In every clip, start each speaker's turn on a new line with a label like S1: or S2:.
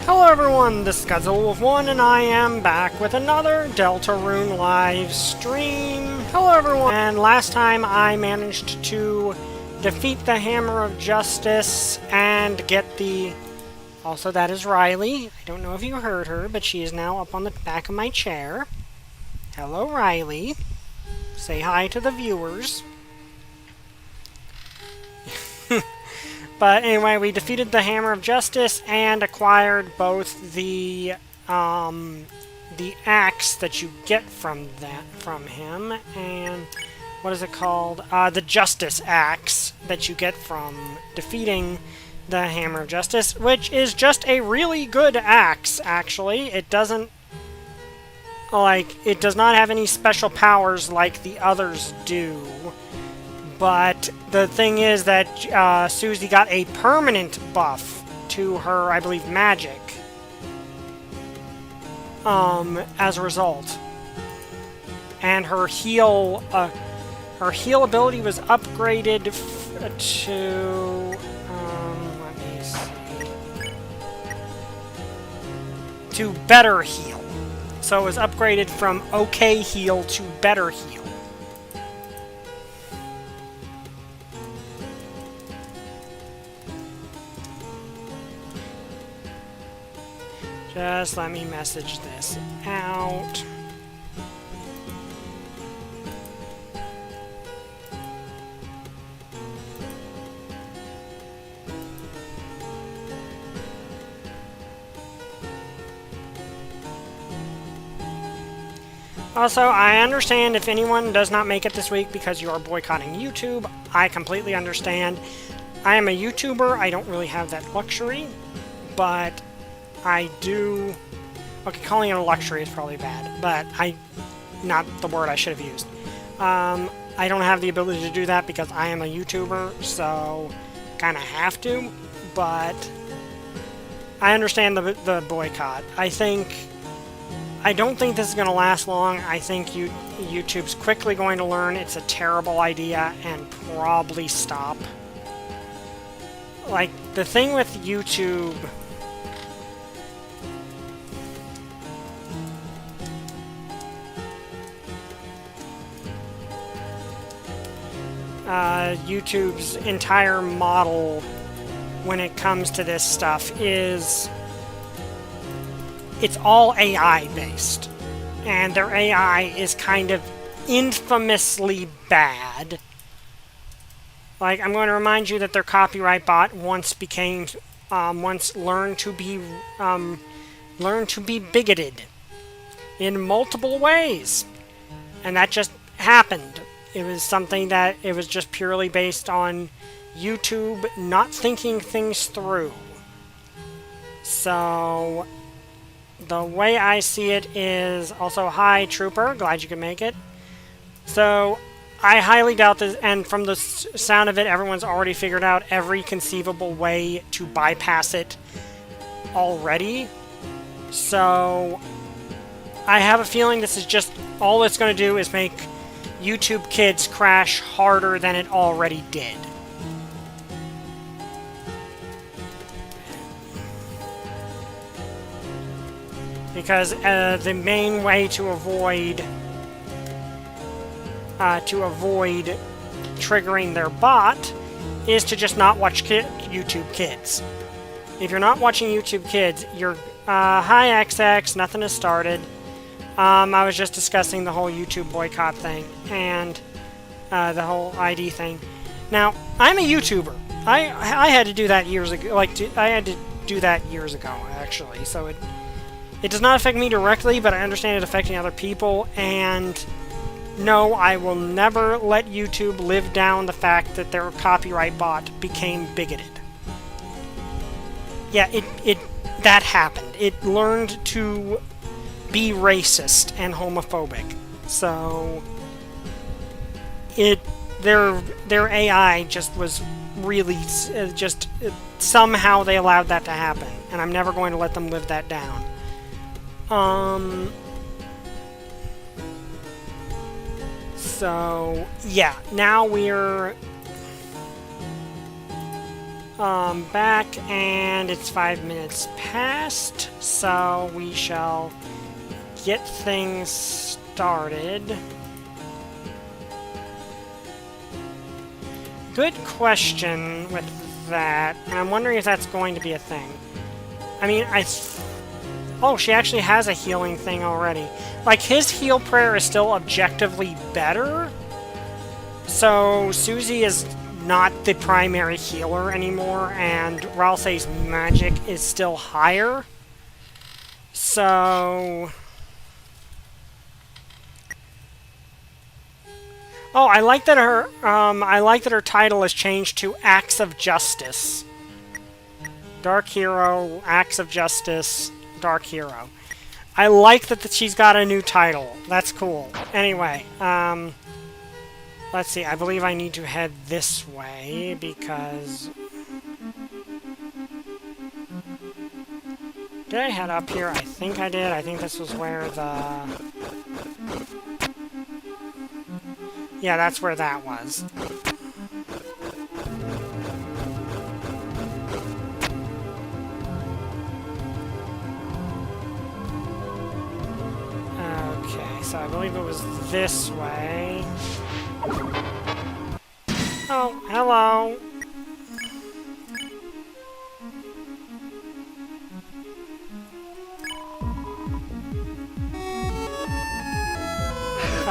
S1: Hello everyone, this is Godzilla1 and I am back with another Deltarune live stream. Hello everyone! And last time I managed to defeat the Hammer of Justice and get the... Also, that is Riley. I don't know if you heard her, but she is now up on the back of my chair. Hello Riley. Say hi to the viewers. But anyway, we defeated the Hammer of Justice and acquired both the axe that you get from him, and what is it called? The Justice Axe that you get from defeating the Hammer of Justice, which is just a really good axe, actually. It doesn't, it does not have any special powers like the others do. But the thing is that Susie got a permanent buff to her, I believe, magic. As a result. And her heal ability was upgraded to... let me see... to better heal. So it was upgraded from okay heal to better heal. Just let me message this out. Also, I understand if anyone does not make it this week because you are boycotting YouTube. I completely understand. I am a YouTuber. I don't really have that luxury, but I do... Okay, calling it a luxury is probably bad, but not the word I should have used. I don't have the ability to do that because I am a YouTuber, so kind of have to, but I understand the boycott. I don't think this is going to last long. I think YouTube's quickly going to learn it's a terrible idea and probably stop. Like, the thing with YouTube... YouTube's entire model when it comes to this stuff is it's all AI based, and their AI is kind of infamously bad. Like, I'm going to remind you that their copyright bot once learned to be bigoted in multiple ways, and that just happened. It was something that it was just purely based on YouTube not thinking things through. So, the way I see it is... Also, hi, Trooper. Glad you could make it. So, I highly doubt this, and from the sound of it, everyone's already figured out every conceivable way to bypass it already. So, I have a feeling this is just... All it's going to do is make YouTube Kids crash harder than it already did. Because the main way to avoid triggering their bot is to just not watch YouTube Kids. If you're not watching YouTube Kids, you're... hi XX, nothing has started. I was just discussing the whole YouTube boycott thing, and the whole ID thing. Now, I'm a YouTuber. I had to do that years ago, I had to do that years ago, actually, so it does not affect me directly, but I understand it affecting other people, and no, I will never let YouTube live down the fact that their copyright bot became bigoted. Yeah, that happened. It learned to be racist and homophobic. So their AI just was really somehow they allowed that to happen, and I'm never going to let them live that down. So yeah, now we're back, and it's 5 minutes past, so we shall get things started. Good question with that, and I'm wondering if that's going to be a thing. I mean, oh, she actually has a healing thing already. Like, his heal prayer is still objectively better, so Susie is not the primary healer anymore, and Ralsei's magic is still higher. So... Oh, I like that her title is changed to Acts of Justice. Dark Hero, Acts of Justice, Dark Hero. I like that she's got a new title. That's cool. Anyway, let's see. I believe I need to head this way because... Did I head up here? I think I did. I think this was where the... Yeah, that's where that was. Okay, so I believe it was this way. Oh, hello!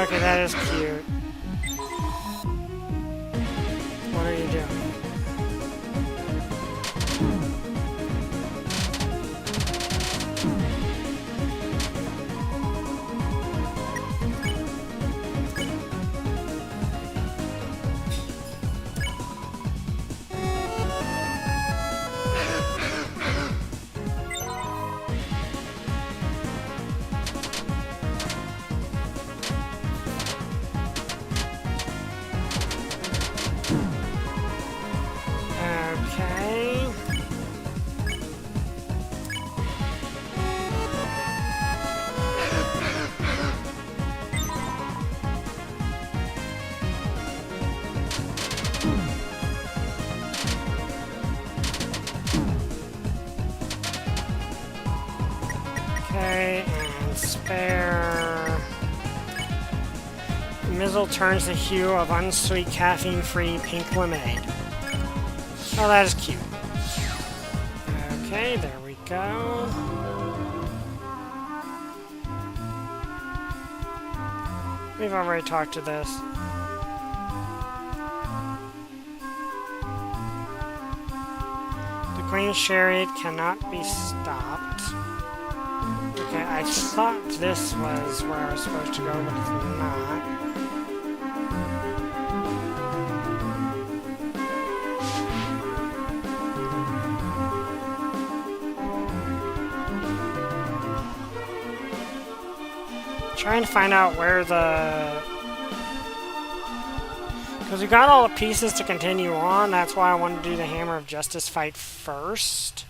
S1: Okay, that is cute. What are you doing? Okay. Okay, and spare. Mizzle turns the hue of unsweet caffeine-free pink lemonade. Oh, that is cute. Okay, there we go. We've already talked to this. The Queen's chariot cannot be stopped. Okay, I thought this was where I was supposed to go, but it's not. Trying to find out where the... Because we got all the pieces to continue on, that's why I wanted to do the Hammer of Justice fight first.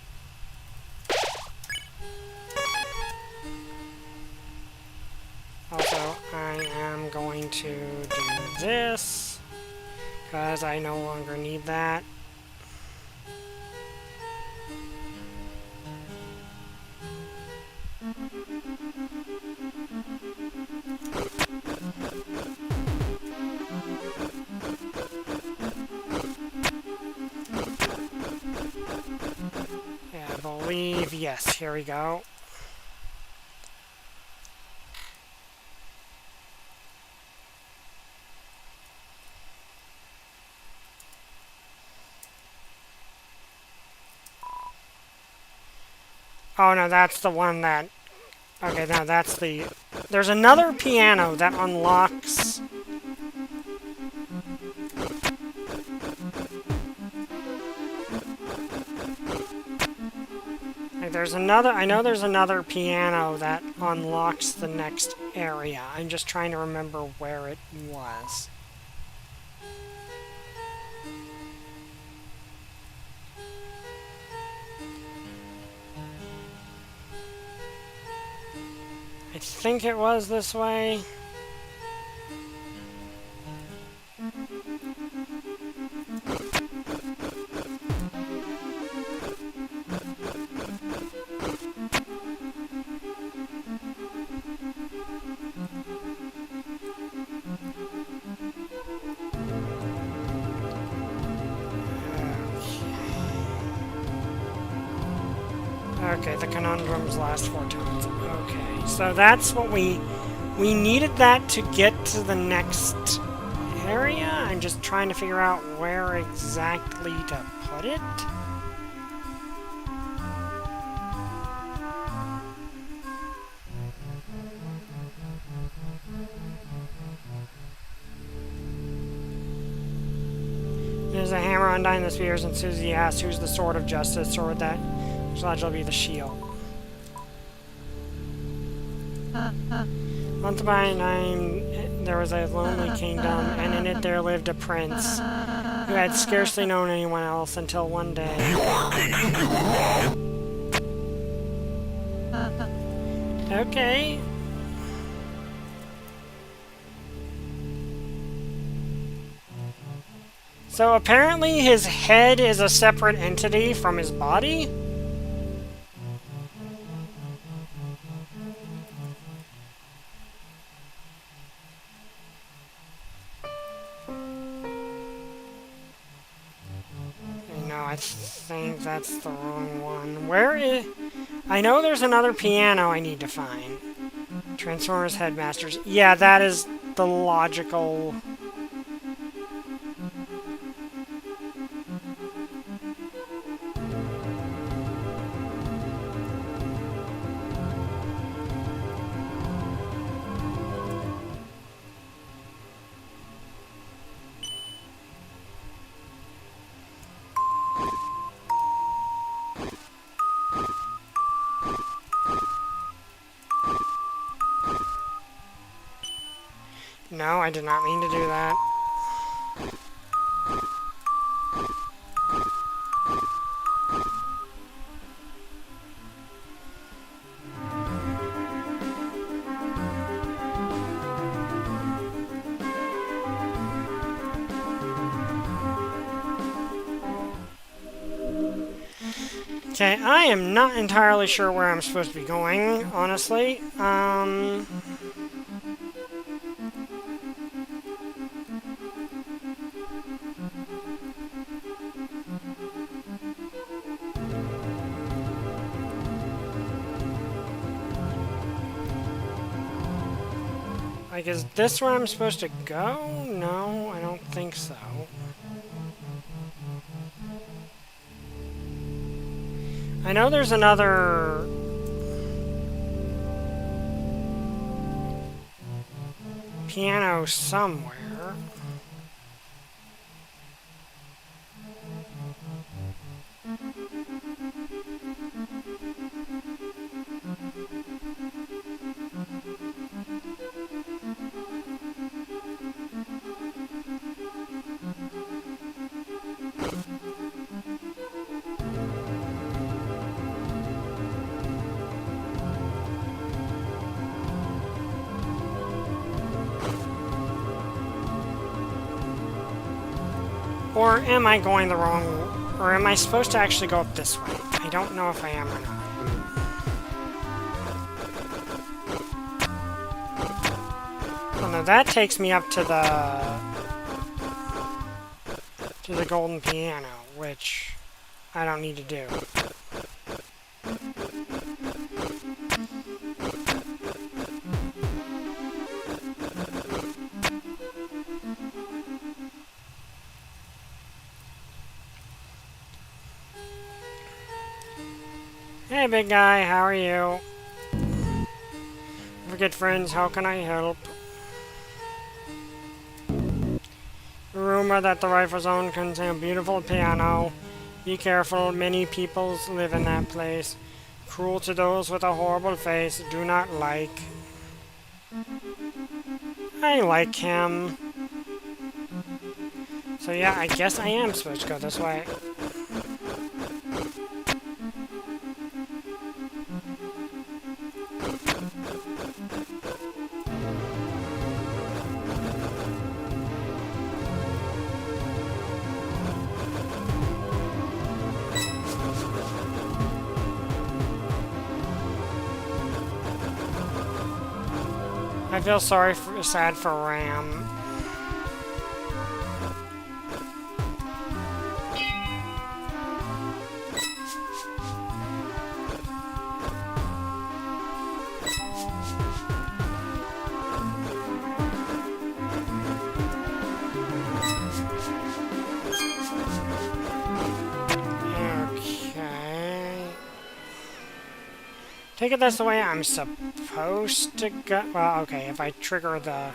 S1: Also, I am going to do this, because I no longer need that. Yeah, I believe, yes, here we go. Oh no, that's the one that... Okay, now that's the... There's another piano that unlocks... Like, there's another... I know there's another piano that unlocks the next area. I'm just trying to remember where it was. I think it was this way. Okay, the conundrums last 4 turns. Okay, so that's what we needed that to get to the next area. I'm just trying to figure out where exactly to put it. There's a hammer undying the spears, and Susie asks, "Who's the sword of justice?" Sword that will be the shield. Once upon a time, there was a lonely kingdom, and in it there lived a prince who had scarcely known anyone else until one day. Okay. So apparently his head is a separate entity from his body? No, I think that's the wrong one. Where is... I know there's another piano I need to find. Transformers Headmasters. Yeah, that is the logical... No, I did not mean to do that. Okay, I am not entirely sure where I'm supposed to be going, honestly. Like, is this where I'm supposed to go? No, I don't think so. I know there's another... piano somewhere. Or am I going the wrong... or am I supposed to actually go up this way? I don't know if I am or not. Oh no, that takes me up to the golden piano, which I don't need to do. Hey, big guy, how are you? Forget friends, how can I help? Rumor that the rifle zone contains a beautiful piano. Be careful, many peoples live in that place. Cruel to those with a horrible face, do not like. I like him. So yeah, I guess I am supposed to go this way. I feel sad for Ram. Think of this the way I'm supposed to go. Well, okay, if I trigger the...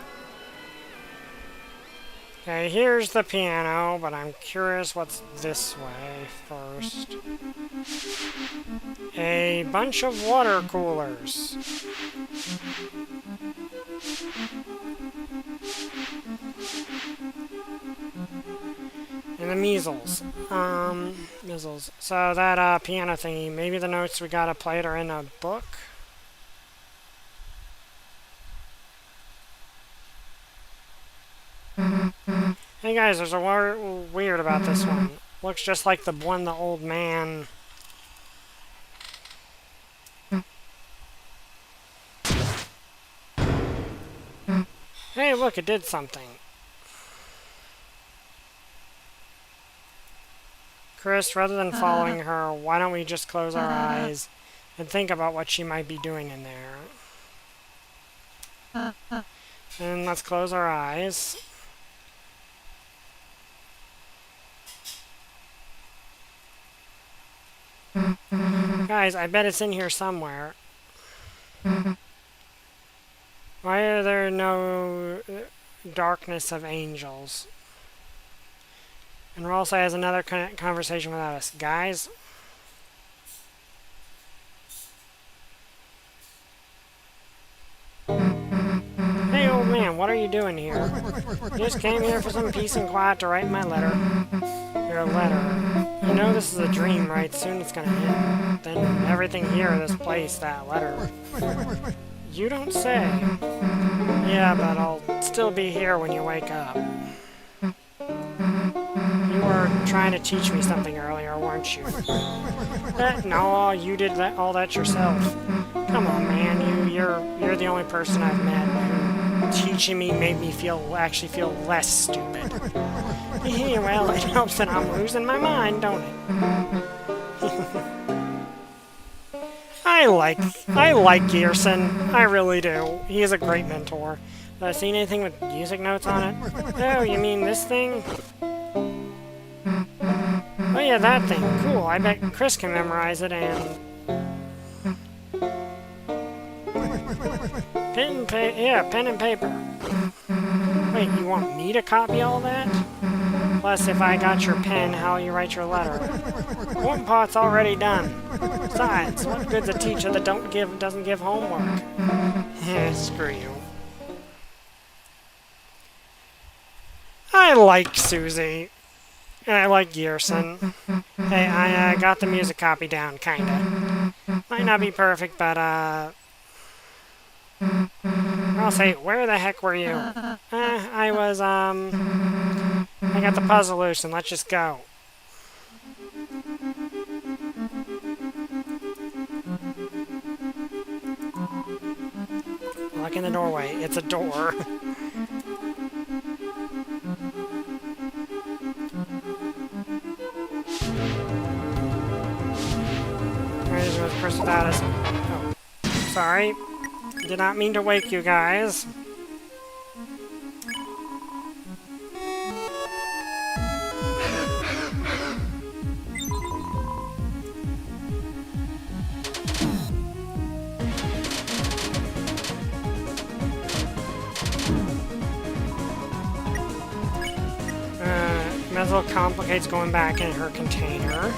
S1: Okay, here's the piano, but I'm curious what's this way first. A bunch of water coolers. And the measles. Measles. So that piano thingy, maybe the notes we gotta play it are in a book? Hey guys, there's a weird about this one. Looks just like the one the old man... Hey, look, it did something. Chris, rather than following her, why don't we just close our eyes and think about what she might be doing in there? And let's close our eyes. Guys, I bet it's in here somewhere. Why are there no darkness of angels? And Ross has another conversation without us. Guys? Hey, old man, what are you doing here? You just came here for some peace and quiet to write my letter. Your letter. You know this is a dream, right? Soon it's gonna end. Then everything here, this place, that letter. You don't say. Yeah, but I'll still be here when you wake up. You were trying to teach me something earlier, weren't you? No, you did all that yourself. Come on, man, you're the only person I've met who teaching me made me actually feel less stupid. Yeah, well, it helps that I'm losing my mind, don't it? I like Gearson. I really do. He is a great mentor. Have I seen anything with music notes on it? Oh, you mean this thing? Oh yeah, that thing. Cool. I bet Chris can memorize it and... pen and paper. Wait, you want me to copy all that? Plus, if I got your pen, how'll you write your letter? One part's already done. Besides, what good's a teacher that doesn't give homework? Yeah, screw you. I like Susie. And I like Gearson. Hey, I got the music copy down, kinda. Might not be perfect, but, I'll say, where the heck were you? I was, I got the puzzle loose, and let's just go. Look in the doorway. It's a door. Where's Chris without us? Oh, sorry. Did not mean to wake you guys. Metal complicates going back in her container.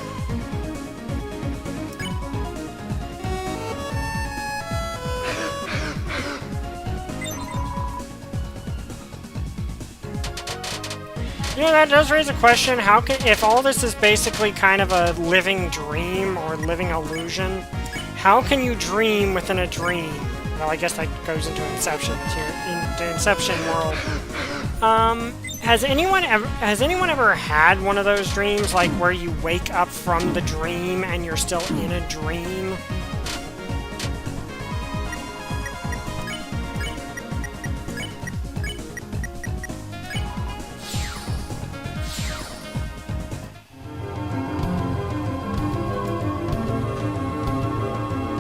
S1: You know, that does raise a question. How can, if all this is basically kind of a living dream or living illusion, how can you dream within a dream? Well, I guess that goes into Inception here, in the Inception world. Has anyone ever had one of those dreams, like where you wake up from the dream and you're still in a dream?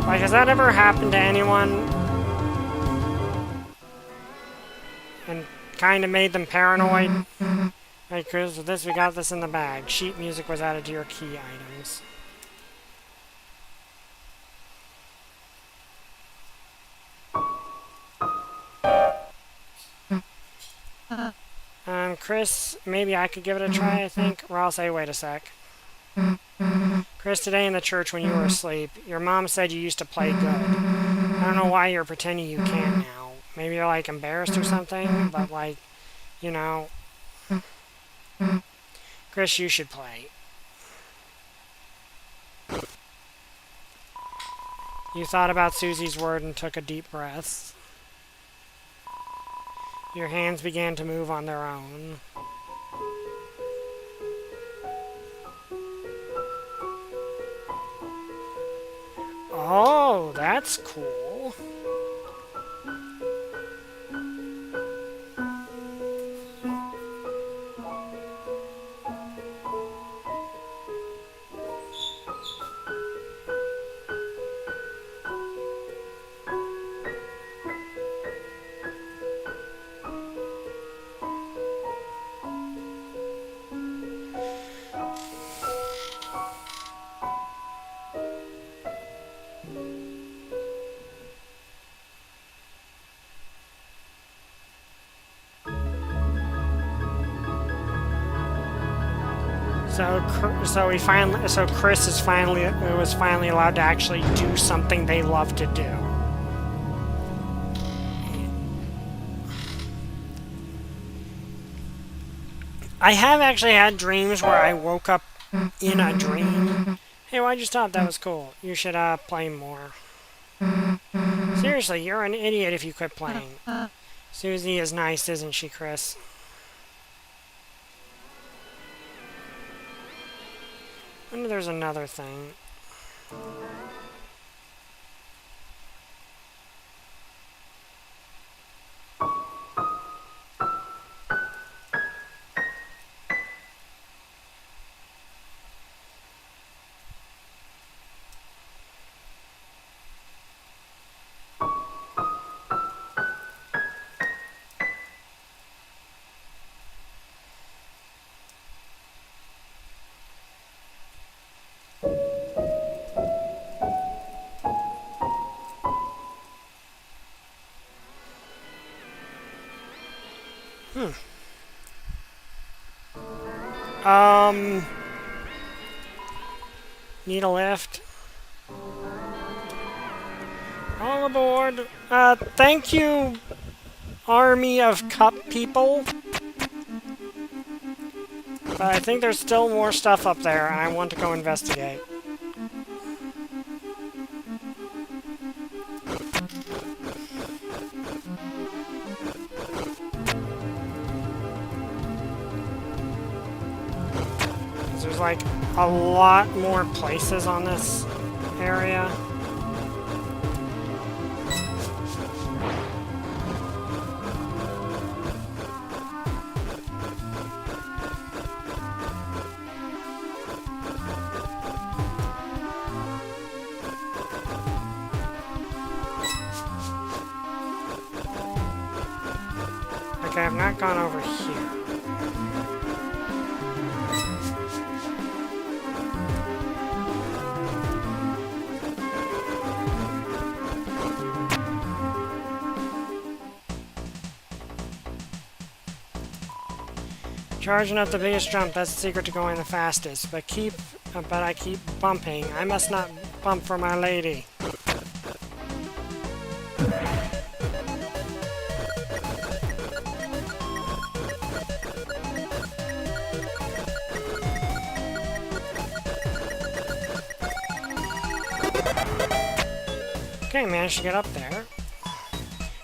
S1: Like, has that ever happened to anyone? And kind of made them paranoid? Right, Chris, with this, we got this in the bag. Sheet music was added to your key items. Chris, maybe I could give it a try, I think. Or I'll say, wait a sec. Chris, today in the church when you were asleep, your mom said you used to play good. I don't know why you're pretending you can't now. Maybe you're, like, embarrassed or something, but, like, you know. Chris, you should play. You thought about Susie's word and took a deep breath. Your hands began to move on their own. Oh, that's cool. So Chris was finally allowed to actually do something they love to do. I have actually had dreams where I woke up in a dream. Hey, why'd you stop? That was cool. You should play more. Seriously, you're an idiot if you quit playing. Susie is nice, isn't she, Chris? I wonder there's another thing. Need a lift? All aboard. Thank you, army of cup people. But I think there's still more stuff up there, and I want to go investigate. There's like a lot more places on this area. Okay, I've not gone over here. Charging up the biggest jump, that's the secret to going the fastest. But I keep bumping. I must not bump for my lady. Okay, managed to get up there.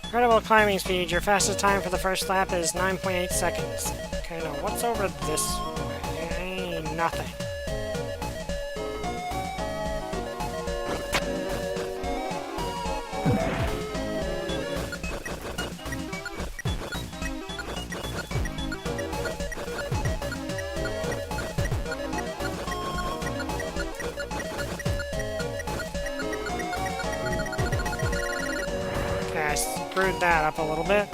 S1: Incredible climbing speed. Your fastest time for the first lap is 9.8 seconds. Okay, now what's over this way? Nothing. Okay, I screwed that up a little bit.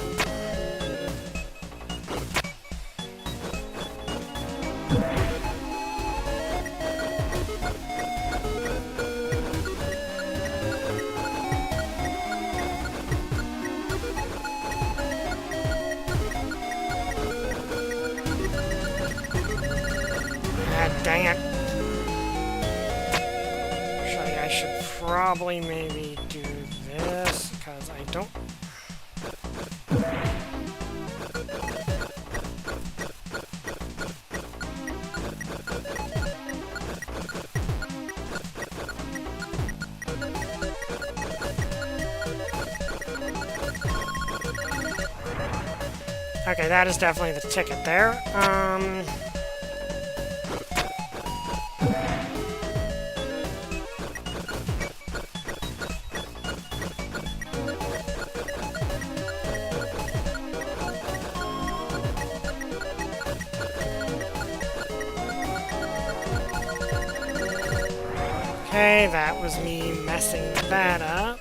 S1: Dang it. Actually, I should probably maybe do this, because I don't... Okay, that is definitely the ticket there. Okay, that was me messing that up.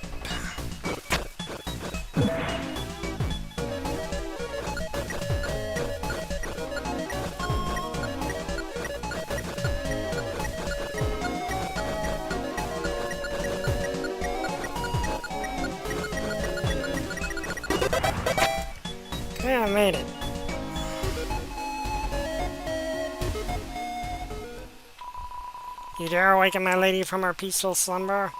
S1: Okay, I made it. You dare awaken my lady from her peaceful slumber?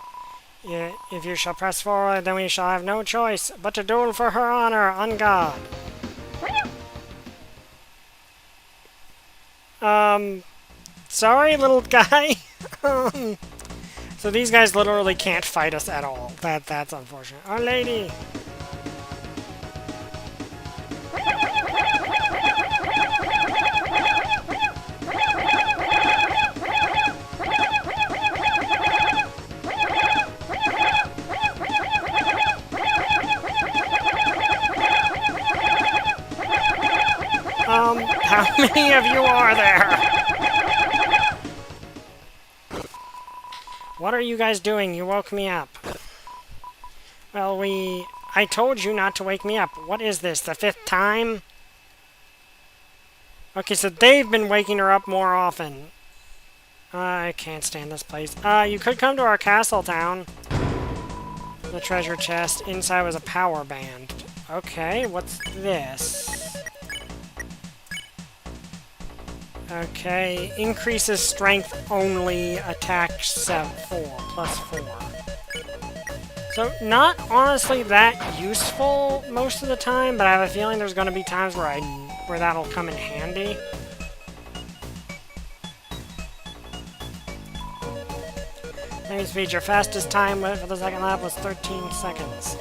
S1: If you shall press forward, then we shall have no choice but to duel for her honor, on God. Sorry, little guy. So these guys literally can't fight us at all. That's unfortunate. Our lady! How many of you are there? What are you guys doing? You woke me up. Well, I told you not to wake me up. What is this, the 5th time? Okay, so they've been waking her up more often. I can't stand this place. You could come to our castle town. The treasure chest. Inside was a power band. Okay, what's this? Okay, increases strength only, attack 4, plus 4. So, not honestly that useful most of the time, but I have a feeling there's going to be times where that'll come in handy. Maybe speed, your fastest time for the second lap was 13 seconds.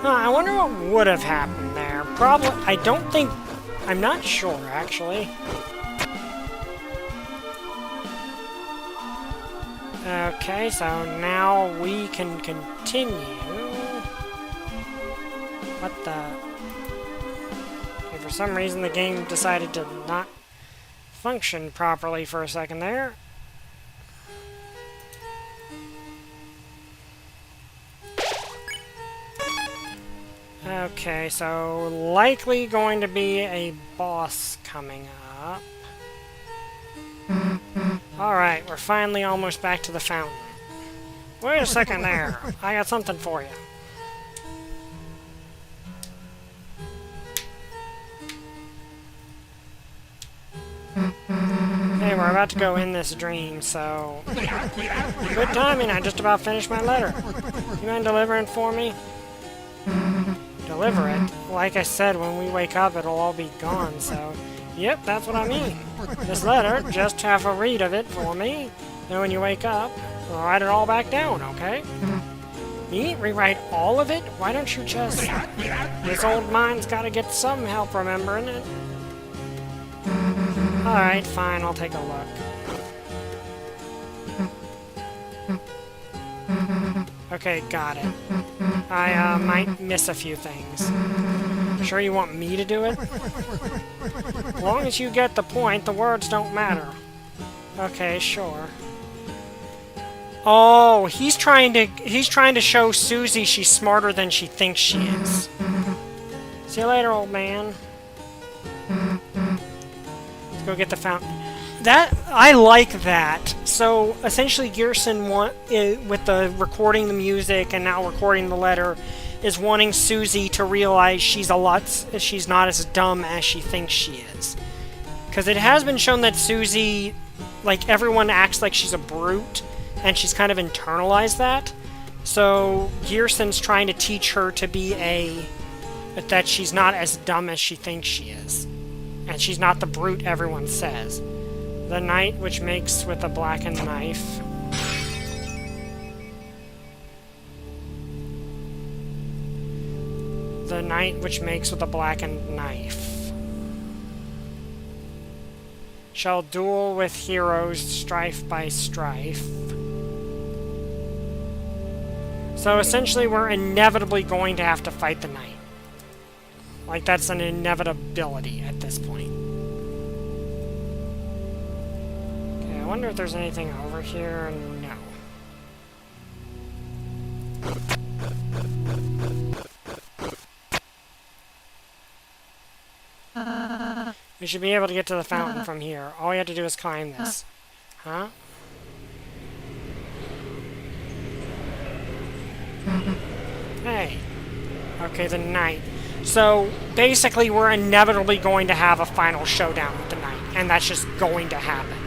S1: I wonder what would have happened there. Probably, I'm not sure, actually. Okay, so now we can continue. What the... Okay, for some reason the game decided to not function properly for a second there. Okay, so likely going to be a boss coming up. Alright, we're finally almost back to the fountain. Wait a second there. I got something for you. Hey, we're about to go in this dream, so... Good timing, I just about finished my letter. You mind delivering for me? Deliver it? Like I said, when we wake up, it'll all be gone, so... Yep, that's what I mean. This letter, just have a read of it for me. Then when you wake up, I'll write it all back down, okay? Me? Rewrite all of it? Why don't you just... This old mind's gotta get some help remembering it. Alright, fine, I'll take a look. Okay, got it. I might miss a few things. Sure you want me to do it? As long as you get the point, the words don't matter. Okay, sure. Oh, he's trying to show Susie she's smarter than she thinks she is. See you later, old man. Let's go get the fountain. I like that. So essentially, Gearson with the recording the music and now recording the letter, is wanting Susie to realize she's not as dumb as she thinks she is. Because it has been shown that Susie, like, everyone acts like she's a brute, and she's kind of internalized that. So Gearson's trying to teach her to be that she's not as dumb as she thinks she is. And she's not the brute everyone says. The knight which makes with a blackened knife. The knight which makes with a blackened knife. Shall duel with heroes strife by strife. So essentially we're inevitably going to have to fight the knight. Like, that's an inevitability at this point. Okay, I wonder if there's anything over here. No. We should be able to get to the fountain from here. All we have to do is climb this. Huh? Hey. Okay, the knight. So, basically, we're inevitably going to have a final showdown with the knight. And that's just going to happen.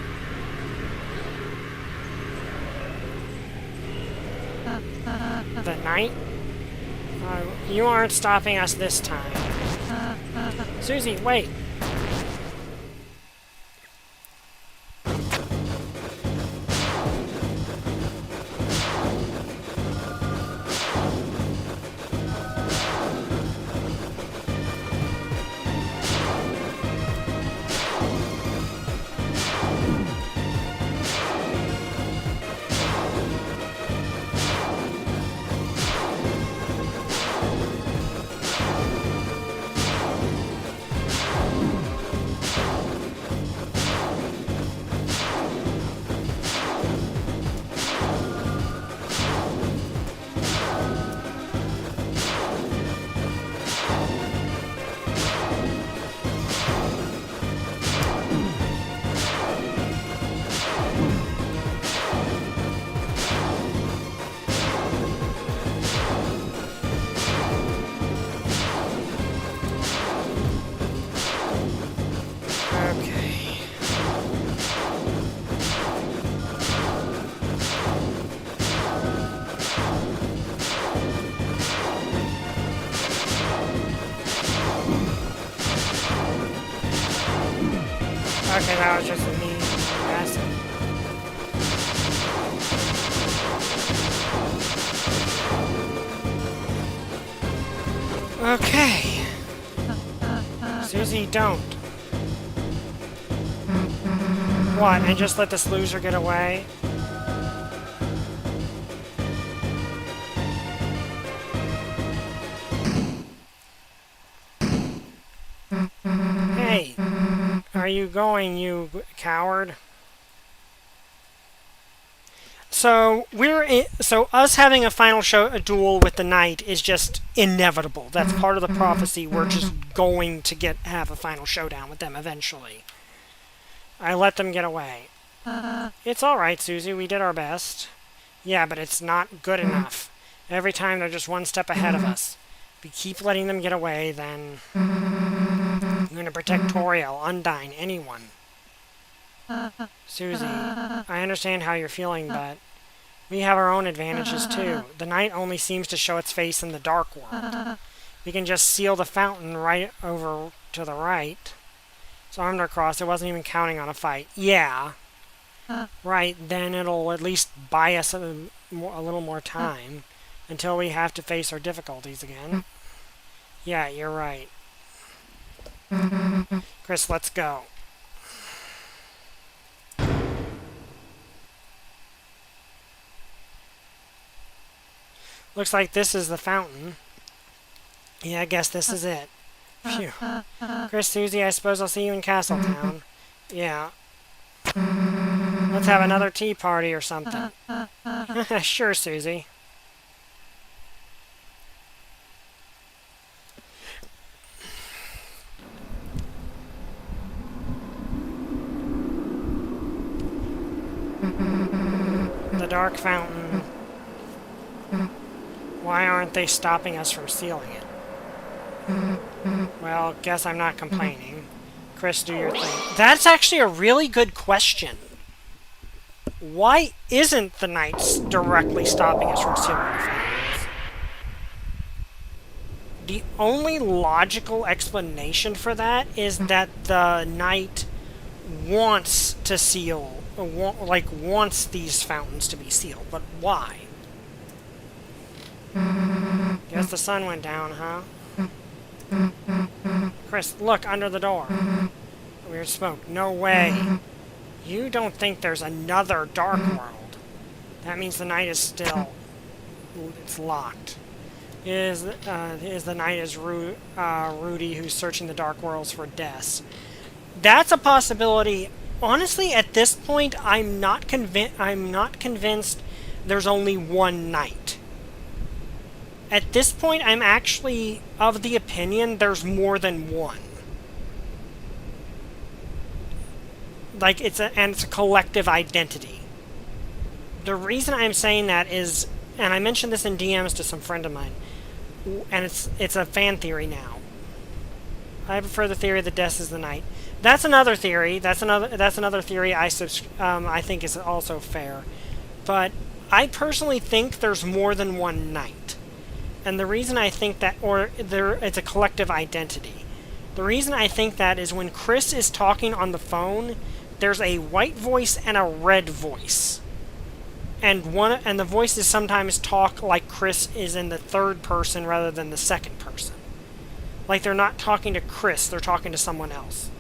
S1: The knight? You aren't stopping us this time. Susie, wait. Okay, that was just me guessing. Okay. Susie, don't. What, and just let this loser get away? Hey, are you going, you coward? So us having a final a duel with the knight is just inevitable. That's part of the prophecy. We're just going to have a final showdown with them eventually. I let them get away. It's all right, Susie. We did our best. Yeah, but it's not good enough. Every time they're just one step ahead of us. If we keep letting them get away, then I'm going to protect Toriel, Undyne, anyone. Susie, I understand how you're feeling, but we have our own advantages too. The night only seems to show its face in the dark world. We can just seal the fountain right over to the right. So armed across, it wasn't even counting on a fight. Yeah. Right, then it'll at least buy us a little more time until we have to face our difficulties again. Yeah, you're right. Chris, let's go. Looks like this is the fountain. Yeah, I guess this is it. Phew. Chris, Susie, I suppose I'll see you in Castletown. Yeah. Let's have another tea party or something. Sure, Susie. The dark fountain. Why aren't they stopping us from sealing it? Well, guess I'm not complaining. Chris, do your thing. That's actually a really good question. Why isn't the knights directly stopping us from sealing the fountains? The only logical explanation for that is that the knight wants to seal, wants these fountains to be sealed. But why? Guess the sun went down, huh? Chris, look under the door. Weird smoke. No way. You don't think there's another dark world? That means the night is still... It's locked. Is the night is Rudy who's searching the dark worlds for deaths? That's a possibility. Honestly, at this point, I'm not convinced there's only one night. At this point, I'm actually of the opinion there's more than one. Like, it's a collective identity. The reason I'm saying that is, and I mentioned this in DMs to some friend of mine, and it's a fan theory now. I prefer the theory that death is the night. That's another theory. That's another theory I think is also fair. But I personally think there's more than one night. And the reason I think that, it's a collective identity. The reason I think that is when Chris is talking on the phone, there's a white voice and a red voice. And the voices sometimes talk like Chris is in the third person rather than the second person. Like they're not talking to Chris, they're talking to someone else.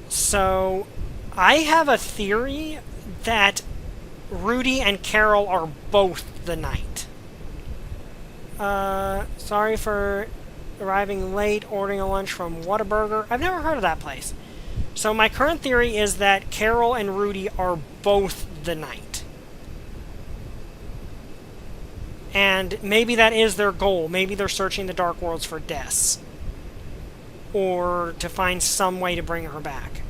S1: So, I have a theory that Rudy and Carol are both the knight. Sorry for arriving late, ordering a lunch from Whataburger. I've never heard of that place. So my current theory is that Carol and Rudy are both the knight. And maybe that is their goal. Maybe they're searching the Dark Worlds for deaths. Or to find some way to bring her back.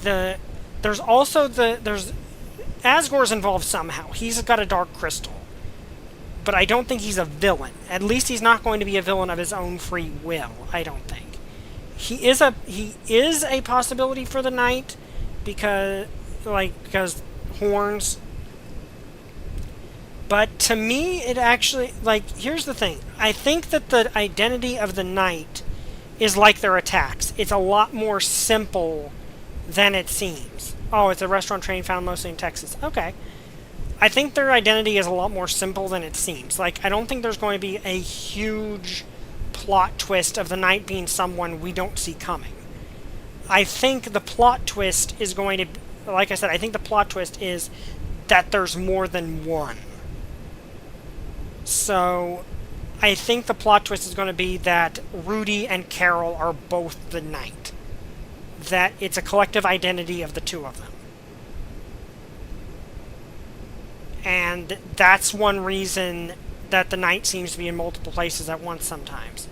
S1: There's also Asgore's involved somehow. He's got a dark crystal. But I don't think he's a villain. At least he's not going to be a villain of his own free will, I don't think. He is a possibility for the knight because horns. But to me, it actually, here's the thing. I think that the identity of the knight is like their attacks. It's a lot more simple than it seems. Oh, it's a restaurant chain found mostly in Texas. Okay. I think their identity is a lot more simple than it seems. I don't think there's going to be a huge plot twist of the knight being someone we don't see coming. I think the plot twist is going to, like I said, I think the plot twist is that there's more than one. So, I think the plot twist is going to be that Rudy and Carol are both the knight. That it's a collective identity of the two of them. And that's one reason that the knight seems to be in multiple places at once sometimes.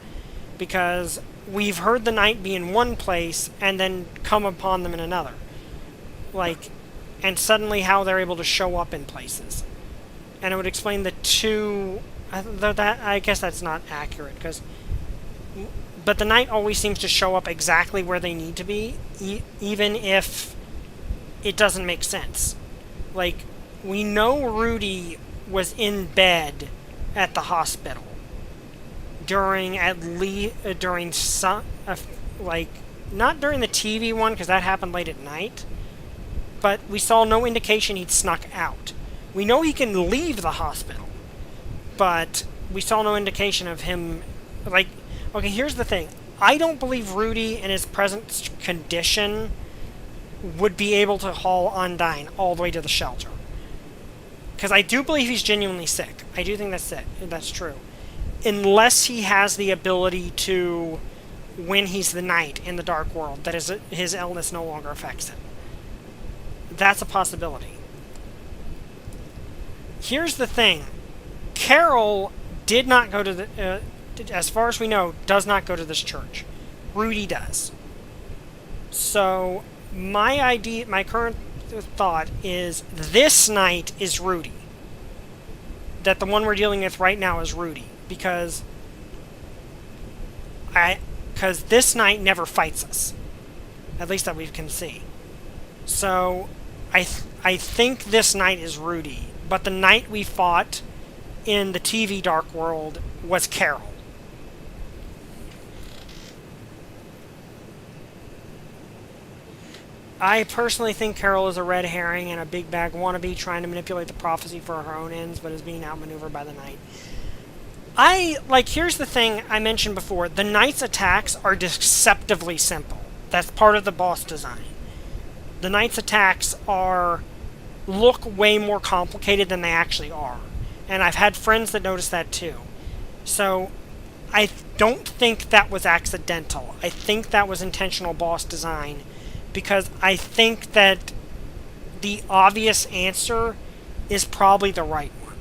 S1: Because we've heard the knight be in one place and then come upon them in another. And suddenly how they're able to show up in places. And it would explain the two... I guess that's not accurate, but the knight always seems to show up exactly where they need to be, even if it doesn't make sense. Like, we know Rudy was in bed at the hospital during some, like, not during the TV one, because that happened late at night, but we saw no indication he'd snuck out. We know he can leave the hospital, but we saw no indication of him, like, okay, here's the thing. I don't believe Rudy in his present condition would be able to haul Undyne all the way to the shelter. Because I do believe he's genuinely sick. I do think that's true. Unless he has the ability to, when he's the knight in the Dark World, that his illness no longer affects him. That's a possibility. Here's the thing. Carol did not go to the, as far as we know, does not go to this church. Rudy does. So, my current thought is this knight is Rudy. That the one we're dealing with right now is Rudy. Because this knight never fights us. At least that we can see. So, I think this knight is Rudy. But the knight we fought in the TV Dark World was Carol. I personally think Carol is a red herring and a big bag wannabe trying to manipulate the prophecy for her own ends, but is being outmaneuvered by the knight. Here's the thing I mentioned before. The knight's attacks are deceptively simple. That's part of the boss design. The knight's attacks look way more complicated than they actually are. And I've had friends that notice that too. So, I don't think that was accidental. I think that was intentional boss design. Because I think that the obvious answer is probably the right one.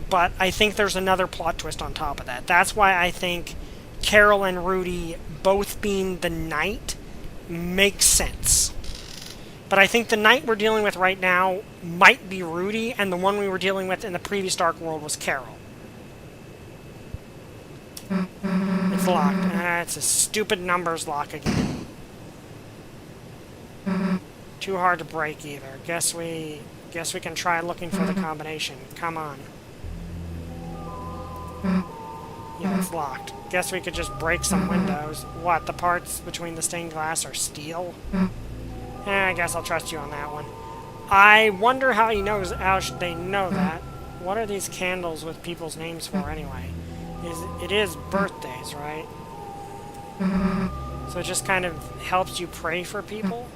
S1: But I think there's another plot twist on top of that. That's why I think Carol and Rudy both being the knight makes sense. But I think the knight we're dealing with right now might be Rudy, and the one we were dealing with in the previous Dark World was Carol. It's locked. It's a stupid numbers lock again. Too hard to break either. Guess we can try looking for the combination. Come on. Yeah, it's locked. Guess we could just break some windows. What, the parts between the stained glass are steel? I guess I'll trust you on that one. I wonder how should they know that? What are these candles with people's names for anyway? It is birthdays, right? So it just kind of helps you pray for people?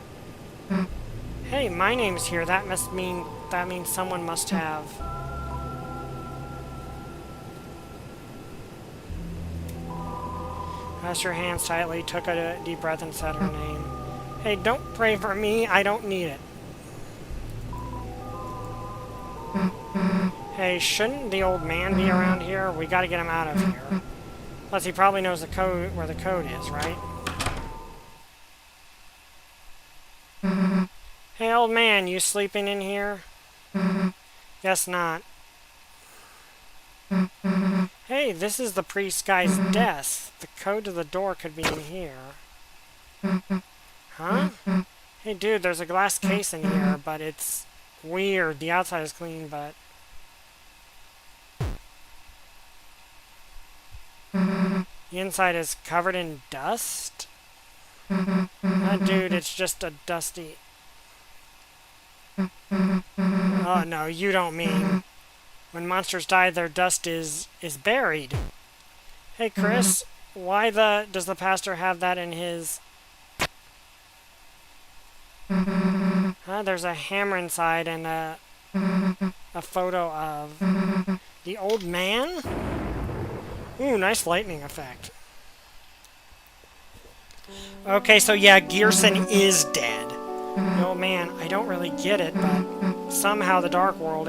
S1: Hey, my name's here. That means someone must have. Pressed her hands tightly, took a deep breath, and said her name. Hey, don't pray for me. I don't need it. Hey, shouldn't the old man be around here? We gotta get him out of here. Plus, he probably knows the code where the code is, right? Hey, old man, you sleeping in here? Guess not. Hey, this is the priest guy's desk. The code to the door could be in here. Huh? Hey, dude, there's a glass case in here, but it's weird. The outside is clean, but... the inside is covered in dust? Dude, it's just a dusty... Oh, no, you don't mean... when monsters die, their dust is buried. Hey, Chris, why does the pastor have that in his... there's a hammer inside and a photo of... the old man? Ooh, nice lightning effect. Okay, so yeah, Gearson is dead. The old man, I don't really get it, but somehow the Dark World,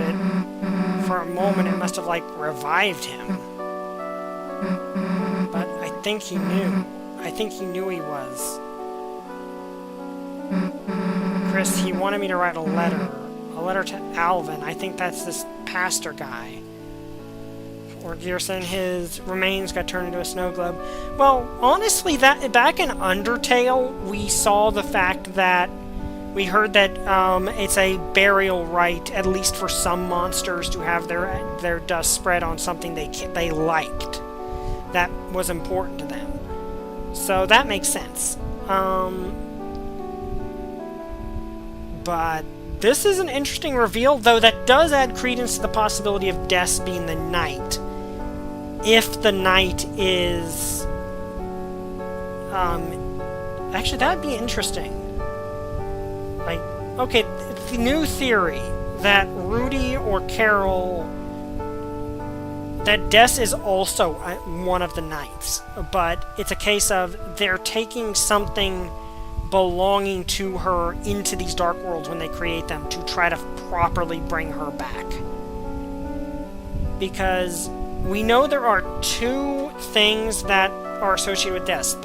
S1: for a moment, it must have, like, revived him. But I think he knew. I think he knew he was. Chris, he wanted me to write a letter to Alvin. I think that's this pastor guy. Or Gearson, his remains got turned into a snow globe. Well, honestly, that back in Undertale, we saw the fact that We heard that it's a burial rite, at least for some monsters, to have their dust spread on something they liked. That was important to them. So that makes sense. But this is an interesting reveal, though that does add credence to the possibility of Des being the knight. If the knight is... actually, that would be interesting. Like, okay, the new theory that Rudy or Carol... that Des is also one of the knights, but it's a case of they're taking something belonging to her into these dark worlds when they create them to try to properly bring her back. Because we know there are two things that are associated with Des.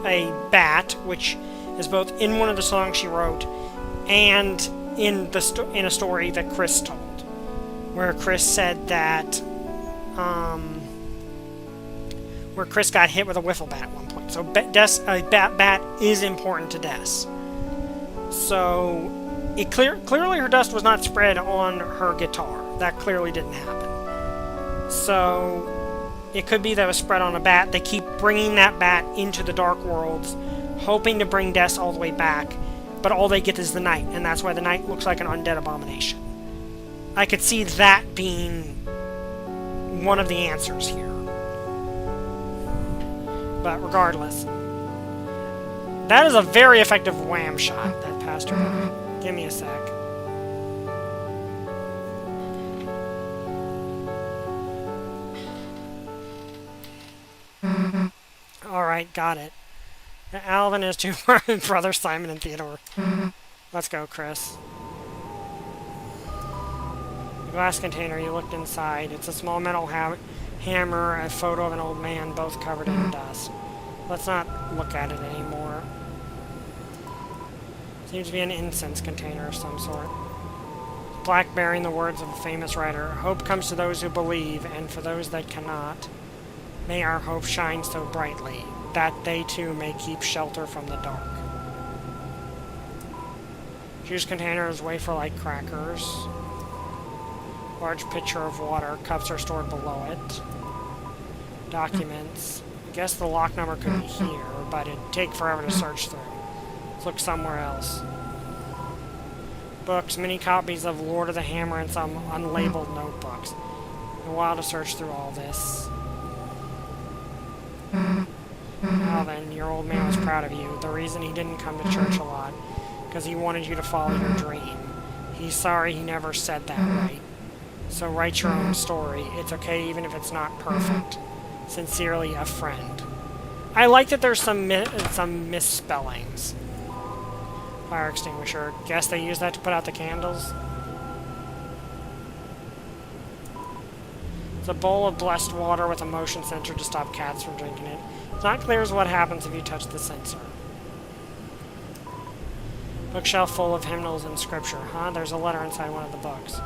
S1: A bat, which is both in one of the songs she wrote and in a story that Chris told, where Chris said that where Chris got hit with a wiffle bat at one point. So bat is important to Des. So clearly her dust was not spread on her guitar. That clearly didn't happen. So it could be that it was spread on a bat. They keep bringing that bat into the dark worlds, hoping to bring Des all the way back, but all they get is the knight, and that's why the knight looks like an undead abomination. I could see that being one of the answers here. But regardless, that is a very effective wham shot, that pastor guy. Give me a sec. Alright, got it. Alvin is two brothers, Simon and Theodore. Let's go, Chris. The glass container, you looked inside. It's a small metal hammer, a photo of an old man, both covered in dust. Let's not look at it anymore. Seems to be an incense container of some sort. Black bearing the words of a famous writer. Hope comes to those who believe, and for those that cannot. May our hope shine so brightly, that they too may keep shelter from the dark. Juice containers, wafer-like crackers. Large pitcher of water. Cups are stored below it. Documents. I guess the lock number could be here, but it'd take forever to search through. Let's look somewhere else. Books, many copies of Lord of the Hammer, and some unlabeled notebooks. A while to search through all this. Well then, your old man was proud of you. The reason he didn't come to church a lot, because he wanted you to follow your dream. He's sorry he never said that right. So write your own story. It's okay even if it's not perfect. Sincerely, a friend. I like that there's some misspellings. Fire extinguisher. Guess they use that to put out the candles. It's a bowl of blessed water with a motion sensor to stop cats from drinking it. It's not clear as what happens if you touch the sensor. Bookshelf full of hymnals and scripture. Huh? There's a letter inside one of the books.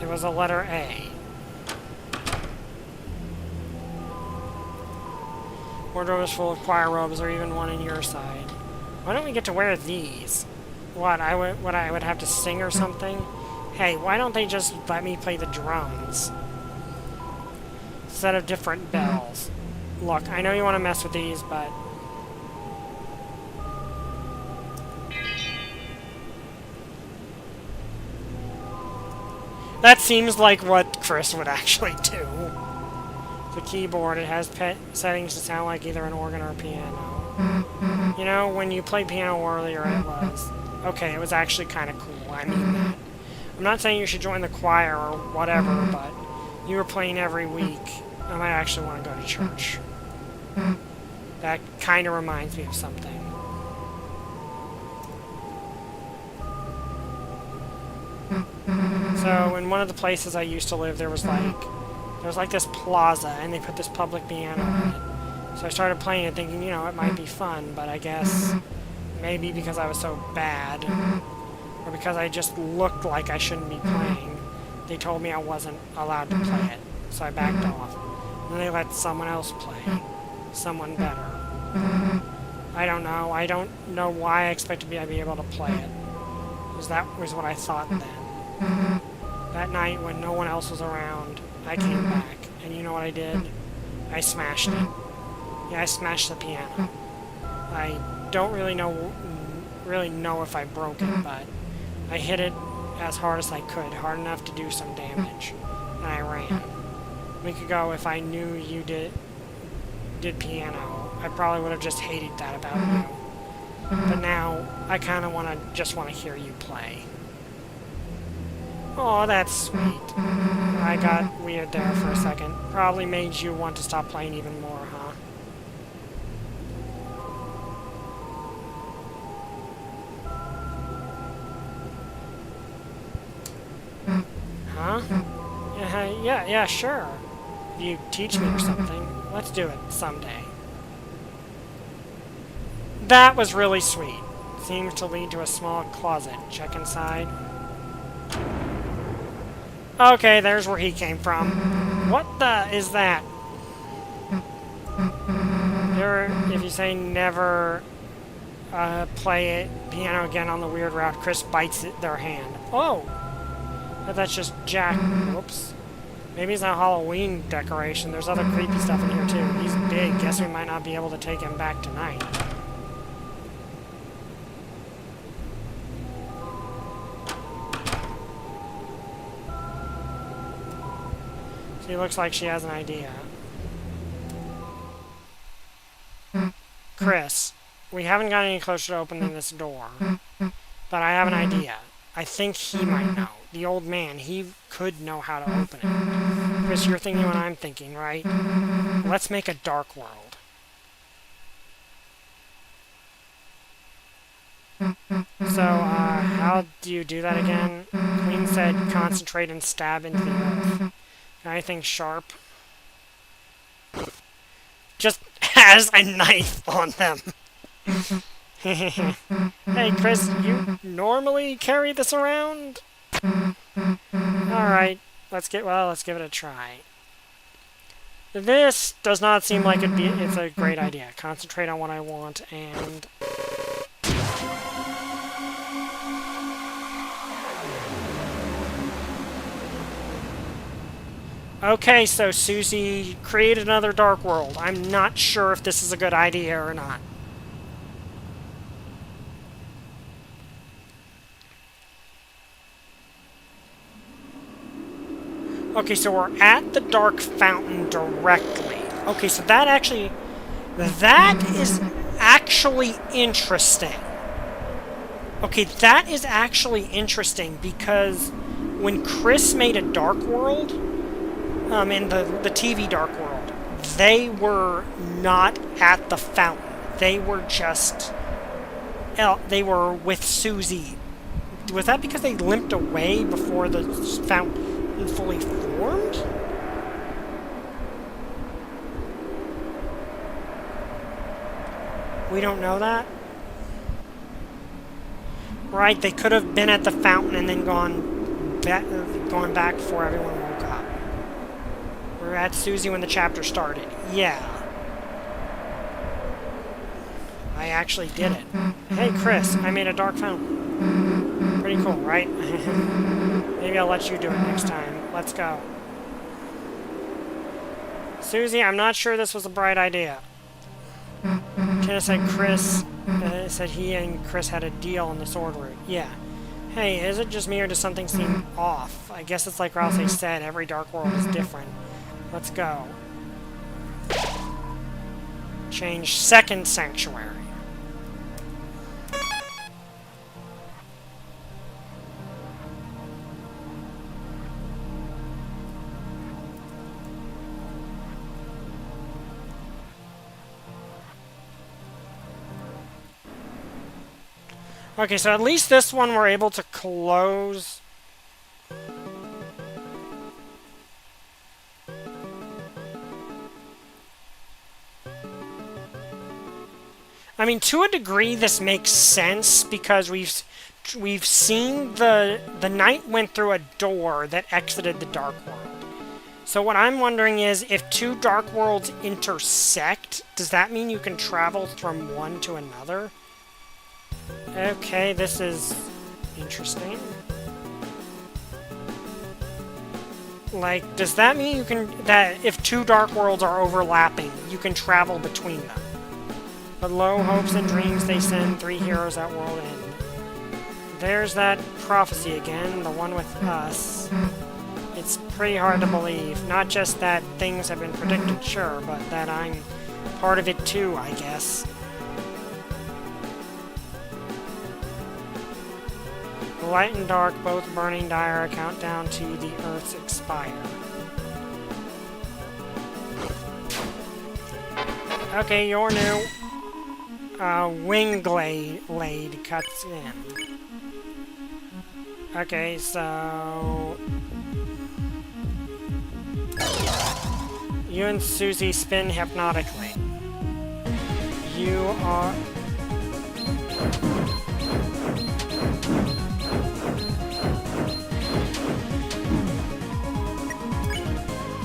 S1: It was a letter A. Wardrobe is full of choir robes, or even one in your side. Why don't we get to wear these? What, I would have to sing or something? Hey, why don't they just let me play the drums? Set of different bells. Look, I know you want to mess with these, but... that seems like what Chris would actually do. The keyboard, it has settings to sound like either an organ or a piano. You know, when you played piano earlier, it was. Okay, it was actually kind of cool, I mean that. I'm not saying you should join the choir or whatever, but you were playing every week. I might actually want to go to church. That kind of reminds me of something. So, in one of the places I used to live, there was like this plaza, and they put this public piano in it. So I started playing it thinking, you know, it might be fun, but I guess maybe because I was so bad, or because I just looked like I shouldn't be playing, they told me I wasn't allowed to play it. So I backed off. And they let someone else play. Someone better. I don't know. I don't know why I expect to be able to play it. Because that was what I thought then. That night when no one else was around, I came back. And you know what I did? I smashed it. Yeah, I smashed the piano. I don't really know if I broke it, but I hit it as hard as I could, hard enough to do some damage. And I ran. A week ago, if I knew you did piano, I probably would have just hated that about you. But now, I kind of just want to hear you play. Oh, that's sweet. I got weird there for a second. Probably made you want to stop playing even more, huh? Huh? Yeah, sure. If you teach me or something, let's do it someday. That was really sweet. Seems to lead to a small closet. Check inside. Okay, there's where he came from. What the is that? If you say never play it piano again on the weird route, Chris bites their hand. Oh! But that's just Jack. Whoops. Maybe it's not a Halloween decoration. There's other creepy stuff in here too. He's big. Guess we might not be able to take him back tonight. She looks like she has an idea. Chris, we haven't gotten any closer to opening this door, but I have an idea. I think he might know. The old man, he could know how to open it. Chris, you're thinking what I'm thinking, right? Let's make a dark world. So, how do you do that again? Queen said concentrate and stab into the earth. Anything sharp? Just has a knife on them. Hey, Chris, you normally carry this around? Alright, let's give it a try. This does not seem like it's a great idea. Concentrate on what I want and... Okay, so Susie created another dark world. I'm not sure if this is a good idea or not. Okay, so we're at the dark fountain directly. Okay, so that is actually interesting. Okay, that is actually interesting because when Chris made a dark world, in the TV Dark World, they were not at the fountain. They were just... they were with Susie. Was that because they limped away before the fountain fully formed? We don't know that? Right, they could have been at the fountain and then gone back before everyone woke up. We were at Susie when the chapter started. Yeah. I actually did it. Hey, Chris, I made a dark fountain. Pretty cool, right? Maybe I'll let you do it next time. Let's go. Susie, I'm not sure this was a bright idea. Tina said said he and Chris had a deal on the sword route. Yeah. Hey, is it just me or does something seem off? I guess it's like Ralsei said, every dark world is different. Let's go. Change second sanctuary. Okay, so at least this one we're able to close. I mean, to a degree, this makes sense because we've seen the knight went through a door that exited the Dark World. So what I'm wondering is, if two Dark Worlds intersect, does that mean you can travel from one to another? Okay, this is Interesting. Like, does that mean you can... that if two dark worlds are overlapping, you can travel between them? But low hopes and dreams they send, three heroes at world end. There's that prophecy again, the one with us. It's pretty hard to believe. Not just that things have been predicted, sure, but that I'm part of it too, I guess. The light and dark, both burning dire, a countdown to the Earth's expire. Okay, you're new. Wingblade cuts in. Okay, so... you and Susie spin hypnotically. You are...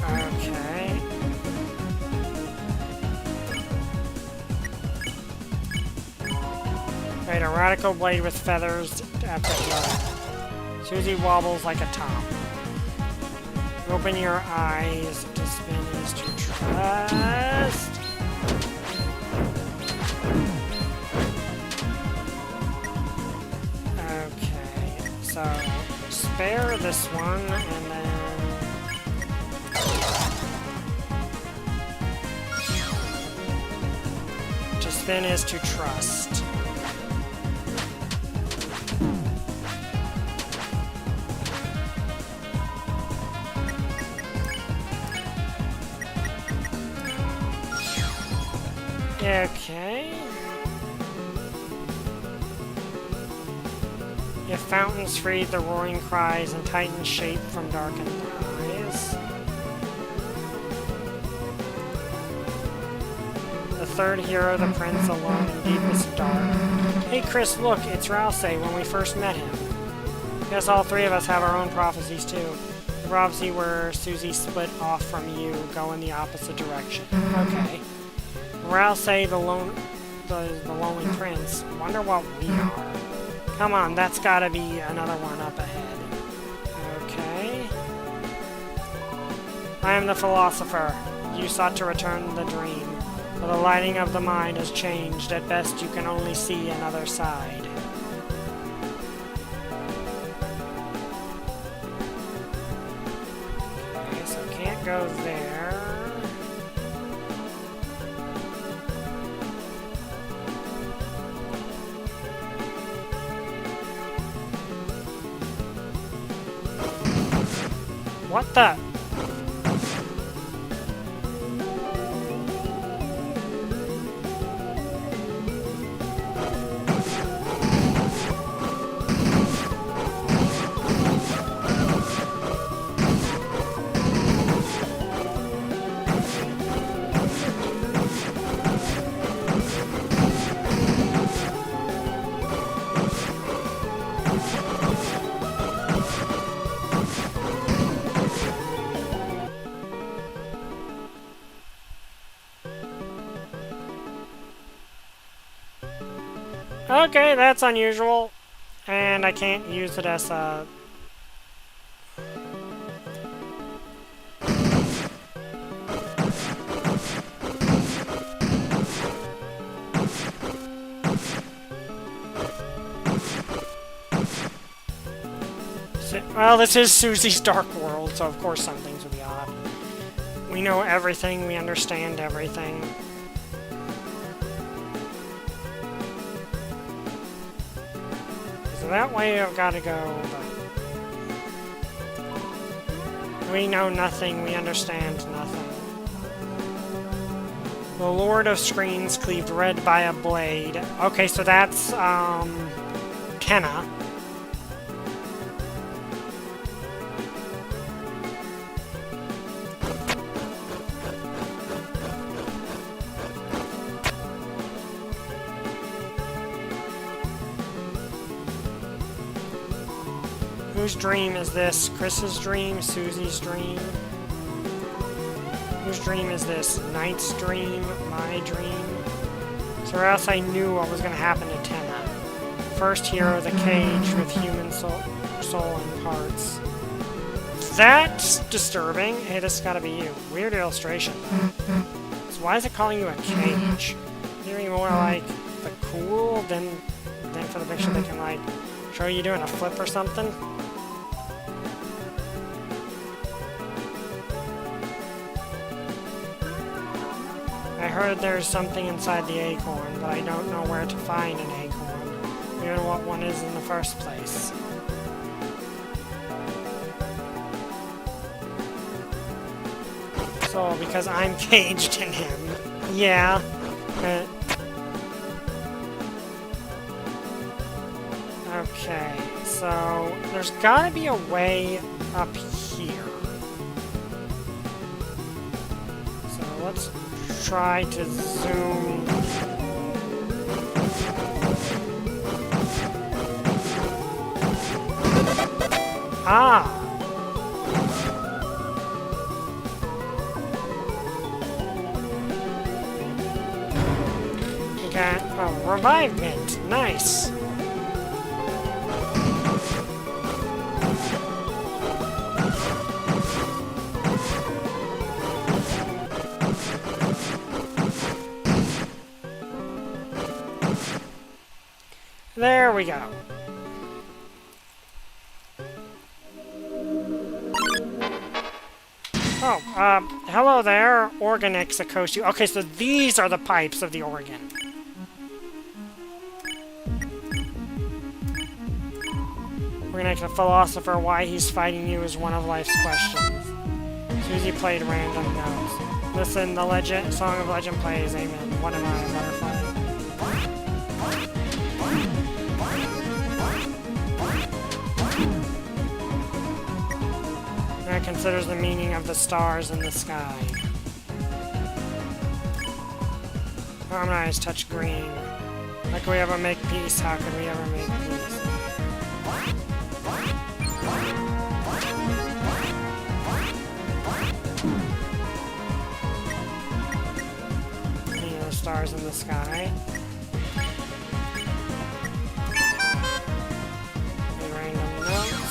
S1: okay. Right, a radical blade with feathers at the head. Susie wobbles like a top. Open your eyes. To spin is to trust. Okay, so spare this one and then... to spin is to trust. Okay. If fountains freed the roaring cries and titans shape from darkened eyes. The third hero, the prince, alone in deepest dark. Hey Chris, look, it's Rousey when we first met him. Guess all three of us have our own prophecies too. The prophecy where Susie split off from you go in the opposite direction. Okay. Rousey, the lonely prince. Wonder what we are. Come on, that's gotta be another one up ahead. Okay. I am the philosopher. You sought to return the dream. But the lighting of the mind has changed. At best, you can only see another side. Okay, so can't go there. What the? Okay, that's unusual. And I can't use it as a... well, this is Susie's Dark World, so of course some things will be odd. We know everything, we understand everything. So that way I've got to go, but... we know nothing, we understand nothing. The Lord of Screens cleaved red by a blade. Okay, so that's, Kenna. Whose dream is this? Chris's dream? Susie's dream? Whose dream is this? Knight's dream? My dream? So or else I knew what was going to happen to Tenna. first hero, the cage with human soul and parts. That's disturbing. Hey, this has got to be you. Weird illustration. So why is it calling you a cage? You're more like the cool than for the picture they can like show you doing a flip or something. I heard there's something inside the acorn, but I don't know where to find an acorn, even what one is in the first place. So, because I'm caged in him. Yeah. Okay, so there's gotta be a way up here. So let's try to zoom. Ah! We got a revivement. Nice. There we go. Oh, hello there, Organix Akoshi. Okay, so these are the pipes of the organ. Organix, a philosopher, why he's fighting you is one of life's questions. Susie played random notes. Listen, the song of legend plays, amen. What am I, a butterfly? Considers the meaning of the stars in the sky. Harmonize, touch green. How can we ever make peace? How can we ever make peace? Meaning of the stars in the sky. Random notes.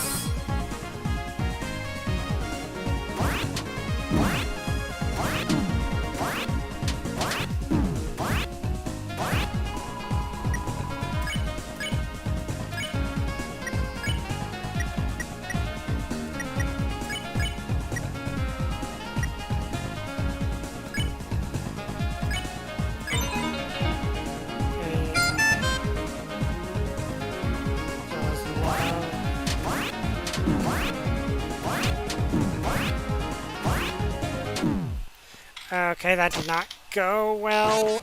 S1: Okay, that did not go well.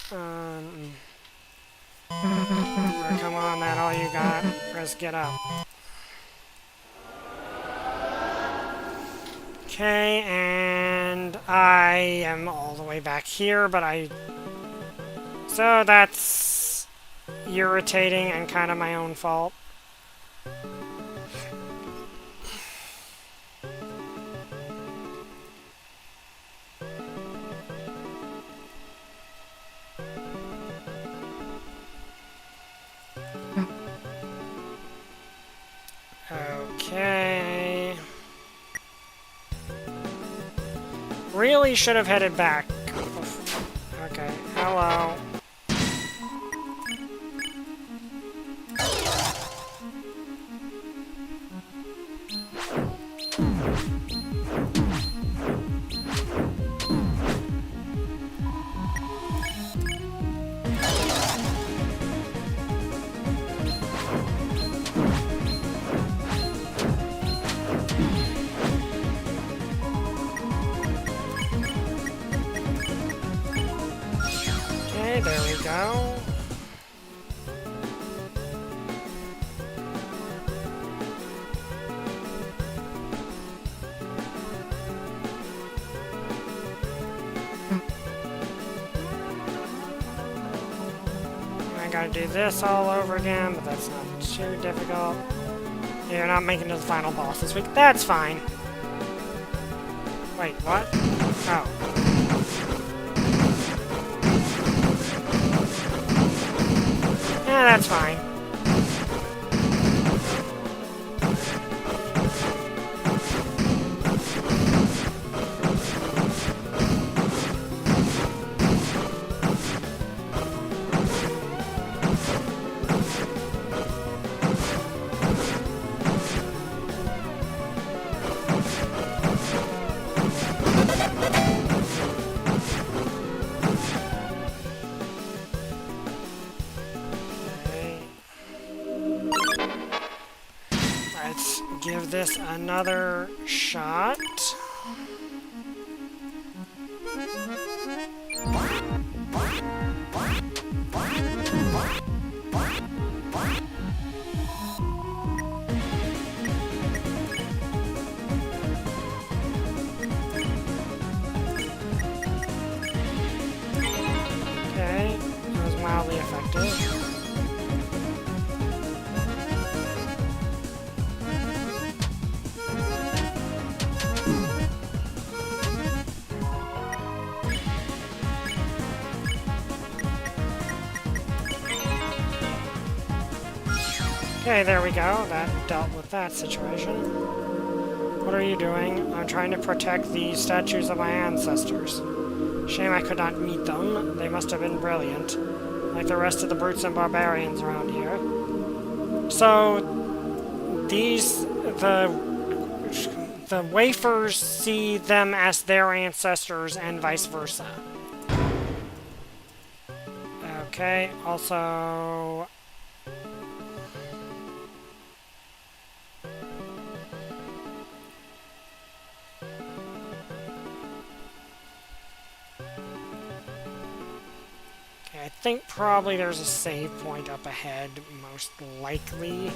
S1: Come on, man, all you got. Let's get up. Okay, and I am all the way back here, but so that's irritating and kind of my own fault. Okay. Really should have headed back. Okay, hello. Okay, there we go. I gotta do this all over again, but that's not too difficult. You're not making it to the final boss this week. That's fine. Wait, what? Oh. Yeah, that's fine. give this another shot. Okay, that was mildly effective. Okay, there we go. That dealt with that situation. What are you doing? I'm trying to protect the statues of my ancestors. Shame I could not meet them. They must have been brilliant, like the rest of the brutes and barbarians around here. So, the wafers see them as their ancestors and vice versa. Okay, also... I think probably there's a save point up ahead, most likely.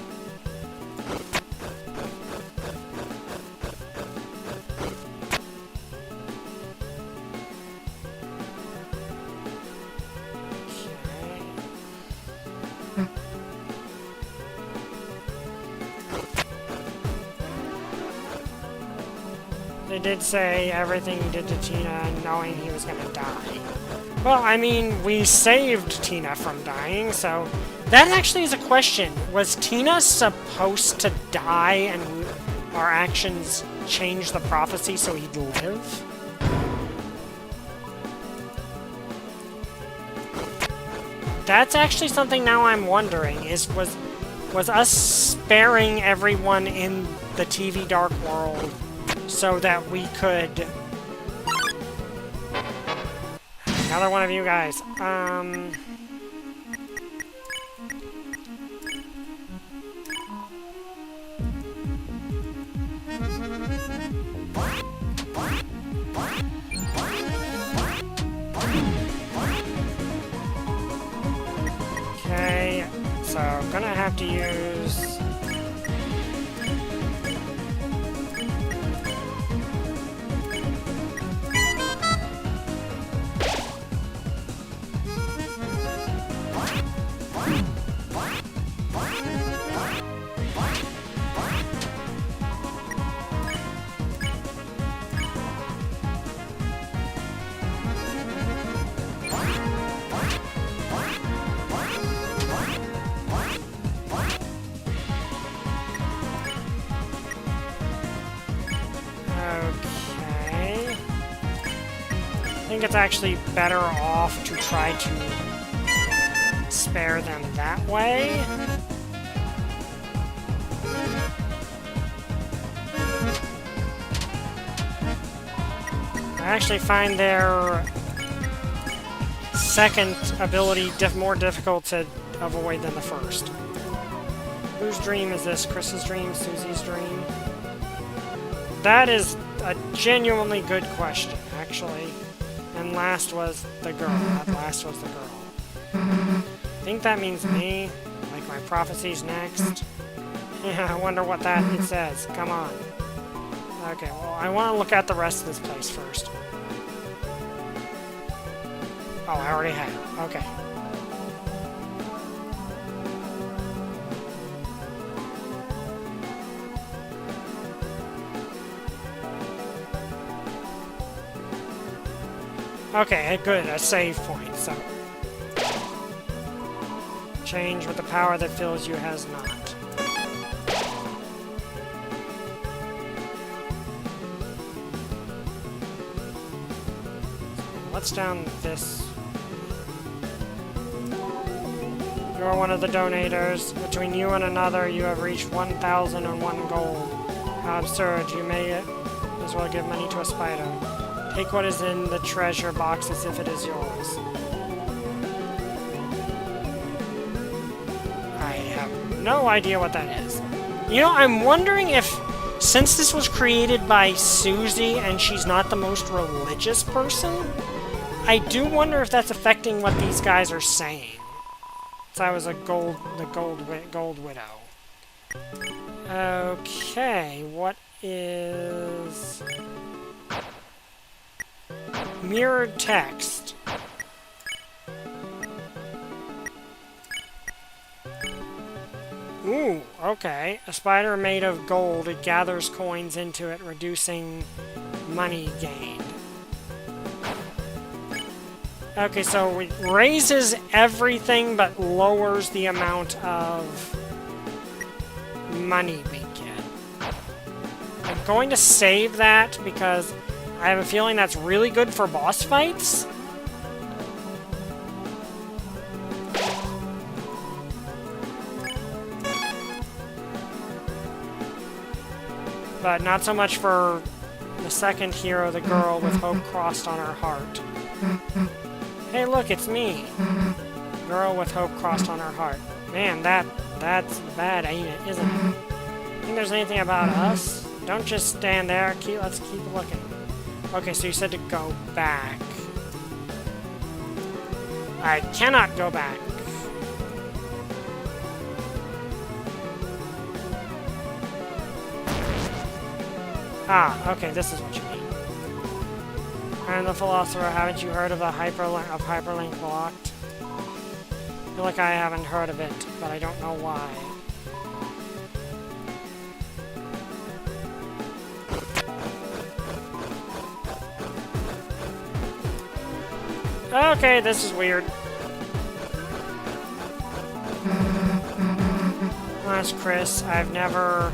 S1: Okay. They did say everything you did to Tina knowing he was gonna die. Well, I mean, we saved Tina from dying, so... That actually is a question. Was Tina supposed to die and our actions change the prophecy so he'd live? That's actually something now I'm wondering, was us sparing everyone in the TV Dark World so that we could... Another one of you guys. Okay, so gonna have to use... I think it's actually better off to try to spare them that way. I actually find their second ability more difficult to avoid than the first. Whose dream is this? Chris's dream? Susie's dream? That is a genuinely good question, actually. And last was the girl. That last was the girl. I think that means me. Like my prophecy's next. Yeah, I wonder what it says. Come on. Okay, well, I want to look at the rest of this place first. Oh, I already have. Okay. Okay, good, a save point, so... Change with the power that fills you has not. What's down this? You're one of the donators. Between you and another, you have reached 1,001 gold. How absurd, you may as well give money to a spider. Take what is in the treasure box as if it is yours. I have no idea what that is. You know, I'm wondering if since this was created by Susie and she's not the most religious person, I do wonder if that's affecting what these guys are saying. So I was the gold widow. Okay, what is mirrored text? Ooh, okay. A spider made of gold. It gathers coins into it, reducing money gained. Okay, so it raises everything but lowers the amount of money we get. I'm going to save that because I have a feeling that's really good for boss fights. But not so much for the second hero, the girl with hope crossed on her heart. Hey, look, it's me. Girl with hope crossed on her heart. Man, that's bad, ain't it? Isn't it? Think there's anything about us? Don't just stand there. Let's keep looking. Okay, so you said to go back. I cannot go back. Ah, okay, this is what you mean. I'm the philosopher. Haven't you heard of the hyperlink blocked? I feel like I haven't heard of it, but I don't know why. Okay, this is weird. Well, that's Chris. I've never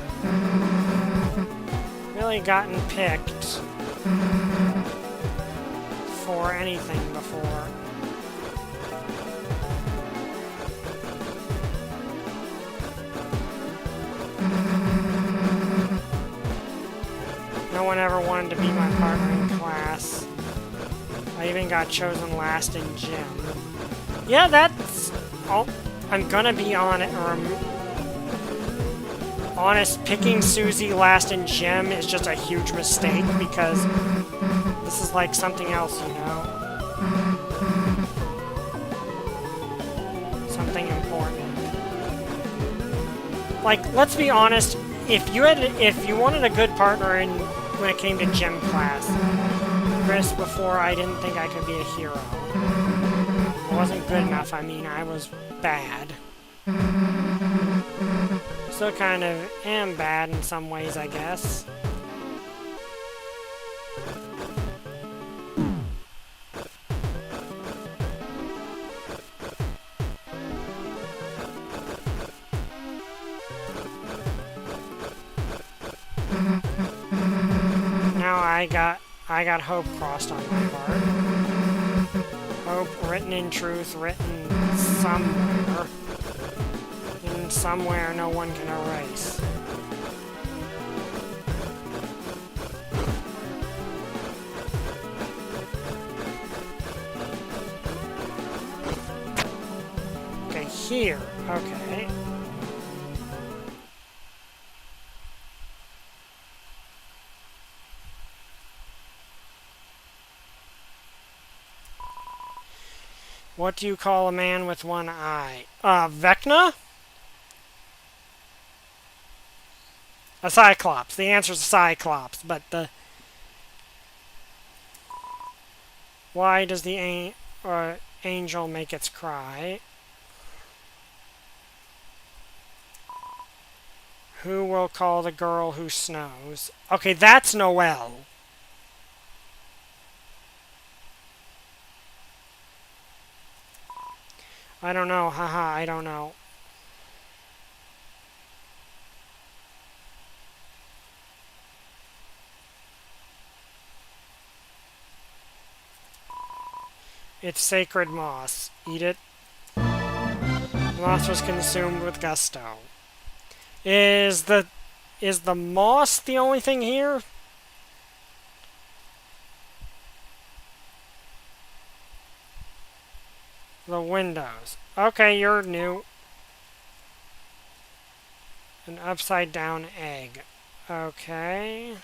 S1: really gotten picked for anything before. No one ever wanted to be my partner in class. I even got chosen last in gym. Yeah, that's all. I'm gonna be on it. Honest, picking Susie last in gym is just a huge mistake because this is like something else, you know? Something important. Like, let's be honest, if you wanted a good partner when it came to gym class, Chris, before I didn't think I could be a hero. I wasn't good enough, I mean, I was bad. Still kind of am bad in some ways, I guess. Now I got hope crossed on my heart. Hope written in truth, written somewhere. Somewhere no one can erase. Okay, here. Okay. What do you call a man with one eye? Vecna? A Cyclops. The answer's a Cyclops, but the... Why does the angel make its cry? Who will call the girl who snows? Okay, that's Noelle. I don't know. Haha, I don't know. It's sacred moss. Eat it. The moss was consumed with gusto. Is the moss the only thing here? The windows. Okay, you're new. An upside down egg. Okay.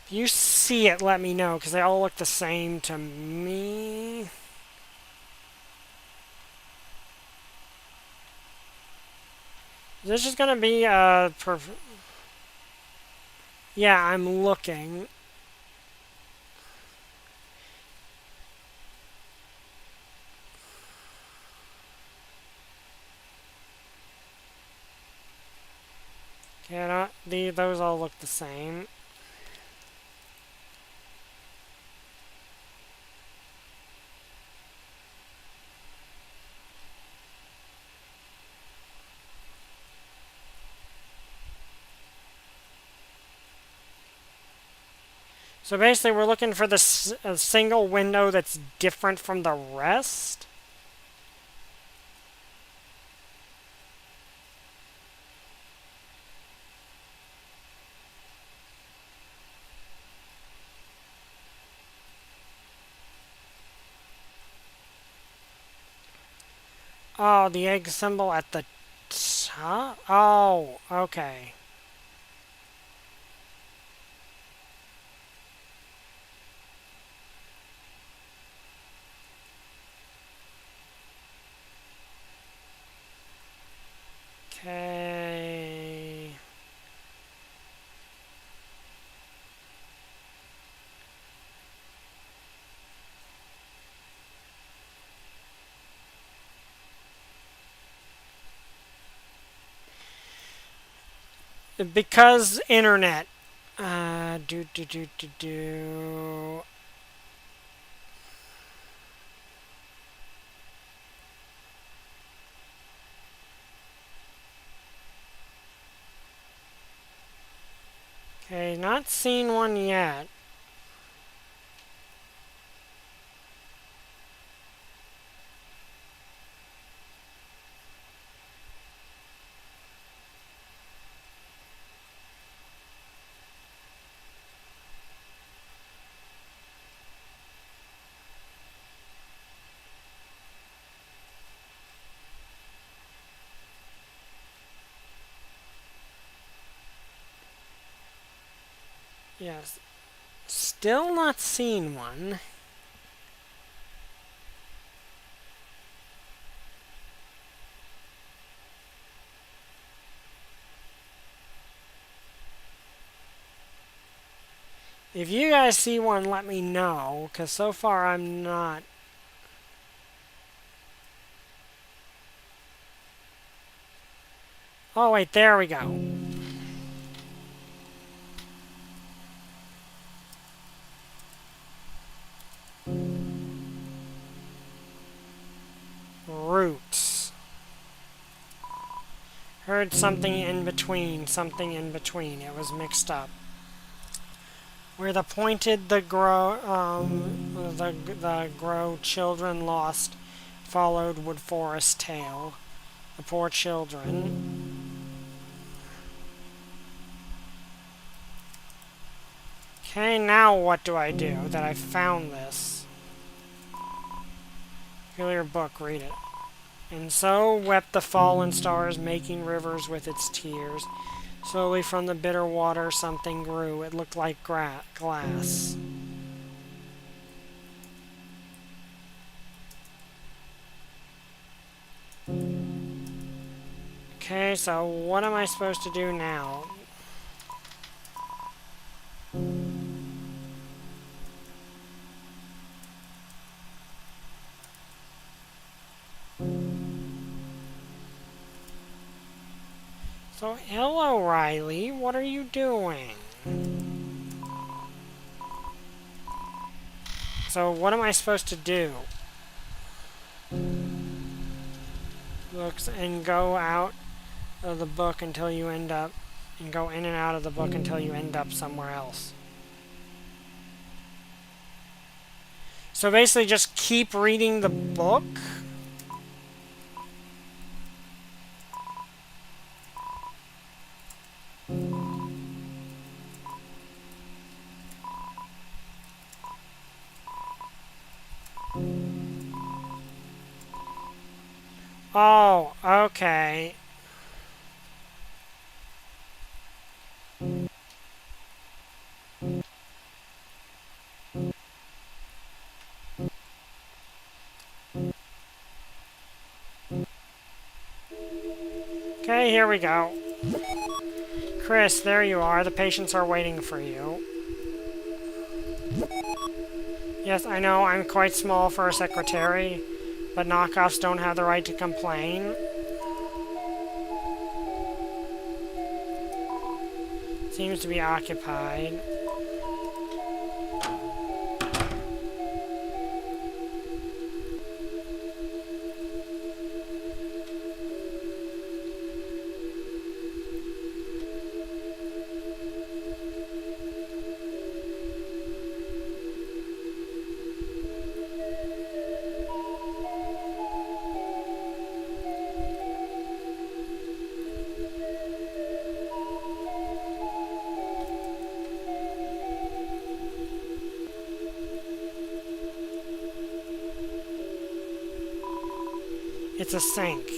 S1: If you see it, let me know, because they all look the same to me. This is going to be a... Yeah, I'm looking. Those all look the same. So basically, we're looking for a single window that's different from the rest. Oh, the egg symbol at the top? Oh, okay. Okay. Because internet. Do. Okay, not seen one yet. Yes. Still not seen one. If you guys see one, let me know, because so far I'm not. Oh, wait, there we go. Roots. Heard something in between, something in between. It was mixed up. Where the pointed, the grow children lost, followed wood forest tale. The poor children. Okay, now what do I do that I found this? Feel your book, read it. And so wept the fallen stars, making rivers with its tears. Slowly from the bitter water something grew. It looked like glass. Okay, so what am I supposed to do now? So, hello, Riley. What are you doing? So, what am I supposed to do? Looks and go out of the book until you end up, and go in and out of the book until you end up somewhere else. So basically just keep reading the book. Oh, okay. Okay, here we go. Chris, there you are. The patients are waiting for you. Yes, I know I'm quite small for a secretary, but knockoffs don't have the right to complain. Seems to be occupied. It's a sink.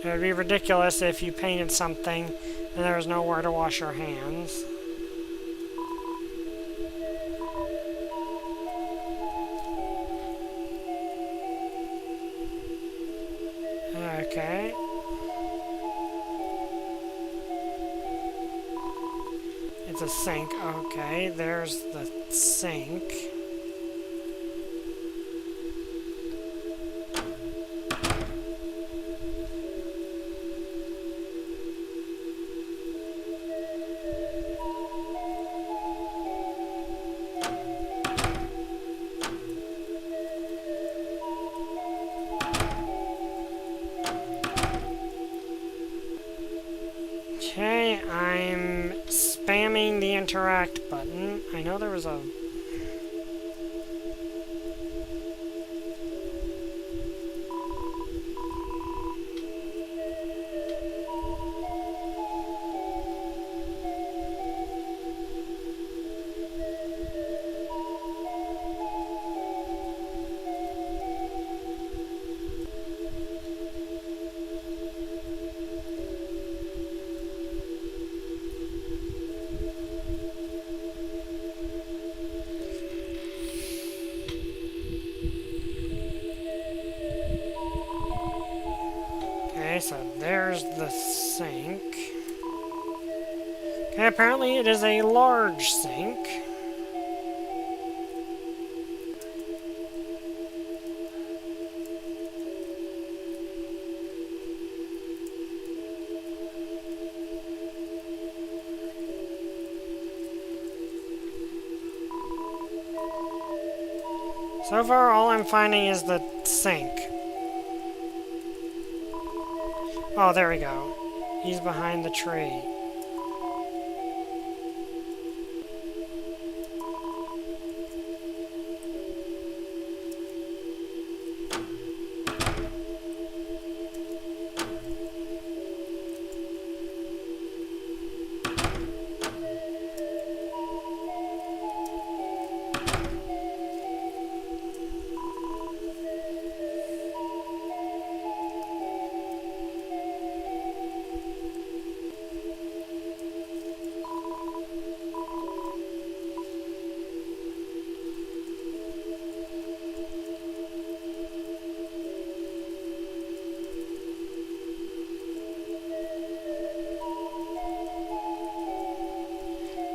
S1: It would be ridiculous if you painted something and there was nowhere to wash your hands. Okay. It's a sink. Okay, there's the sink. Okay, I'm spamming the interact button. I know there was a... Okay, so there's the sink. Okay, apparently it is a large sink. So far, all I'm finding is the sink. Oh, there we go. He's behind the tree.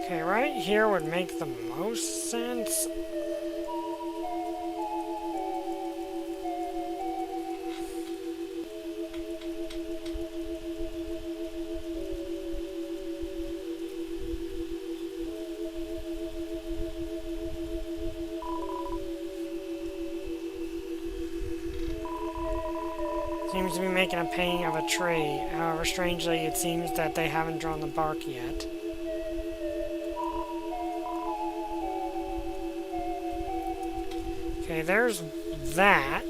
S1: Okay, right here would make the most sense. Seems to be making a painting of a tree. However, strangely, it seems that they haven't drawn the bark yet. Okay, there's that.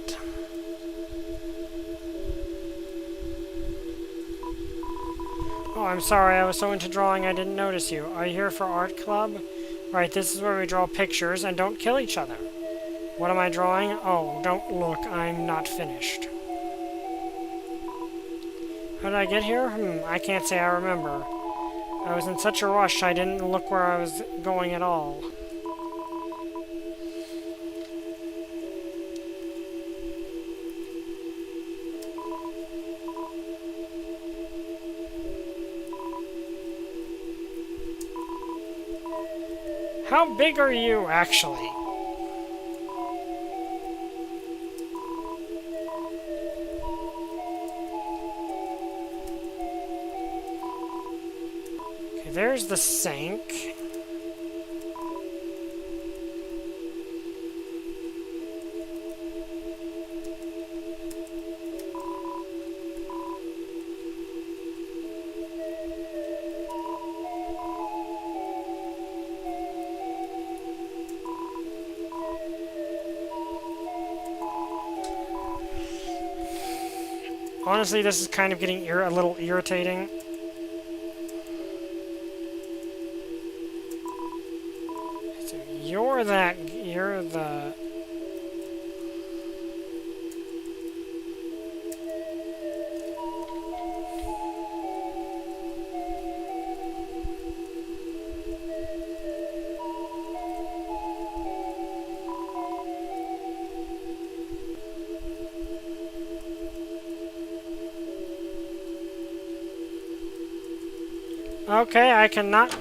S1: Oh, I'm sorry, I was so into drawing I didn't notice you. Are you here for art club? Right, this is where we draw pictures and don't kill each other. What am I drawing? Oh, don't look, I'm not finished. How did I get here? I can't say I remember. I was in such a rush, I didn't look where I was going at all. How big are you, actually? Okay, there's the sink. Honestly, this is kind of getting a little irritating. So you're the... Okay, I cannot...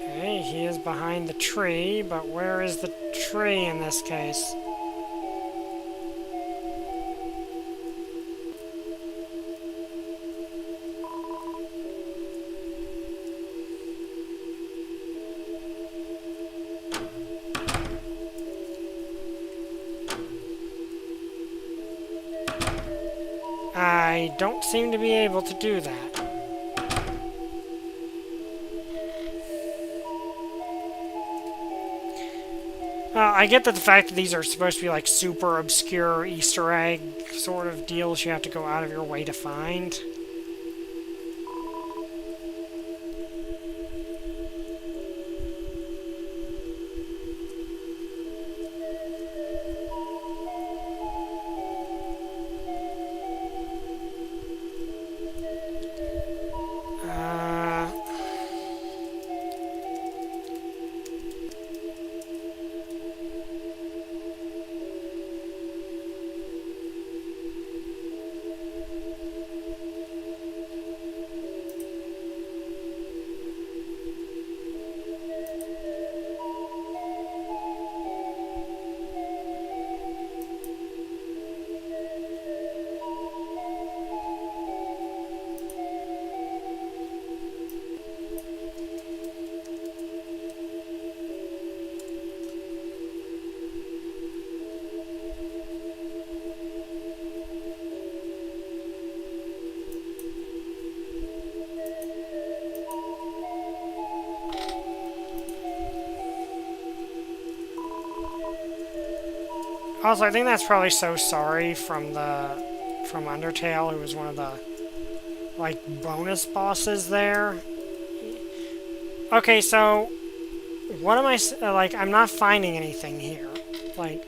S1: Okay, he is behind the tree, but where is the tree in this case? I don't seem to be able to do that. I get that the fact that these are supposed to be like super obscure Easter egg sort of deals you have to go out of your way to find. Also, I think that's probably So Sorry from Undertale, who was one of the, like, bonus bosses there. Okay, so, what am I, like, I'm not finding anything here. Like...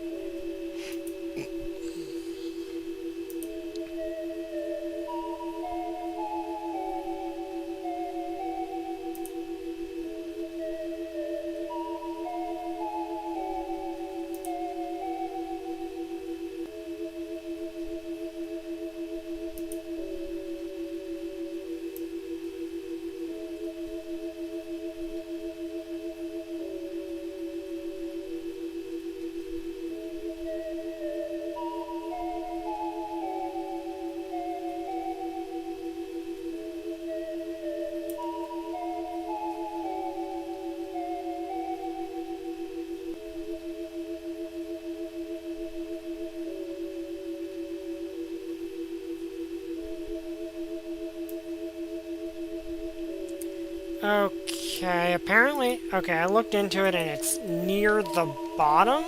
S1: Okay, apparently... Okay, I looked into it and it's near the bottom?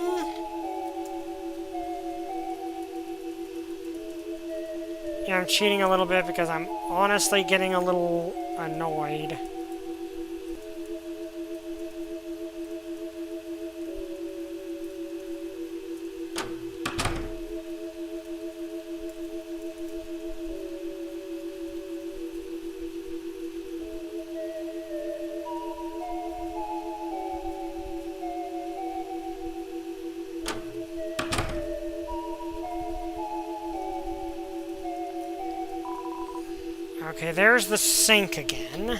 S1: Yeah, I'm cheating a little bit because I'm honestly getting a little annoyed. Okay, there's the sink again.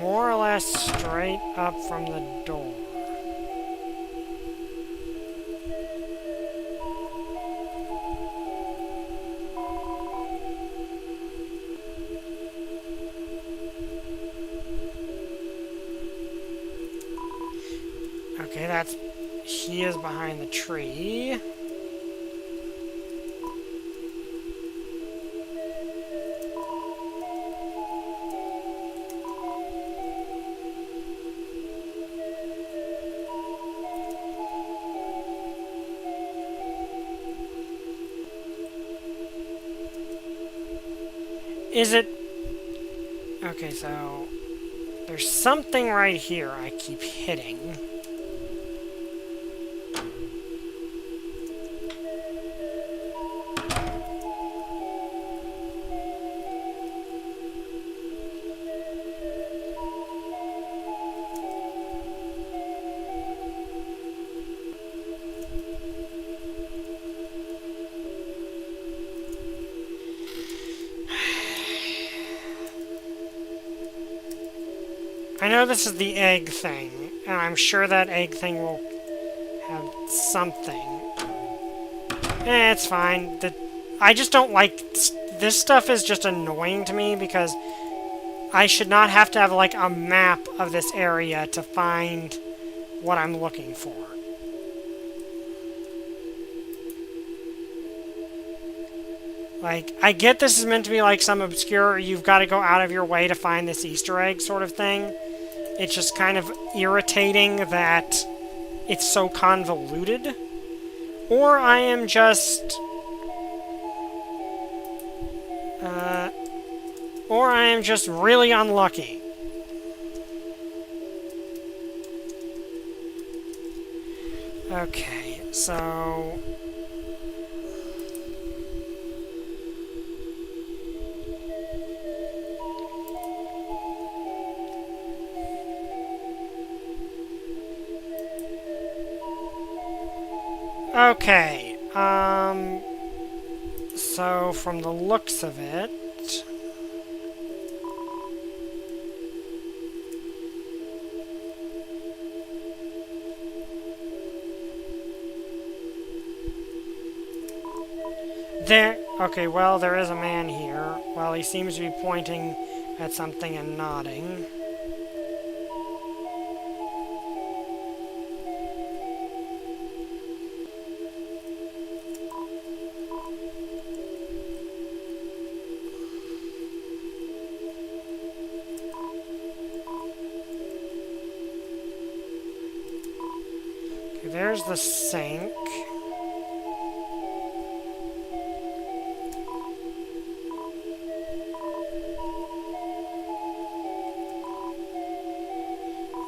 S1: More or less straight up from the door. Okay, that's... he is behind the tree. Is it... okay, so... there's something right here I keep hitting. I know this is the egg thing, and I'm sure that egg thing will have something. It's fine. I just don't like... this stuff is just annoying to me because I should not have to have, like, a map of this area to find what I'm looking for. Like, I get this is meant to be, like, some obscure, you've got to go out of your way to find this Easter egg sort of thing. It's just kind of irritating that it's so convoluted. Or I am just... or I am just really unlucky. Okay, so... okay, so from the looks of it... okay, well, there is a man here. Well, he seems to be pointing at something and nodding. Okay, there's the sink.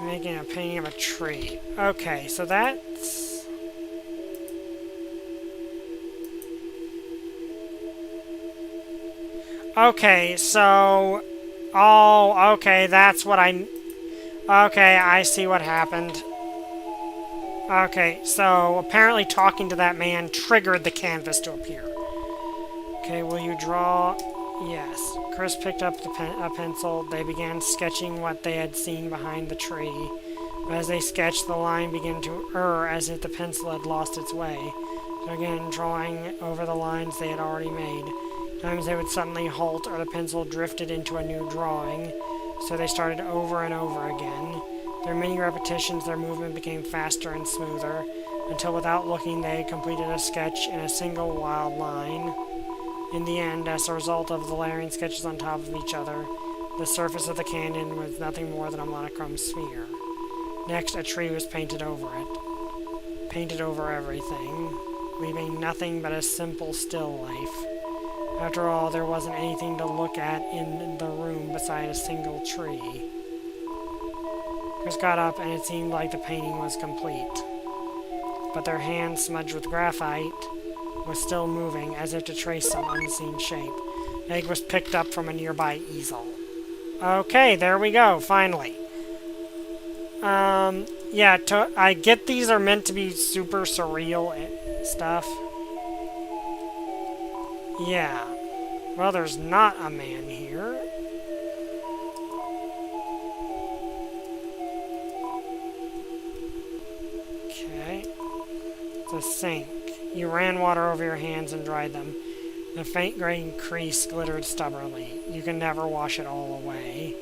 S1: Making a painting of a tree. Okay, so that's... okay, so... oh, okay, that's what I... okay, I see what happened. Okay, so apparently talking to that man triggered the canvas to appear. Okay, will you draw... yes. Chris picked up a pencil. They began sketching what they had seen behind the tree. But as they sketched, the line began to err as if the pencil had lost its way. So again, drawing over the lines they had already made. Times they would suddenly halt or the pencil drifted into a new drawing. So they started over and over again. Through many repetitions, their movement became faster and smoother, until without looking they had completed a sketch in a single wild line. In the end, as a result of the layering sketches on top of each other, the surface of the canyon was nothing more than a monochrome smear. Next, a tree was painted over it. painted over everything, leaving nothing but a simple still life. After all, there wasn't anything to look at in the room beside a single tree. Chris got up, and it seemed like the painting was complete. But their hand, smudged with graphite, was still moving, as if to trace some unseen shape. Egg was picked up from a nearby easel. Okay, there we go, finally. Yeah, I get these are meant to be super surreal stuff. Yeah. Well, there's not a man here. Okay. It's a sink. You ran water over your hands and dried them. The faint gray crease glittered stubbornly. You can never wash it all away.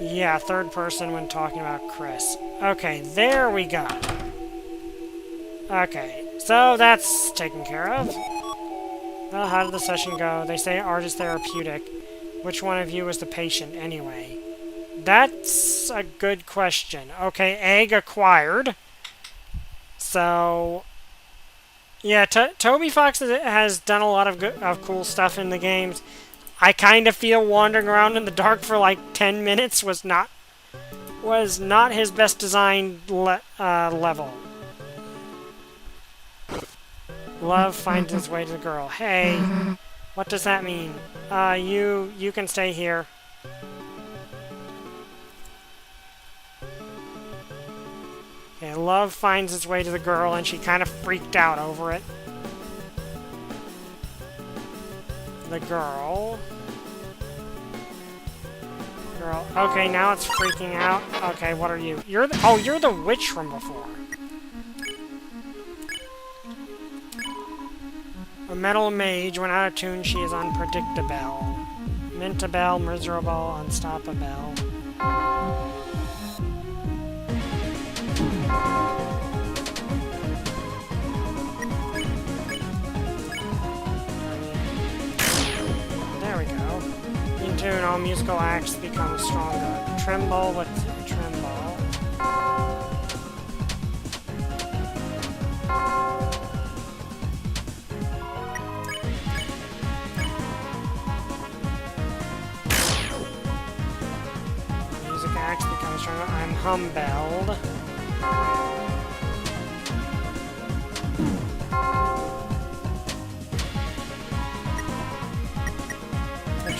S1: Yeah, third person when talking about Chris. Okay, there we go. Okay, so that's taken care of. Well, how did the session go? They say art is therapeutic. Which one of you was the patient, anyway? That's a good question. Okay, egg acquired. So, yeah, Toby Fox has done a lot of cool stuff in the games. I kind of feel wandering around in the dark for like 10 minutes was not his best designed level. Love finds its way to the girl. Hey, what does that mean? You can stay here. Okay, love finds its way to the girl, and she kind of freaked out over it. The girl. Okay, now it's freaking out. Okay, what are you? You're the witch from before. A metal mage. When out of tune, she is unpredictable. Mintabelle, miserable, unstoppable. There we go. In tune, all musical acts become stronger. Tremble with tremble. Music acts become stronger. I'm humbelled.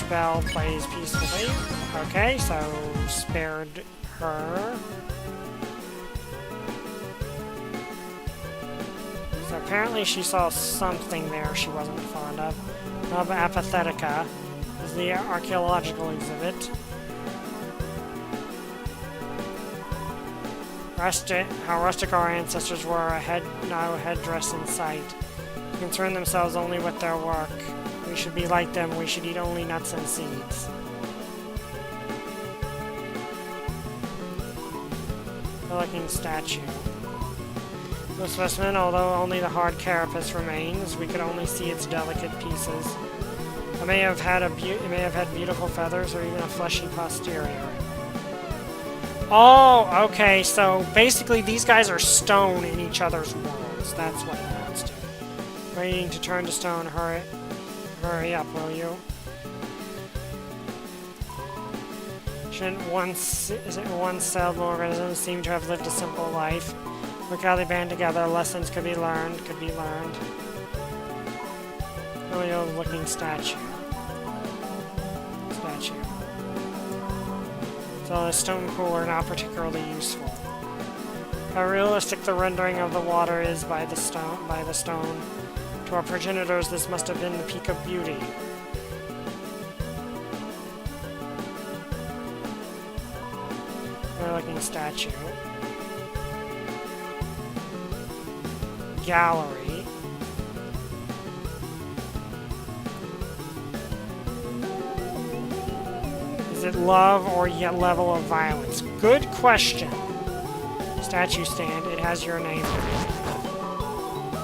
S1: Bell plays peacefully. Okay, so spared her. So apparently she saw something there she wasn't fond of. Nova Apathetica is the archaeological exhibit. How rustic our ancestors were, no headdress in sight. Concern themselves only with their work. We should be like them. We should eat only nuts and seeds. The looking statue. The specimen, although only the hard carapace remains, we could only see its delicate pieces. It may have had beautiful feathers or even a fleshy posterior. Oh, okay. So basically, these guys are stone in each other's worlds. That's what it amounts to. Waiting to turn to stone. Hurry up, will you? Shouldn't one-celled organisms seem to have lived a simple life? Look how they band together. Lessons could be learned. Really old-looking statue. So the stone cooler not particularly useful. How realistic the rendering of the water is by the stone. To our progenitors, this must have been the peak of beauty. Good-looking statue. Gallery. Is it love or yet level of violence? Good question. Statue stand. It has your name.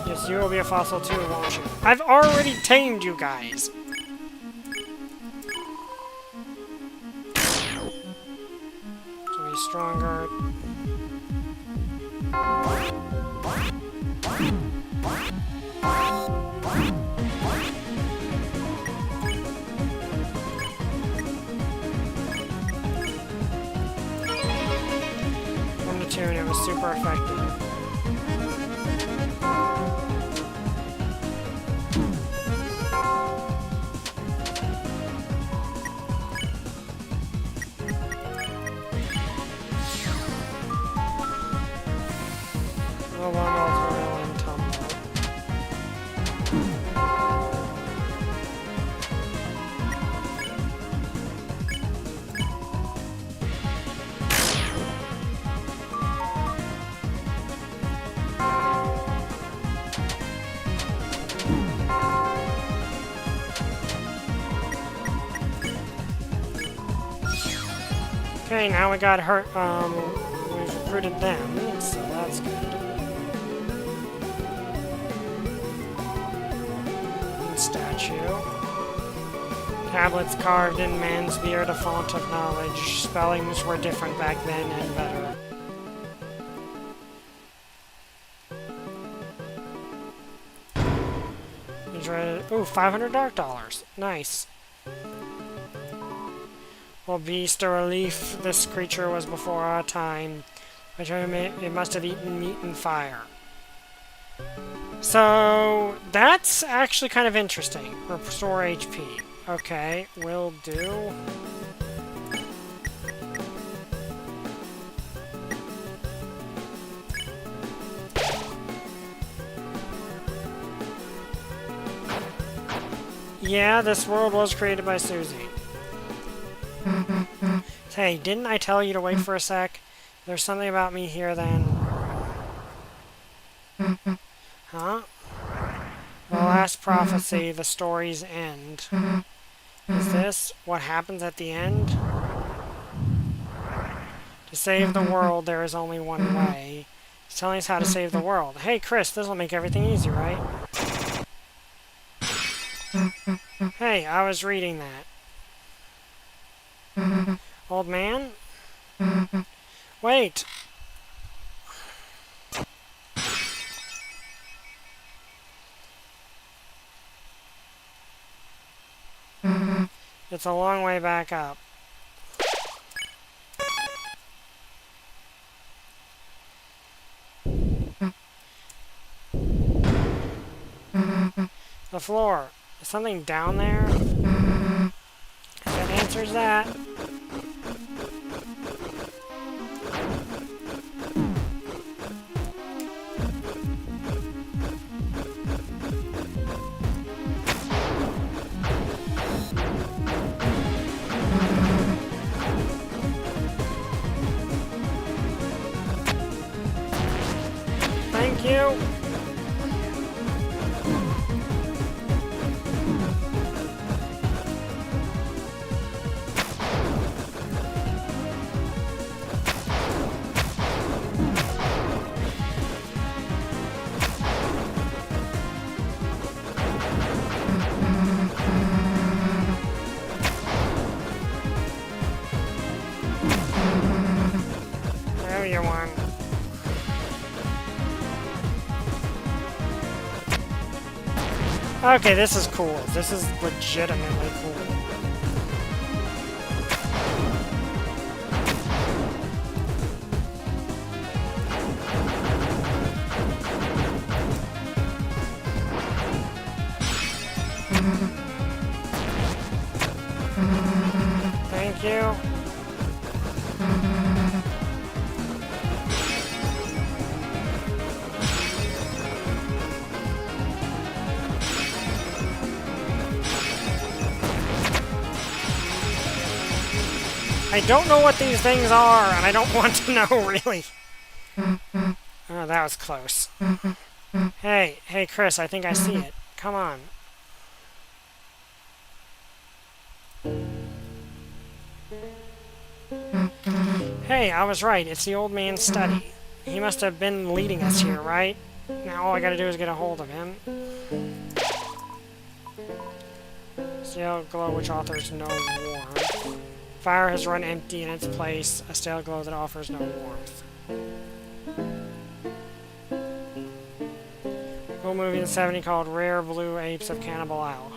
S1: Yes, you will be a fossil too, won't you? I've already tamed you guys! So we stronger. From the tune, it was super effective. Okay, now we got her, we've recruited them, so that's good. And statue. Tablets carved in man's beard, a font of knowledge. Spellings were different back then and better. Ooh, 500 dark dollars. Nice. Well, beast or a leaf, this creature was before our time. It must have eaten meat and fire. So, that's actually kind of interesting. Restore HP. Okay, will do. Yeah, this world was created by Susie. Hey, didn't I tell you to wait for a sec? There's something about me here then. Huh? The last prophecy, the story's end. Is this what happens at the end? To save the world, there is only one way. He's telling us how to save the world. Hey, Chris, this will make everything easy, right? Hey, I was reading that. Old man? Wait! It's a long way back up. The floor. Is something down there? That answers that. Thank you. There you one. Okay, this is cool. This is legitimately cool. Thank you. I don't know what these things are, and I don't want to know, really. Oh, that was close. Hey, Chris, I think I see it. Come on. Hey, I was right. It's the old man's study. He must have been leading us here, right? Now all I gotta do is get a hold of him. Seal glow which authors no warmth. Fire has run empty in its place, a stale glow that offers no warmth. Cool movie in the 70s called Rare Blue Apes of Cannibal Isle.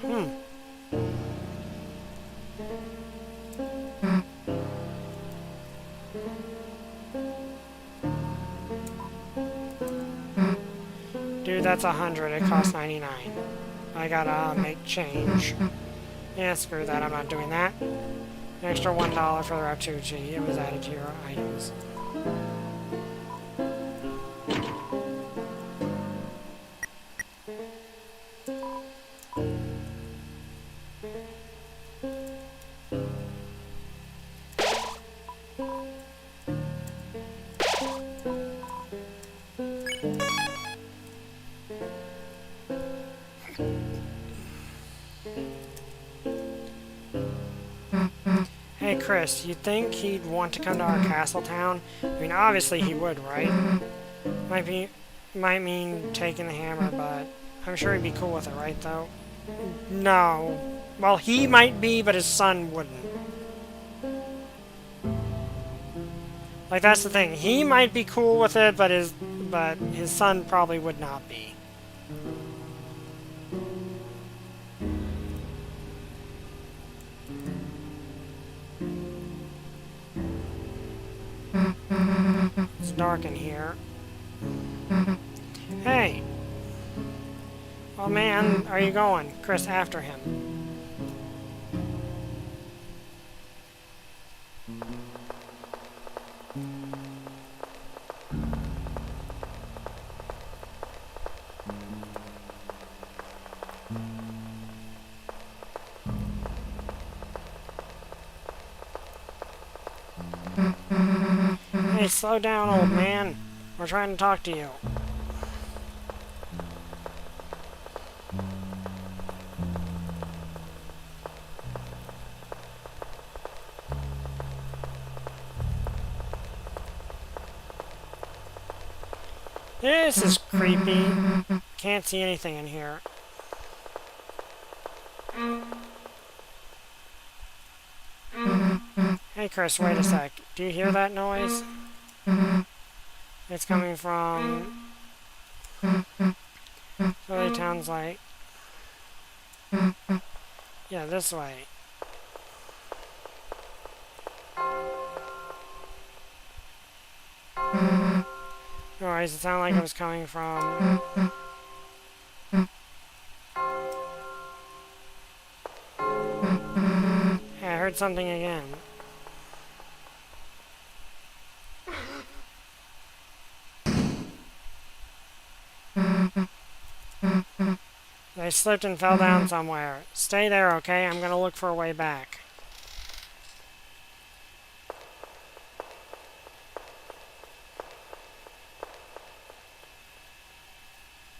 S1: Dude, that's 100. It costs 99. I gotta make change. Yeah, screw that. I'm not doing that. An extra $1 for the Raptucci. It was added to your items. Hey Chris, you think he'd want to come to our castle town? I mean, obviously he would, right? Might mean taking the hammer, but I'm sure he'd be cool with it, right though? No. Well, he might be, but his son wouldn't. Like, that's the thing. He might be cool with it, but his son probably would not be. It's dark in here. Hey! Oh man, are you going? Chris, after him. Hey, slow down, old man. We're trying to talk to you. This is creepy. Can't see anything in here. Hey Chris, wait a sec. Do you hear that noise? It's coming from... Really sounds like... Yeah, this way. Noise, it sounded like it was coming from... Hey, I heard something again. I slipped and fell down somewhere. Stay there, okay? I'm gonna look for a way back.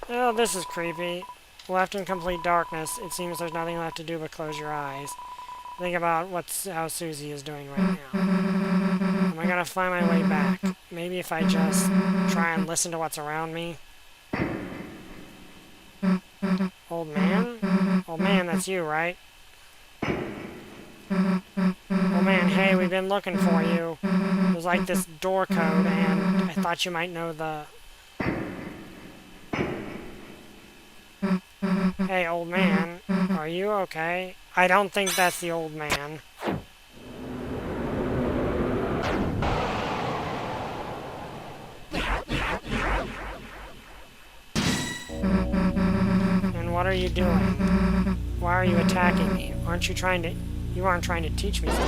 S1: Oh, this is creepy. Left in complete darkness, it seems there's nothing left to do but close your eyes. Think about how Susie is doing right now. Am I gonna find my way back? Maybe if I just try and listen to what's around me? Old man? Old man, that's you, right? Old man, hey, we've been looking for you. There's like this door code, and I thought you might know the... Hey, old man, are you okay? I don't think that's the old man. And what are you doing? Why are you attacking me? Aren't you trying to... You aren't trying to teach me something.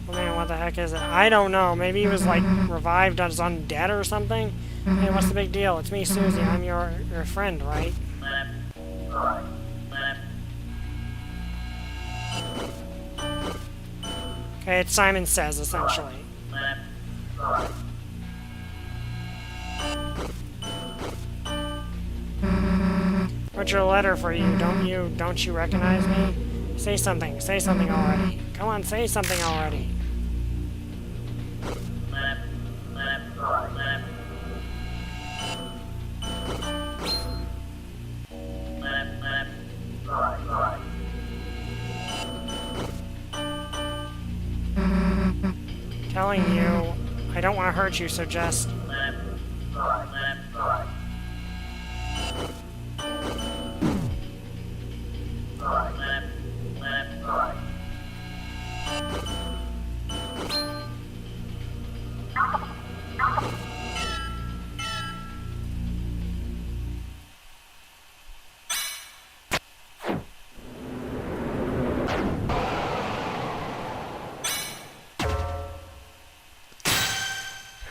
S1: Oh man, what the heck is it? I don't know. Maybe he was like revived as undead or something? Hey, what's the big deal? It's me, Susie. I'm your friend, right? Okay, it's Simon Says, essentially. What's your letter for you? Don't you recognize me? Say something already. Come on, say something already. telling you, I don't want to hurt you, so just...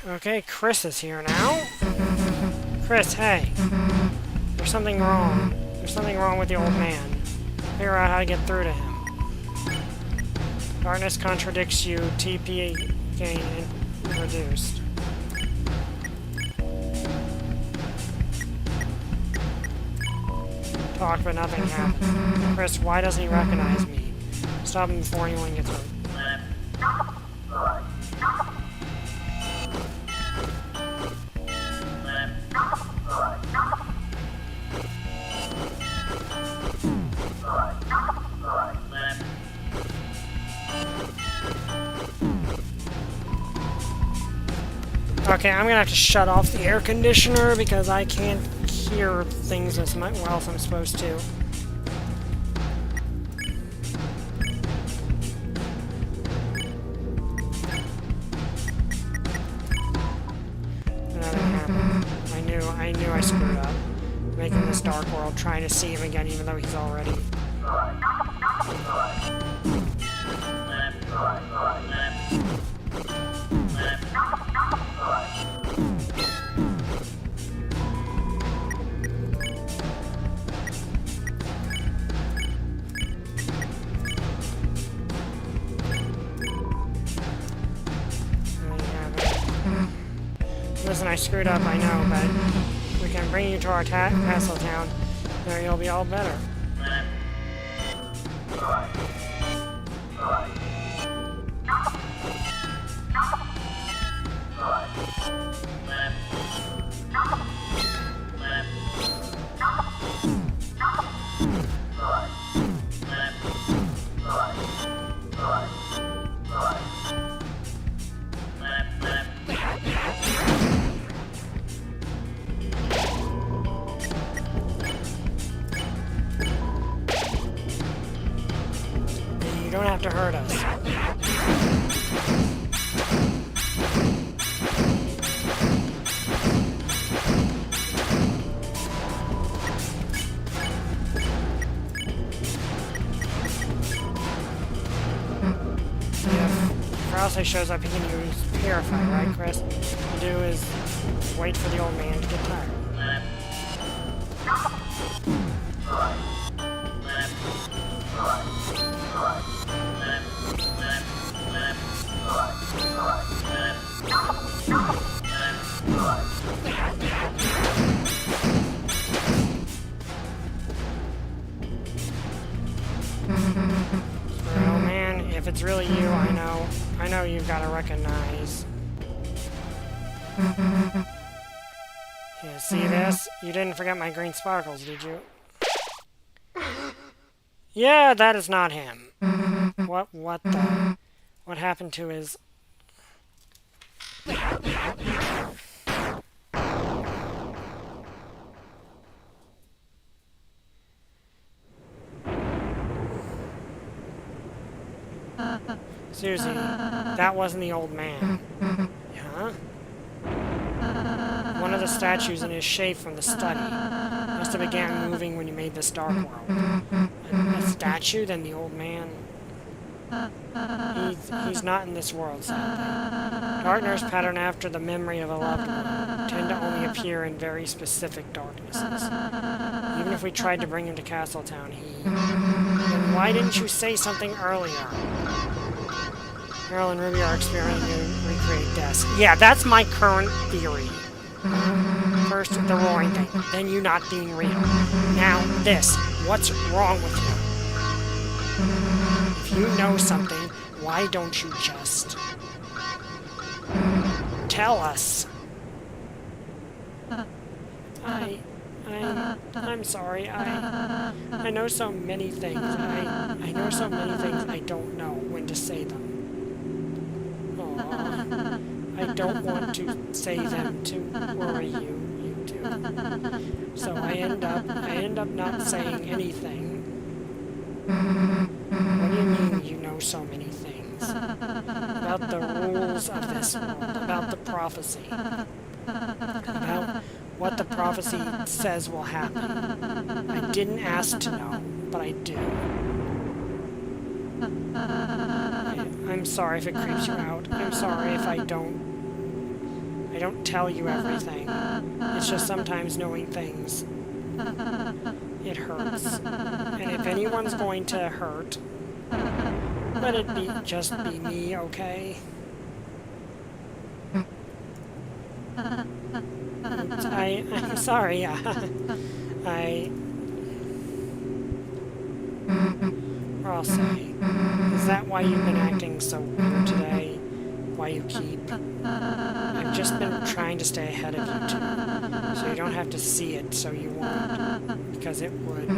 S1: Okay, Chris is here now. Chris, hey. There's something wrong. There's something wrong with the old man. Figure out how to get through to him. Darkness contradicts you. TP gain reduced. Talk, but nothing happened. Chris, why doesn't he recognize me? Stop him before anyone gets hurt. Okay, I'm gonna have to shut off the air conditioner because I can't hear things as well as I'm supposed to. Nothing happened. I knew I screwed up. Making this dark world, trying to see him again even though he's already... Listen, I screwed up, I know, but we can bring you to our castle town. There you'll be all better. You don't have to hurt us. If Rousey shows up, he can use Purify, right, Chris? What to do is wait for the old man to get tired. Oh man, if it's really you, I know you've got to recognize. Yeah, see this? You didn't forget my green sparkles, did you? Yeah, that is not him. What happened to his... Susie, that wasn't the old man. Huh? One of the statues in his shape from the study. Must have began moving when you made this dark world. A statue, then the old man. He's not in this world, sadly. Darkness pattern after the memory of a loved one tend to only appear in very specific darknesses. Even if we tried to bring him to Castletown, Then why didn't you say something earlier? Meryl and Ruby are experimenting to recreate deaths. Yeah, that's my current theory. First, the roaring thing, then you not being real. Now, this. What's wrong with you? If you know something, why don't you just... tell us? I'm sorry, I know so many things. I know so many things I don't know when to say them. Aww. I don't want to say them to worry you two. So I end up not saying anything. What do you mean you know so many things? About the rules of this world, about the prophecy, about what the prophecy says will happen. I didn't ask to know, but I do. I'm sorry if it creeps you out. I'm sorry if I don't tell you everything. It's just sometimes knowing things, it hurts. And if anyone's going to hurt, let it just be me, okay? Oops, I'm sorry. Or I'll say, is that why you've been acting so weird today? Why you keep... I've just been trying to stay ahead of you two, so you don't have to see it, so you won't, because it would.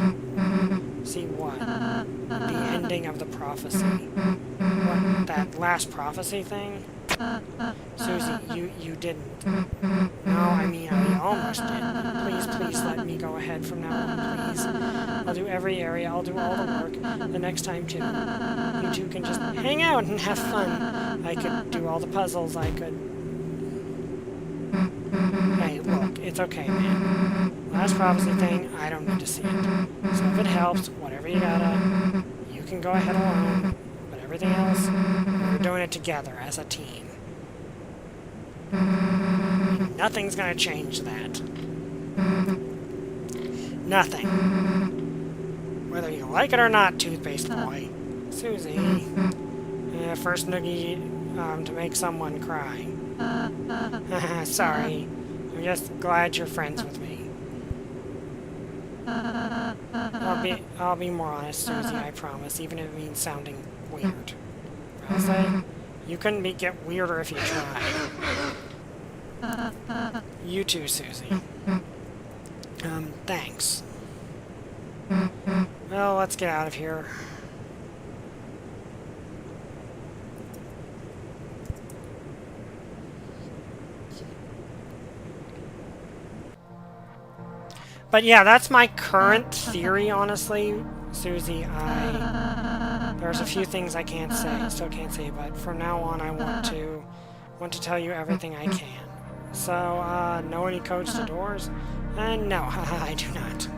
S1: See what? The ending of the prophecy. What, that last prophecy thing? Susie, you didn't. No, I mean, I almost did. Please let me go ahead from now on, please. I'll do every area, I'll do all the work, the next time too. You two can just hang out and have fun. I could do all the puzzles, I could... Hey, look, it's okay, man. Last prophecy thing, I don't need to see it. So if it helps, whatever you gotta, you can go ahead alone. But everything else, we're doing it together as a team. Nothing's gonna change that. Nothing. Whether you like it or not, Toothpaste Boy. Susie. First noogie to make someone cry. Sorry. I'm just glad you're friends with me. I'll be more honest, Susie, I promise, even if it means sounding weird. I'll say, you couldn't get weirder if you tried. You too, Susie. Thanks. Well, let's get out of here. But yeah, that's my current theory, honestly, Susie. There's a few things I can't say, still can't say, but from now on I want to tell you everything I can. So, know any codes to doors? No, I do not.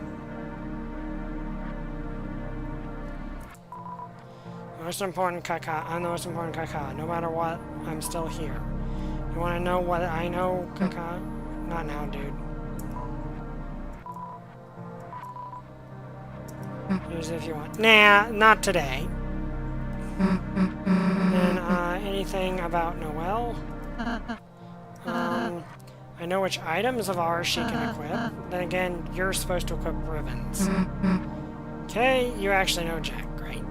S1: Most important Kaka. I'm the most important Kaka. No matter what, I'm still here. You want to know what I know, Kaka? Not now, dude. Here's if you want. Nah, not today. And, anything about Noelle? I know which items of ours she can equip. Then again, you're supposed to equip ribbons. Okay, you actually know Jack. Great.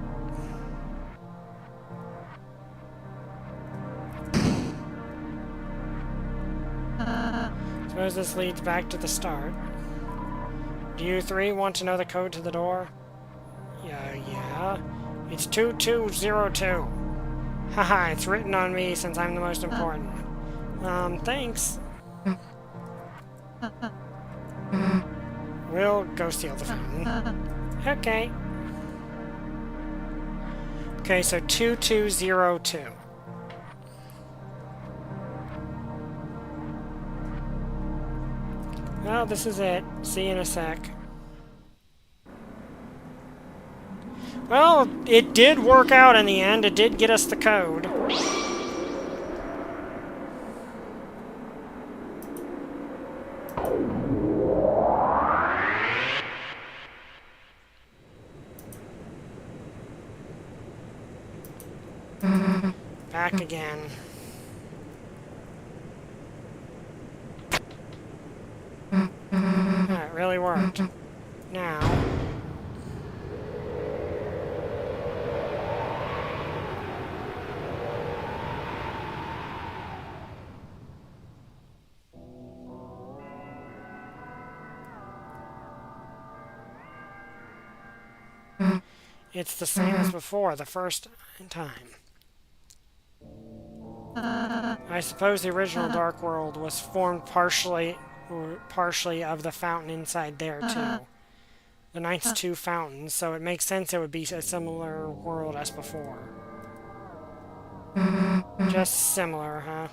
S1: Suppose this leads back to the start. Do you three want to know the code to the door? Yeah. It's 2202. Haha, it's written on me since I'm the most important. Thanks. We'll go steal the fountain. Okay. Okay, so 2202. Well, this is it. See you in a sec. Well, it did work out in the end. It did get us the code. Back again. That really worked. Now... It's the same as before, the first time. I suppose the original Dark World was formed partially of the fountain inside there, too. The Night's two fountains, so it makes sense it would be a similar world as before. Just similar,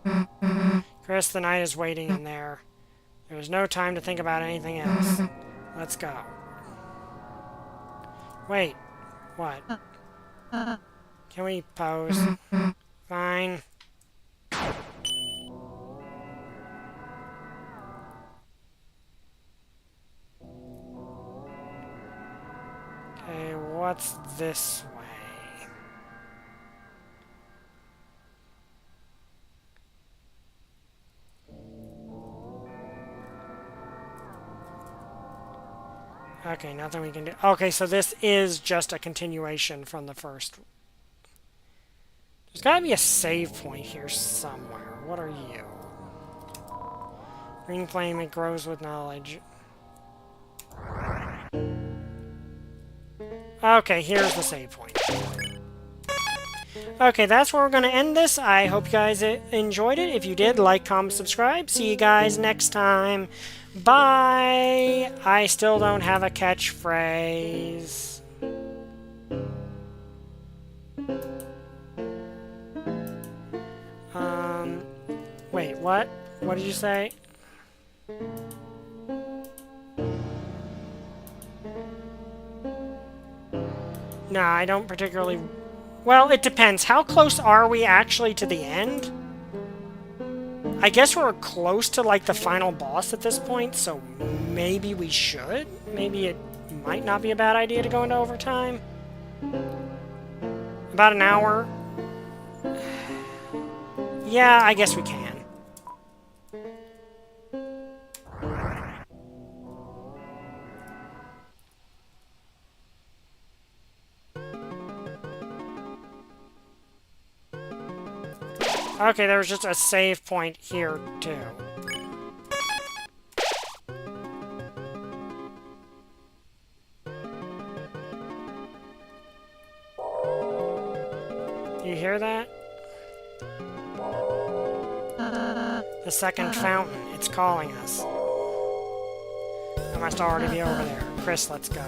S1: huh? Chris, the night is waiting in there. There's no time to think about anything else. Let's go. Wait. What? Can we pose? Fine. Okay, what's this way? Okay, nothing we can do. Okay, so this is just a continuation from the first. There's gotta be a save point here somewhere. What are you? Green flame, it grows with knowledge. Okay, here's the save point. Okay, that's where we're going to end this. I hope you guys enjoyed it. If you did, like, comment, subscribe. See you guys next time. Bye! I still don't have a catchphrase. Wait, what? What did you say? No, I don't particularly... Well, it depends. How close are we actually to the end? I guess we're close to, like, the final boss at this point, so maybe we should? Maybe it might not be a bad idea to go into overtime? About an hour? Yeah, I guess we can. Okay, there was just a save point here, too. Do you hear that? The second fountain. It's calling us. I must already be over there. Chris, let's go.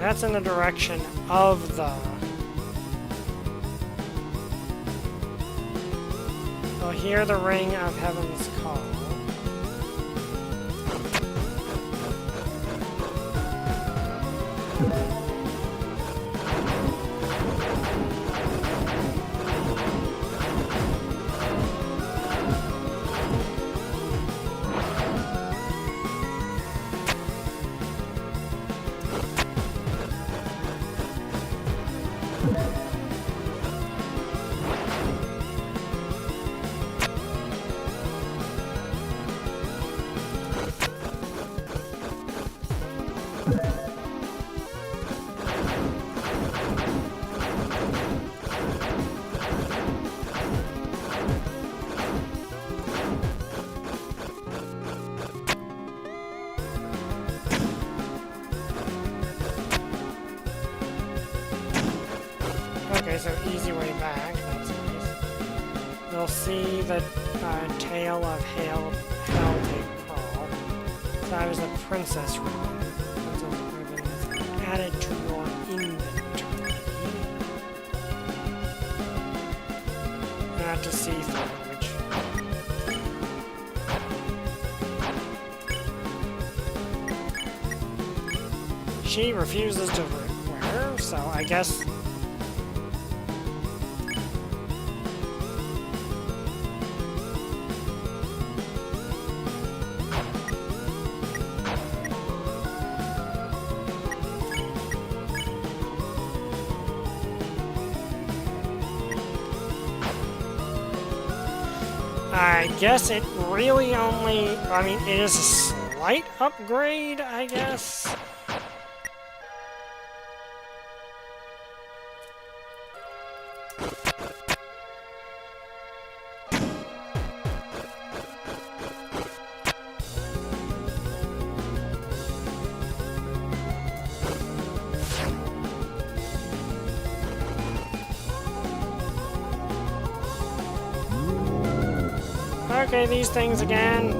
S1: That's in the direction of the... You'll hear the ring of heaven's call. We'll see the tale of Hell Take Crawl. So I was a princess ribbon. Ribbon is added to your inventory. Not to see through, which... She refuses to wear, so I guess... I guess it really only... I mean, it is a slight upgrade, I guess. Okay, these things again.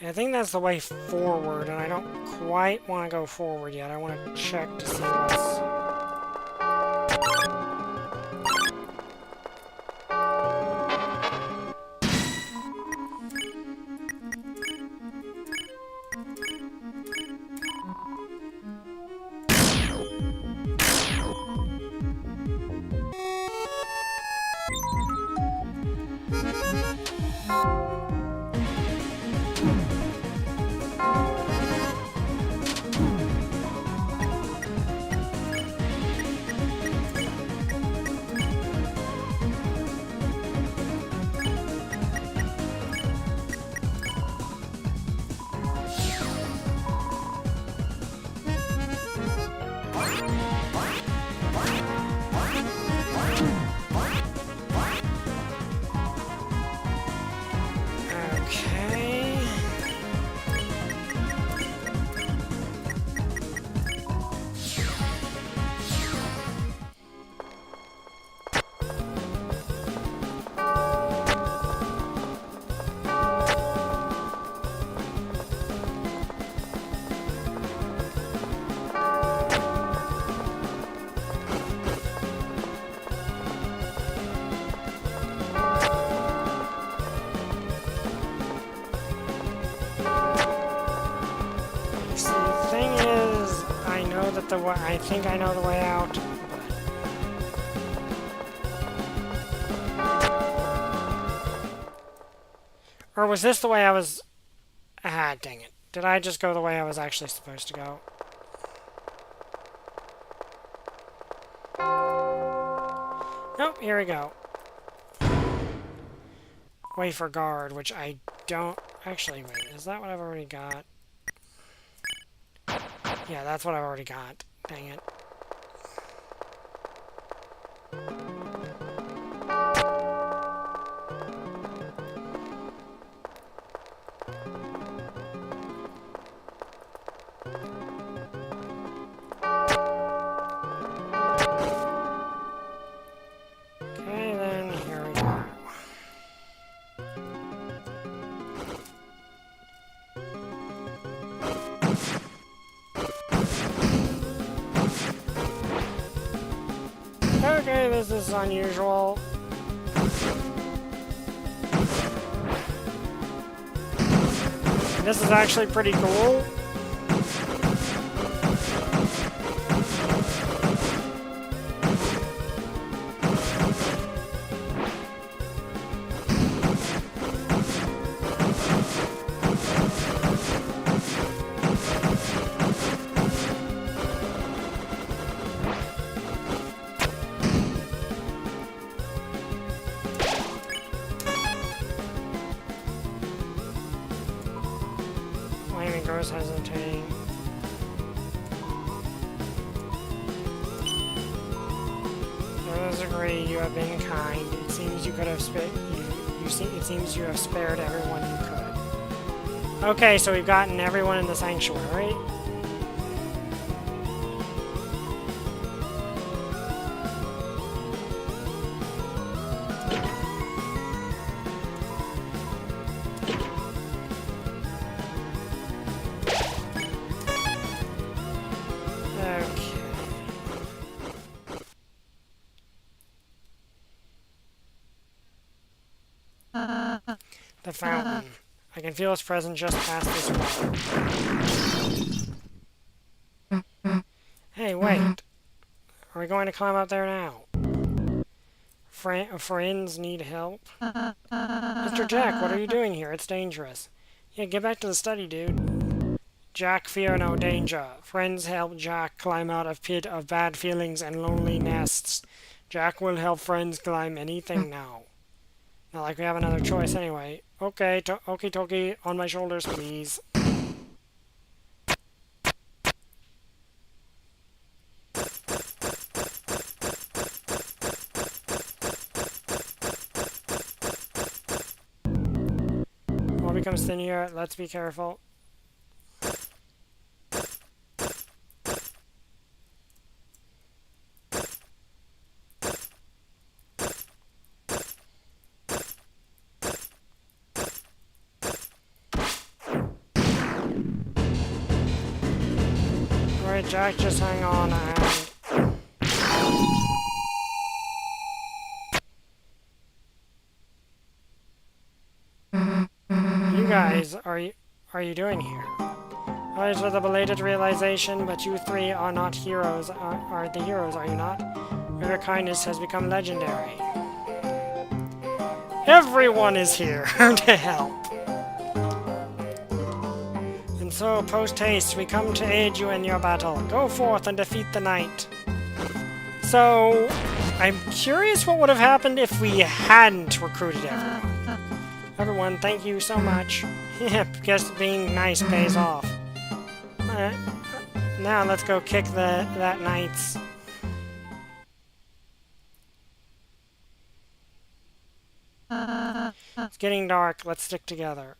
S1: I think that's the way forward, and I don't quite want to go forward yet. I want to check to see what's... I think I know the way out. Or was this the way I was... Ah, dang it. Did I just go the way I was actually supposed to go? Oh, here we go. Wait for guard, which I don't... Actually, wait, is that what I've already got? Yeah, that's what I've already got. Dang it. Okay, then here we go. Okay, this is unusual. This is actually pretty cool. Flaming grows hesitating. Let us agree, you have been kind. It seems you could have it seems you have spared everyone you could. Okay, so we've gotten everyone in the sanctuary. The fountain. I can feel its presence just past this wall. Hey, wait. Are we going to climb up there now? Friends need help? Mr. Jack, what are you doing here? It's dangerous. Yeah, get back to the study, dude. Jack, fear no danger. Friends help Jack climb out of pit of bad feelings and lonely nests. Jack will help friends climb anything now. Not like we have another choice anyway. Okay, okie dokie, on my shoulders, please. What becomes thin here? Let's be careful. Alright, Jack, just hang on and... You guys, are you doing here? Rise with a belated realization, but you three are not heroes. Are the heroes, are you not? Your kindness has become legendary. Everyone is here to help. And so, post-haste, we come to aid you in your battle. Go forth and defeat the knight. So, I'm curious what would have happened if we hadn't recruited everyone. Everyone, thank you so much. Yep, guess being nice pays off. Now let's go kick that knight's... It's getting dark. Let's stick together.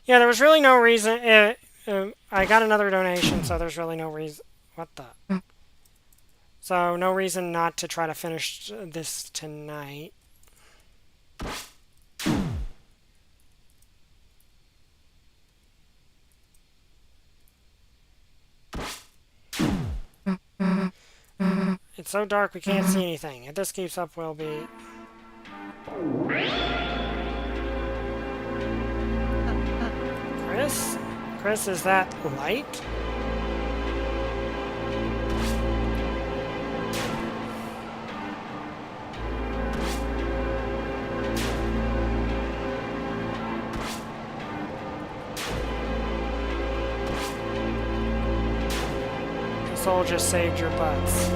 S1: Yeah, there was really no reason... I got another donation, so there's really no reason... What the... So, no reason not to try to finish this tonight. It's so dark we can't see anything. If this keeps up, we'll be... Chris? Chris, is that light? soul just saved your butts.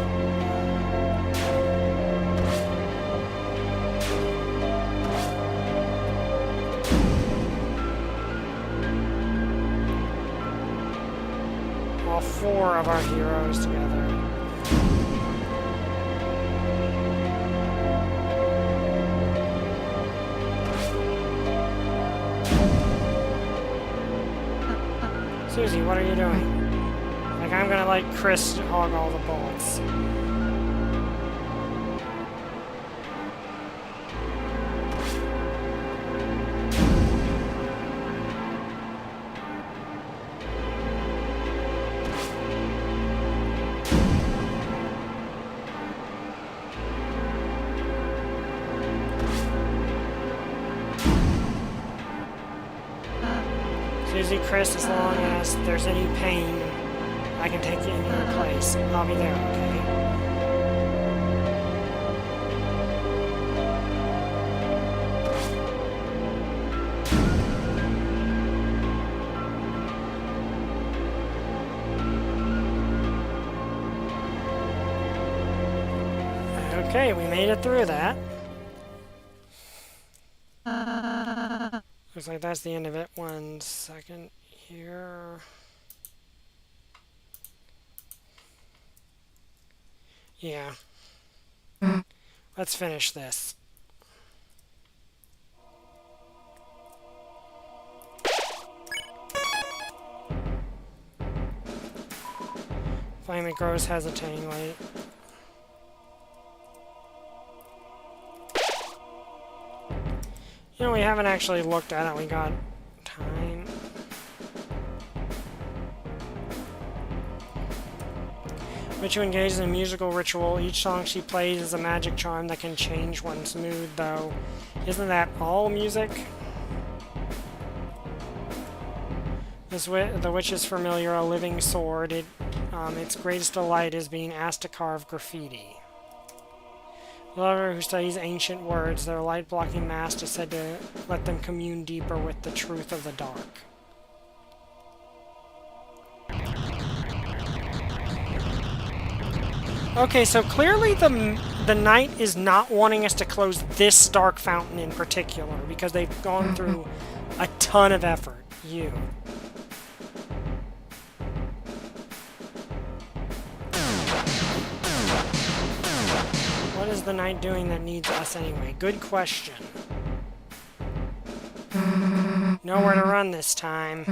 S1: All 4 of our heroes together. Susie, what are you doing? Like, I'm gonna let Chris hog all the bullets. Susie, Chris, as long as there's any pain, I can take you in your place. I'll be there, okay? Okay, we made it through that. Looks like that's the end of it. 1 second here. Yeah. Let's finish this. Flame grows hesitatingly. You know, we haven't actually looked at it. We got time. Michu engages in a musical ritual. Each song she plays is a magic charm that can change one's mood, though. Isn't that all music? The witch is familiar, a living sword. Its greatest delight is being asked to carve graffiti. The lover who studies ancient words, their light-blocking mask is said to let them commune deeper with the truth of the dark. Okay, so clearly the knight is not wanting us to close this dark fountain in particular, because they've gone through a ton of effort. You. What is the knight doing that needs us anyway? Good question. Nowhere to run this time.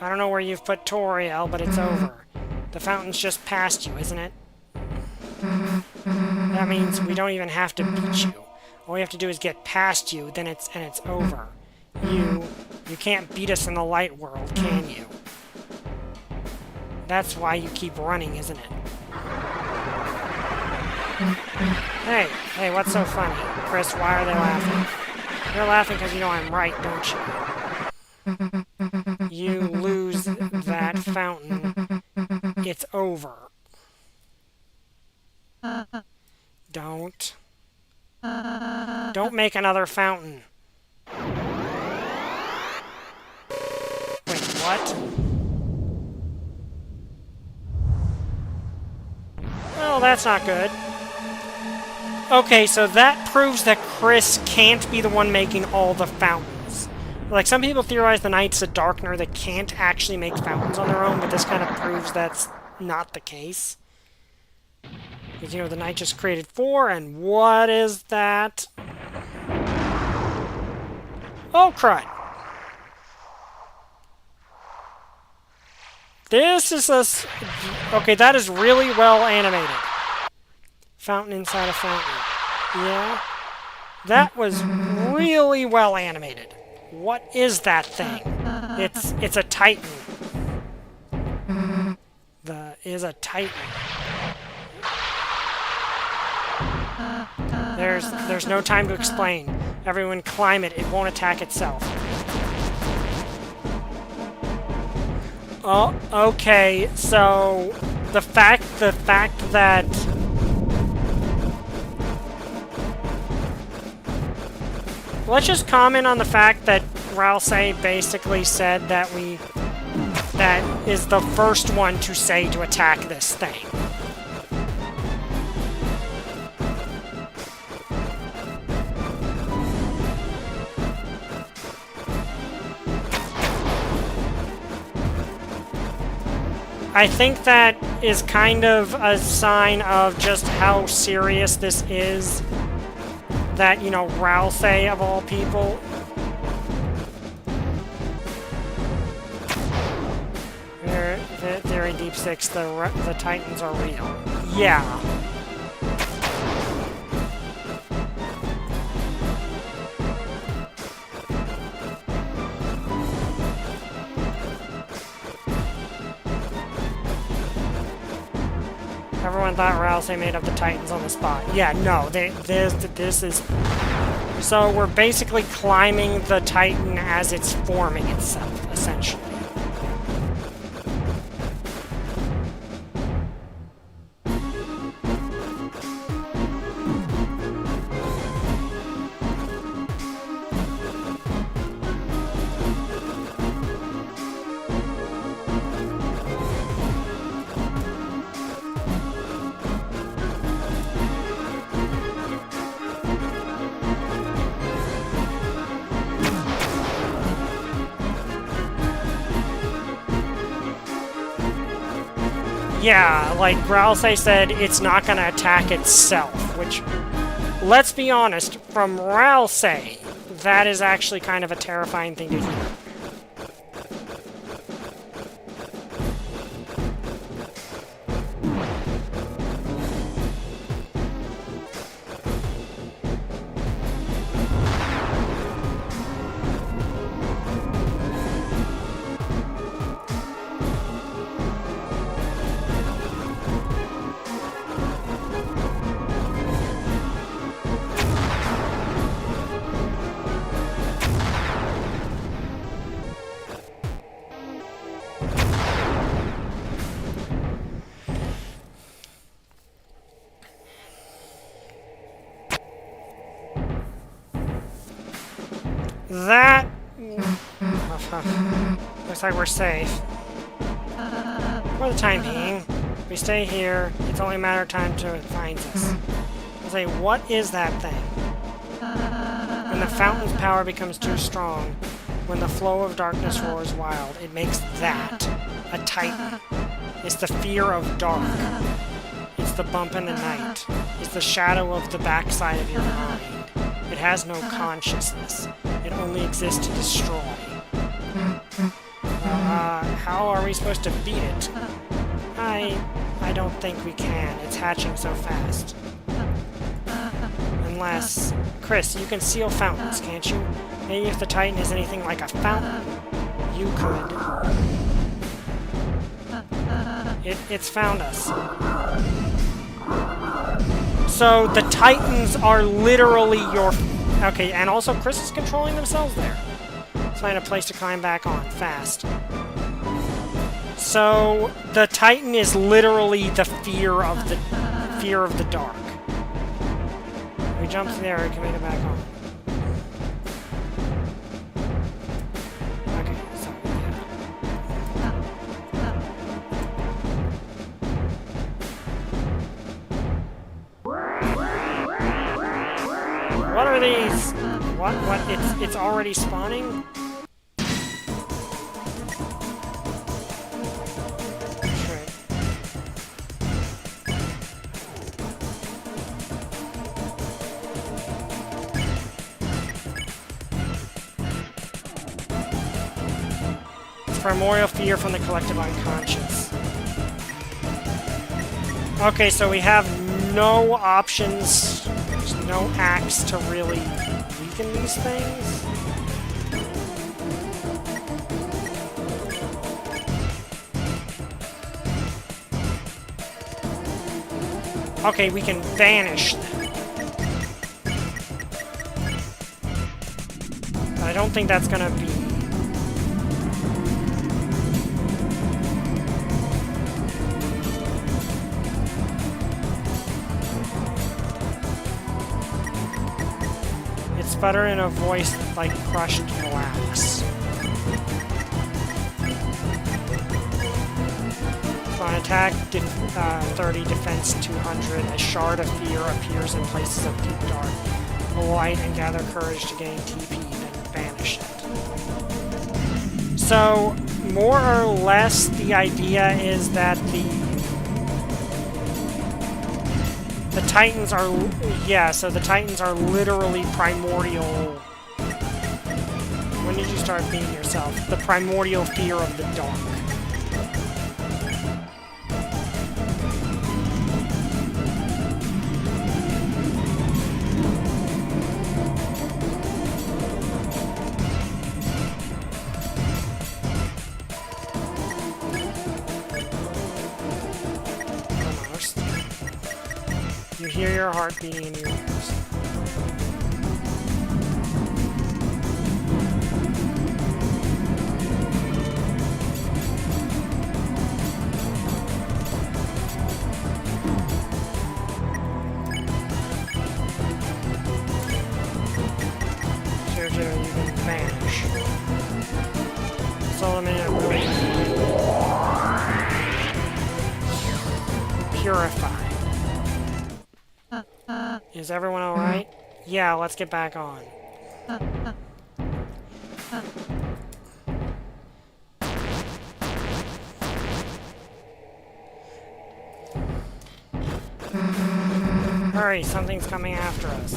S1: I don't know where you've put Toriel, but it's over. The fountain's just past you, isn't it? That means we don't even have to beat you. All we have to do is get past you, then it's over. You can't beat us in the light world, can you? That's why you keep running, isn't it? Hey, what's so funny? Chris, why are they laughing? You're laughing because you know I'm right, don't you? You lose that fountain. It's over. Don't make another fountain. Wait, what? Well, that's not good. Okay, so that proves that Chris can't be the one making all the fountains. Like, some people theorize the Knight's a Darkner that can't actually make fountains on their own, but this kind of proves that's not the case. Because, you know, the Knight just created 4, and what is that? Oh, crud. This is a... Okay, that is really well animated. Fountain inside a fountain. Yeah. That was really well animated. What is that thing? It's a Titan. Is a Titan. There's no time to explain. Everyone climb it. It won't attack itself. Oh, okay. So the fact that let's just comment on the fact that Ralsei basically said that that is the first one to say to attack this thing. I think that is kind of a sign of just how serious this is. That, you know, Ralsei, of all people. Theory Deep Six, the Titans are real. Yeah. Everyone thought Ralsei made up the Titans on the spot. Yeah, no, this is... So we're basically climbing the Titan as it's forming itself, essentially. Yeah, like Ralsei said, it's not going to attack itself, which, let's be honest, from Ralsei, that is actually kind of a terrifying thing to hear. That... looks like we're safe. For the time being. If we stay here, it's only a matter of time till it finds us. I'll say, what is that thing? When the fountain's power becomes too strong, when the flow of darkness roars wild, it makes that a Titan. It's the fear of dark. It's the bump in the night. It's the shadow of the backside of your mind. It has no consciousness. It only exists to destroy. How are we supposed to beat it? I don't think we can. It's hatching so fast. Unless... Chris, you can seal fountains, can't you? Maybe if the Titan is anything like a fountain, you could. It's found us. So the Titans are literally your... Okay, and also Chris is controlling themselves there. Let's find a place to climb back on, fast. So the Titan is literally the fear of the dark. If we jump there, we can make it back on. Okay, so what are these? What? It's already spawning? Primordial fear from the collective unconscious. Okay, so we have no options. There's no axe to really weaken these things. Okay, we can banish them. But I don't think that's gonna be... Sputter in a voice like crushed glass. On attack, 30, defense 200. A shard of fear appears in places of deep dark. Alight and gather courage to gain TP, then banish it. So, more or less, the idea is that the Titans are, yeah, so the Titans are literally primordial. When did you start being yourself? The primordial fear of the dark. You hear your heart beating in your ears. Jojo, you can vanish. Solomon, purify. Is everyone alright? Yeah, let's get back on. Hurry, something's coming after us.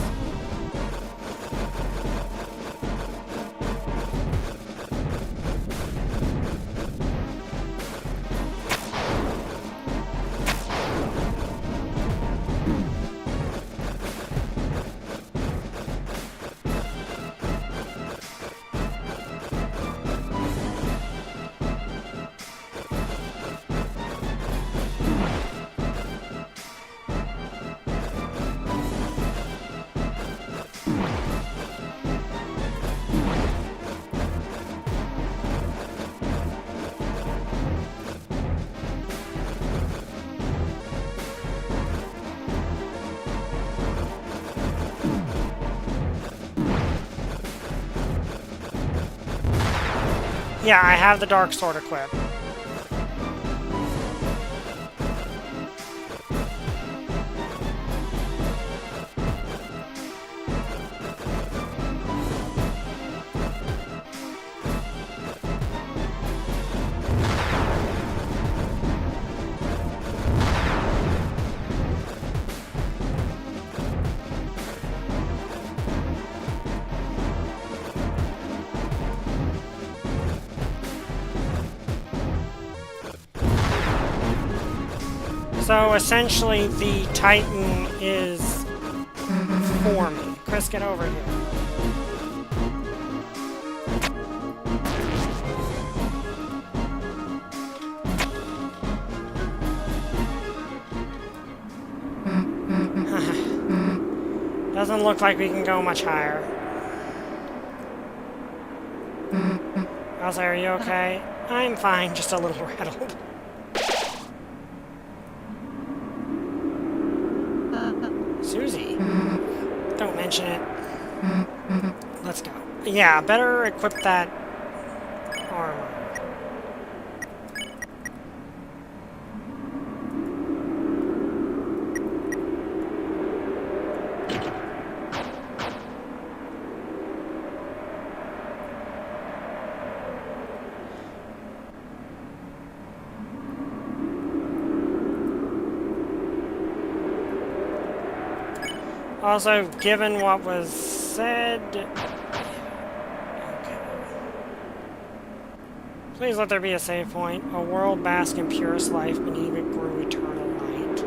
S1: Yeah, I have the Dark Sword equipped. So essentially, the Titan is forming. Chris, get over here. Doesn't look like we can go much higher. Elsa, are you okay? I'm fine, just a little rattled. Susie. Don't mention it. Let's go. Yeah, better equip that armor. Also, given what was said... Okay. Please let there be a save point. A world bask in purest life, beneath it grew eternal light.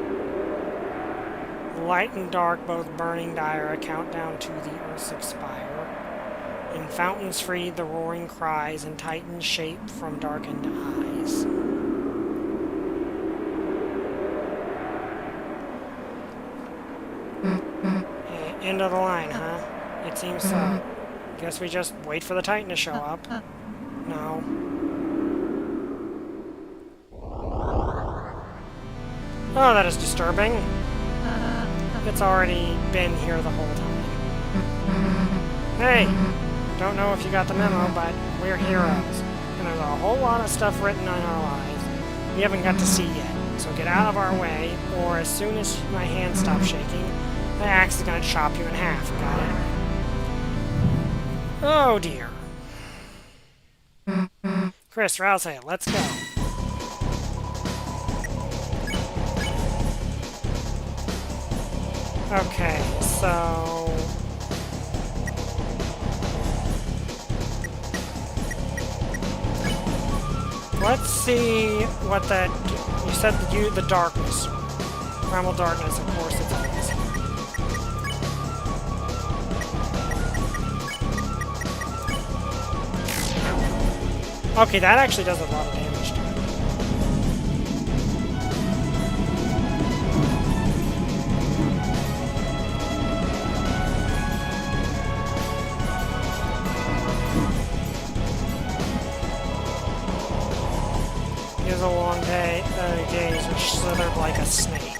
S1: Light and dark, both burning dire, a countdown to the earth's expire. In fountains freed, the roaring cries, and titans shape from darkened eyes. End of the line, huh? It seems so. Guess we just wait for the Titan to show up. No. Oh, that is disturbing. It's already been here the whole time. Hey! Don't know if you got the memo, but we're heroes. And there's a whole lot of stuff written on our lives. we haven't got to see yet. So get out of our way, or as soon as my hand stops shaking, my axe is going to chop you in half. Got it? Oh dear. Chris, Rousey, let's go. Okay, so... let's see what that... you said the darkness. Primal darkness, of course it's always. Okay, that actually does a lot of damage to it. He has a long gaze which slithered like a snake.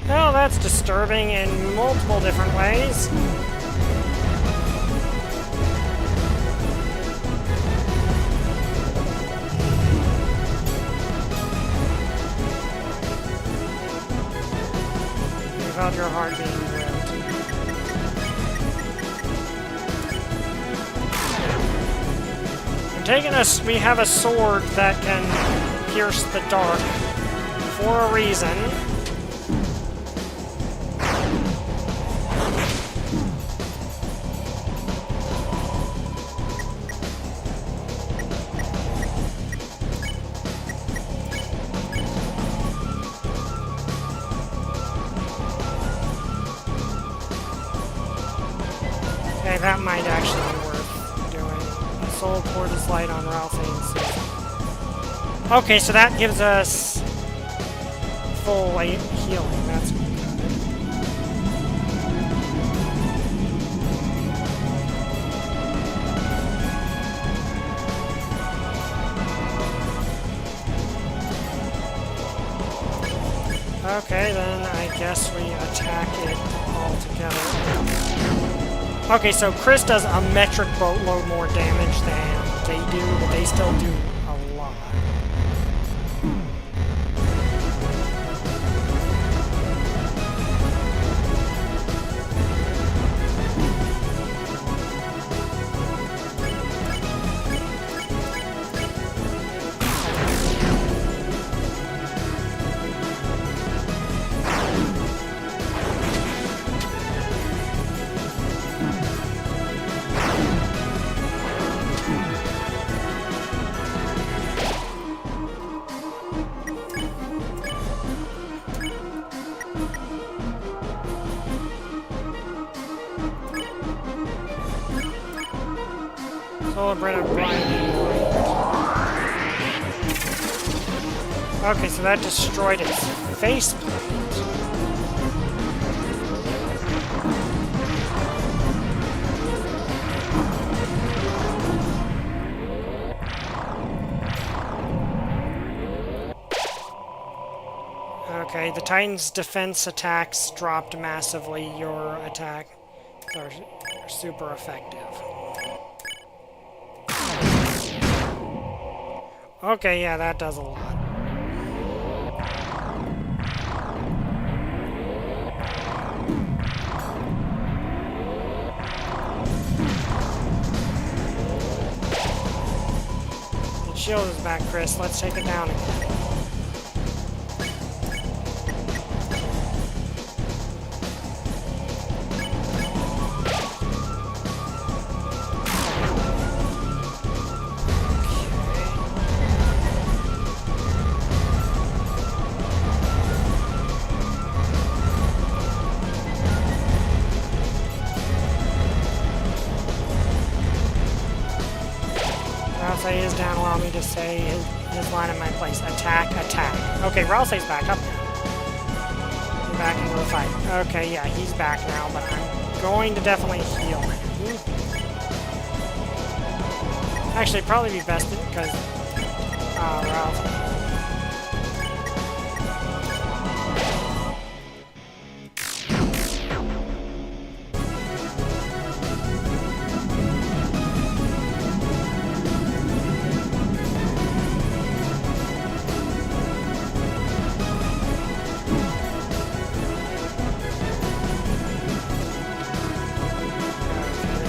S1: Well, that's disturbing in multiple different ways. You felt your heart being ripped. I'm taking us. We have a sword that can pierce the dark for a reason. Okay, that might actually be worth doing. Soul poured its light on Ralphie's. Okay, so that gives us full healing. That's good. Okay, then I guess we attack it all together. Okay, so Chris does a metric boatload more damage than they do, but they still do a lot. Okay, so that destroyed its faceplate. Okay, the Titan's defense attacks dropped massively. Your attack are super effective. Okay, yeah, that does a lot. The shield is back, Chris. Let's take it down again. Ralsei is down, allow me to say his line in my place. Attack, attack. Okay, Ralsei's back up now. He's back into the fight. Okay, yeah, he's back now, but I'm going to definitely heal him. Actually, probably be best because Ralsei.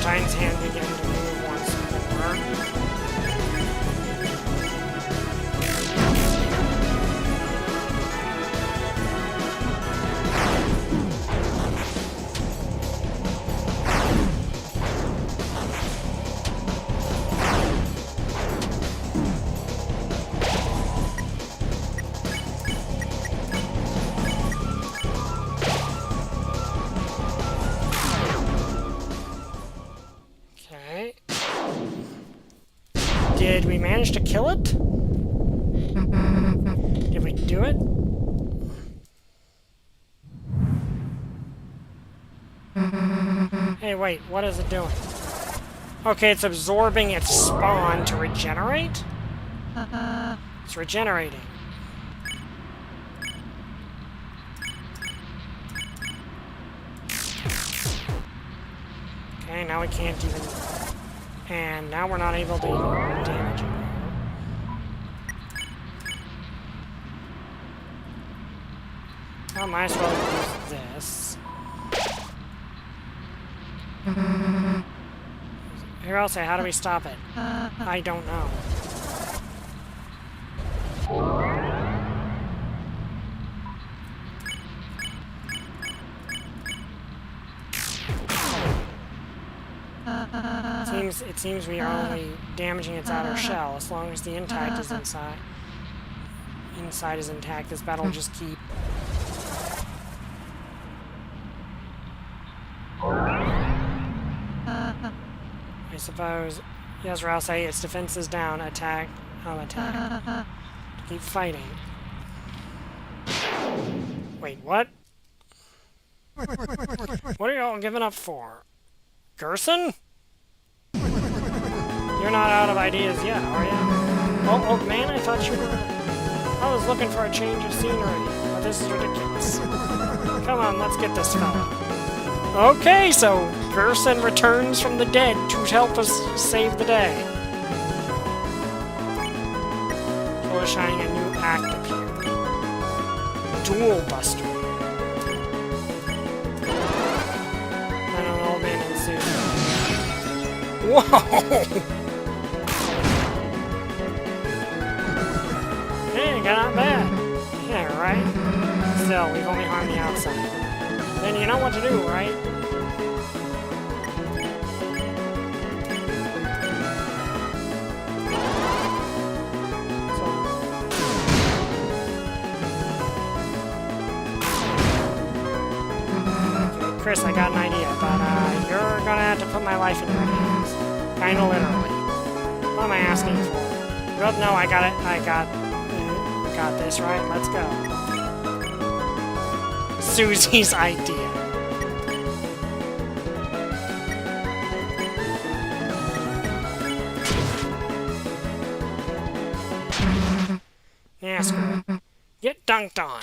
S1: Titan's hand begin to move once more. Okay. Did we manage to kill it? Did we do it? Hey, wait, what is it doing? Okay, it's absorbing its spawn to regenerate? It's regenerating. Okay, now we can't even... And now we're not able to even damage it. I might as well use this. Here, I'll say, how do we stop it? I don't know. It seems we are only damaging its outer shell. As long as the intact is inside is intact, this battle will just keep. I suppose. Yes, or I'll say its defense is down. Attack. I'll attack. Keep fighting. Wait, what? What are y'all giving up for? Gerson? You're not out of ideas yet, are you? Oh, old man, I thought you were... I was looking for a change of scenery, but this is ridiculous. Come on, let's get this fella. Okay, so Gerson returns from the dead to help us save the day. Or shining a new act appeared. Duel Buster. And an old man ensued. Whoa! Hey, not bad. Yeah, right? Still, we've only harmed the outside. Then you know what to do, right? Okay, Chris, I got an idea, but you're gonna have to put my life in your hands. Kinda literally. What am I asking for? Well, no, I got it. I got this, right? Let's go. Susie's idea. Yeah, screw it. Get dunked on.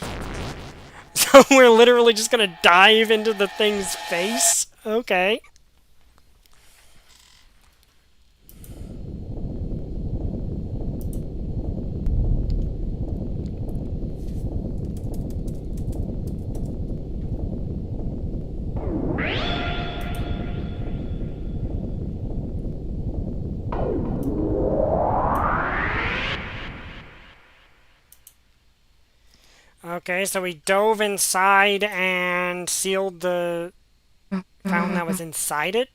S1: So we're literally just gonna dive into the thing's face? Okay. Okay, so we dove inside and sealed the fountain that was inside it?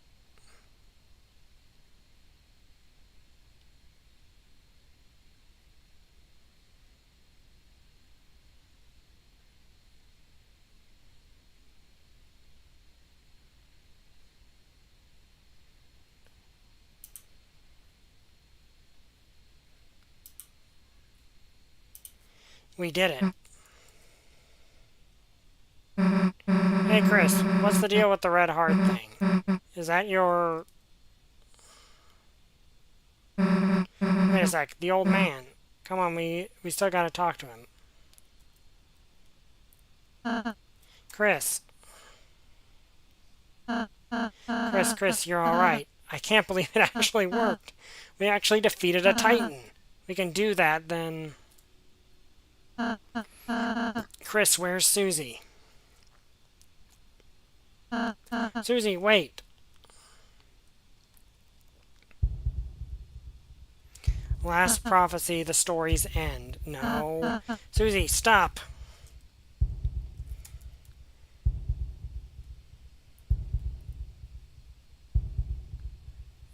S1: We did it. Hey, Chris, what's the deal with the red heart thing? Is that your... Wait a sec, the old man. Come on, we still gotta talk to him. Chris. Chris, you're alright. I can't believe it actually worked. We actually defeated a Titan. We can do that, then... Chris, where's Susie? Susie, wait. Last prophecy, the story's end. No. Susie, stop.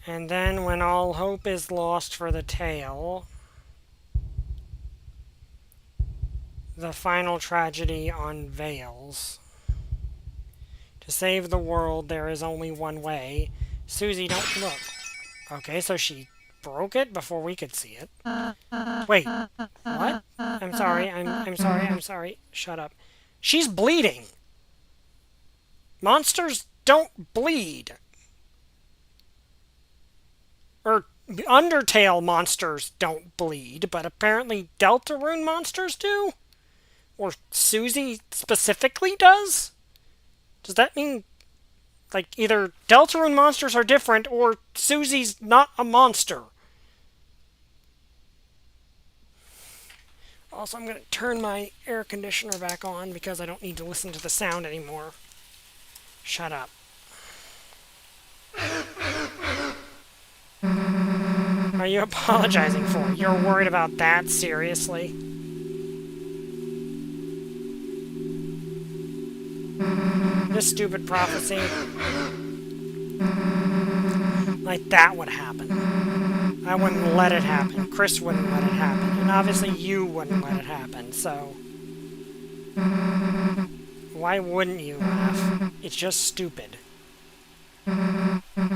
S1: And then when all hope is lost for the tale, the final tragedy unveils. To save the world, there is only one way. Susie, don't look. Okay, so she broke it before we could see it. Wait, what? I'm sorry, I'm sorry, I'm sorry. Shut up. She's bleeding! Monsters don't bleed. Or Undertale monsters don't bleed, but apparently Deltarune monsters do? Or Susie specifically does? Does that mean, like, either Deltarune monsters are different or Susie's not a monster? Also, I'm going to turn my air conditioner back on because I don't need to listen to the sound anymore. Shut up. Are you apologizing for? You're worried about that? Seriously? This stupid prophecy. Like that would happen. I wouldn't let it happen. Chris wouldn't let it happen. And obviously you wouldn't let it happen, so... Why wouldn't you laugh? It's just stupid.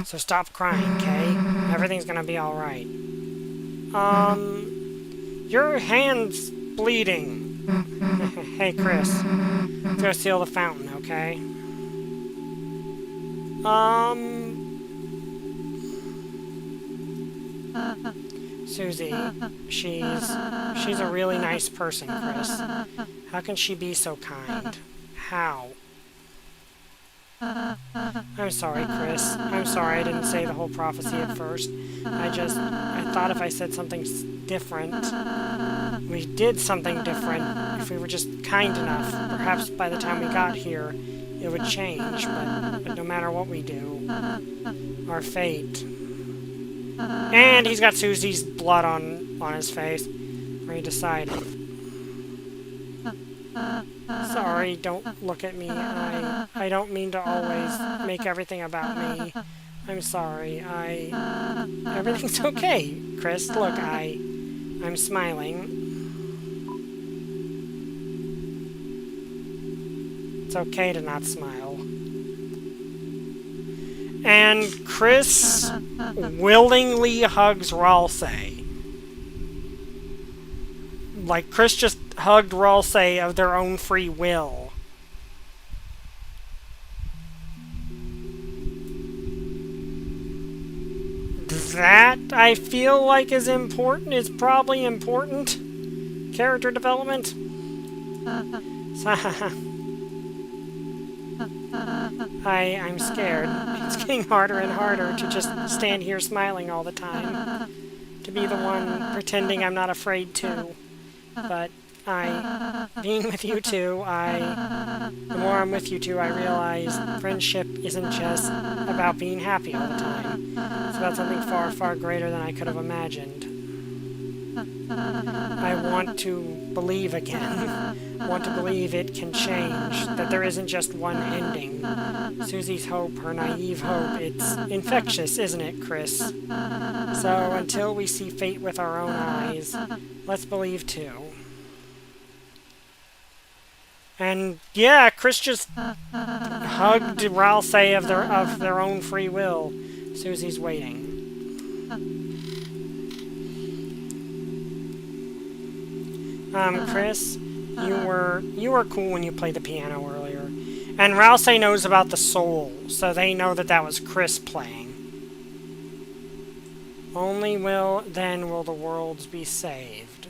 S1: So stop crying, okay? Everything's gonna be alright. Your hand's bleeding. Hey, Chris. Let's go seal the fountain, okay? Susie, she's a really nice person, Chris. How can she be so kind? How? I'm sorry, Chris. I'm sorry I didn't say the whole prophecy at first. I thought if I said something different, we did something different, if we were just kind enough, perhaps by the time we got here, it would change, but no matter what we do, our fate. And he's got Susie's blood on his face, where he decided. Sorry, don't look at me. I don't mean to always make everything about me. I'm sorry. Everything's okay, Chris. Look, I'm smiling. It's okay to not smile. And Chris willingly hugs Ralsei. Like, Chris just hugged Ralsei of their own free will. That, I feel like, is important. Is probably important. Character development. I'm scared. It's getting harder and harder to just stand here smiling all the time. To be the one pretending I'm not afraid to. But being with you two, the more I'm with you two, I realize friendship isn't just about being happy all the time. It's about something far, far greater than I could have imagined. I want to believe again. I want to believe it can change, that there isn't just one ending. Susie's hope, her naive hope, it's infectious, isn't it, Chris? So until we see fate with our own eyes, let's believe too. And yeah, Chris just hugged Ralsei of their own free will. Susie's waiting. Chris, you were cool when you played the piano earlier. And Ralsei knows about the soul, so they know that was Chris playing. Only then will the worlds be saved.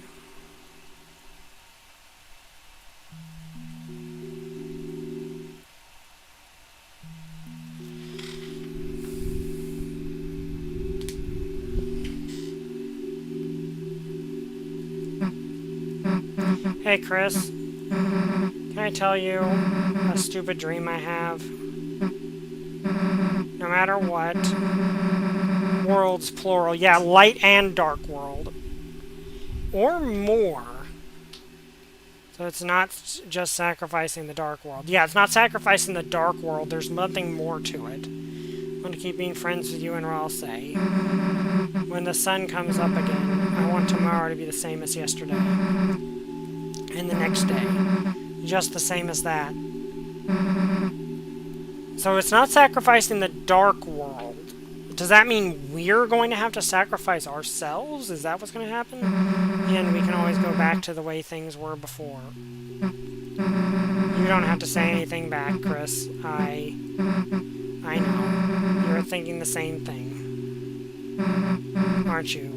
S1: Hey, Chris. Can I tell you a stupid dream I have? No matter what. Worlds, plural. Yeah, light and dark world. or more. So it's not just sacrificing the dark world. Yeah, it's not sacrificing the dark world. There's nothing more to it. I want to keep being friends with you, and I'll say, when the sun comes up again, I want tomorrow to be the same as yesterday. And the next day. Just the same as that. So it's not sacrificing the dark world. Does that mean we're going to have to sacrifice ourselves? Is that what's going to happen? And we can always go back to the way things were before. You don't have to say anything back, Chris. I know. You're thinking the same thing. Aren't you?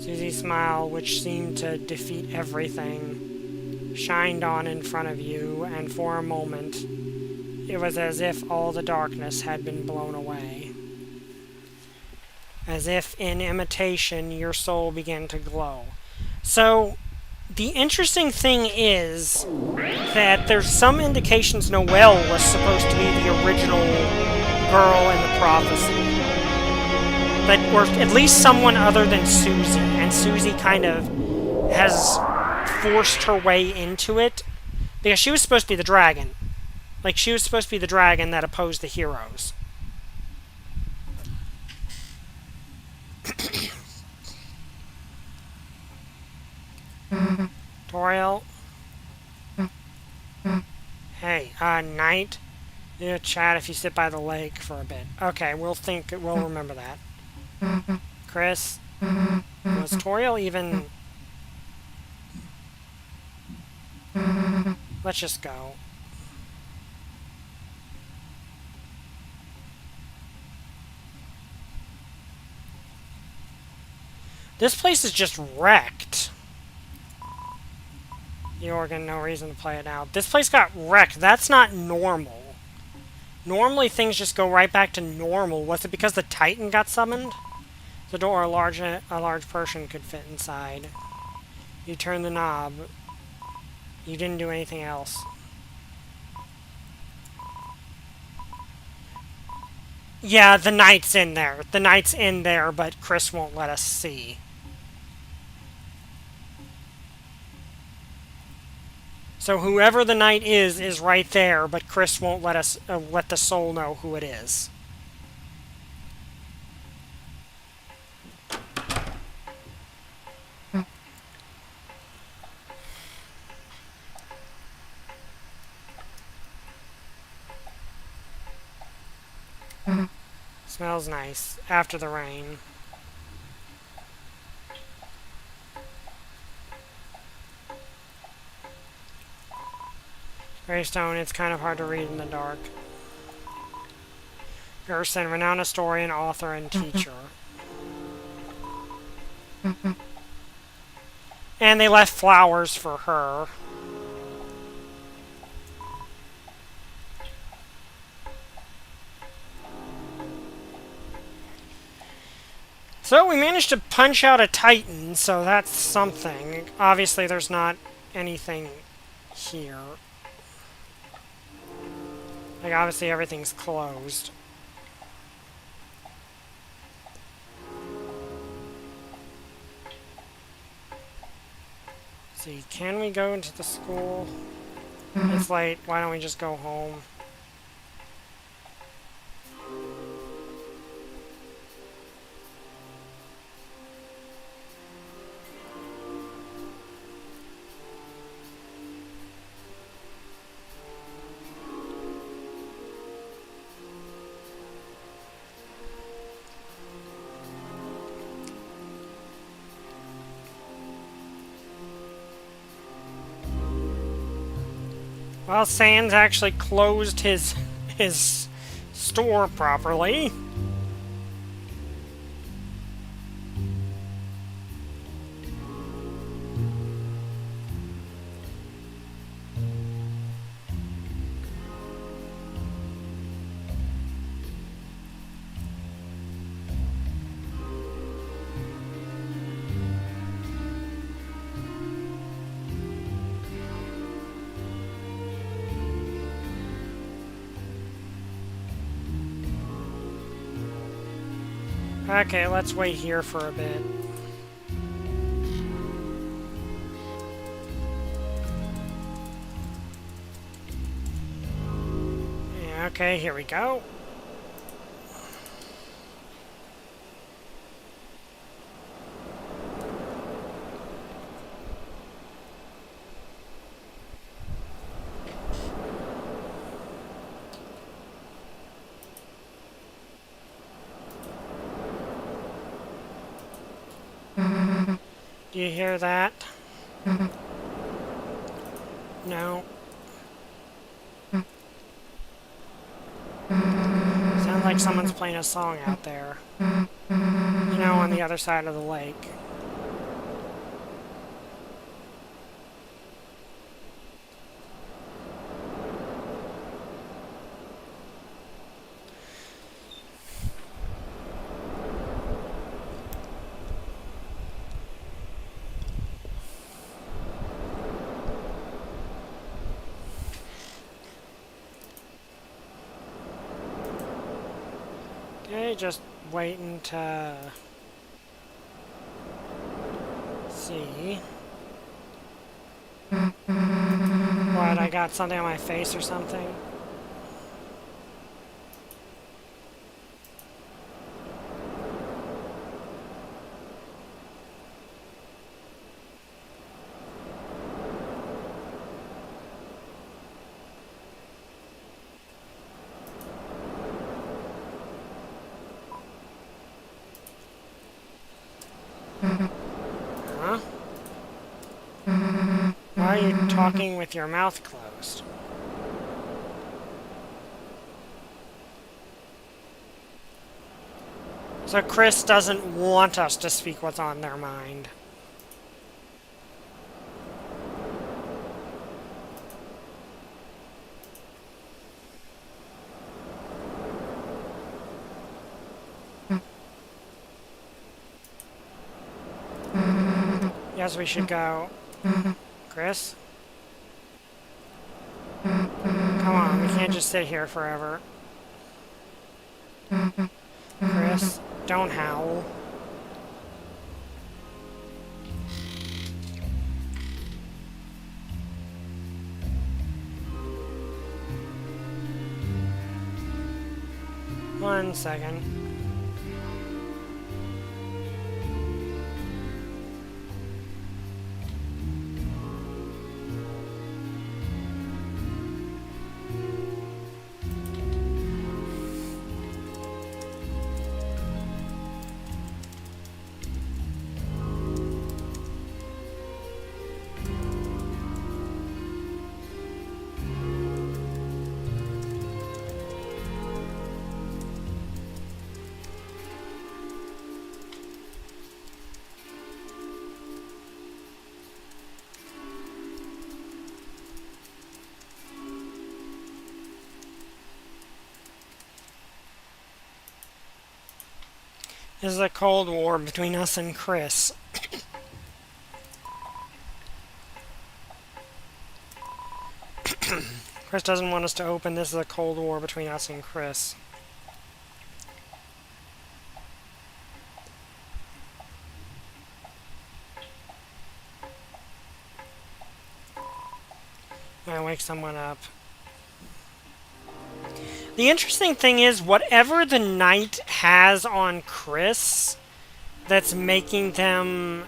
S1: Susie's smile, which seemed to defeat everything, shined on in front of you, and for a moment, it was as if all the darkness had been blown away. As if in imitation, your soul began to glow. So, the interesting thing is that there's some indications Noelle was supposed to be the original girl in the prophecy. But, or at least someone other than Susie, and Susie kind of has forced her way into it, because she was supposed to be the dragon. Like, she was supposed to be the dragon that opposed the heroes. Toriel? Hey, Knight? Yeah, chat if you sit by the lake for a bit. Okay, we'll remember that. Chris? Was Toriel even... Let's just go. This place is just wrecked. The organ, no reason to play it now. This place got wrecked. That's not normal. Normally things just go right back to normal. Was it because the Titan got summoned? The door, a large person could fit inside. You turn the knob. You didn't do anything else. Yeah, the Knight's in there. The Knight's in there, but Chris won't let us see. So whoever the Knight is right there, but Chris won't let us let the soul know who it is. Smells nice after the rain. Greystone, it's kind of hard to read in the dark. Gerson, renowned historian, author, and teacher. And they left flowers for her. So we managed to punch out a Titan, so that's something. Obviously there's not anything here. Like, obviously everything's closed. Let's see, can we go into the school? It's late, why don't we just go home? Well, Sans actually closed his store properly. Okay, let's wait here for a bit. Okay, here we go. Do you hear that? No. Sounds like someone's playing a song out there. You know, on the other side of the lake. Okay, just waiting to see. What, I got something on my face or something? Huh? Why are you talking with your mouth closed? So Chris doesn't want us to speak what's on their mind. Yes, we should go. Chris? Come on, we can't just sit here forever. Chris, don't howl. One second. This is a Cold War between us and Chris. Chris doesn't want us to open. This is a Cold War between us and Chris. I wake someone up. The interesting thing is, whatever the knight has on Chris that's making them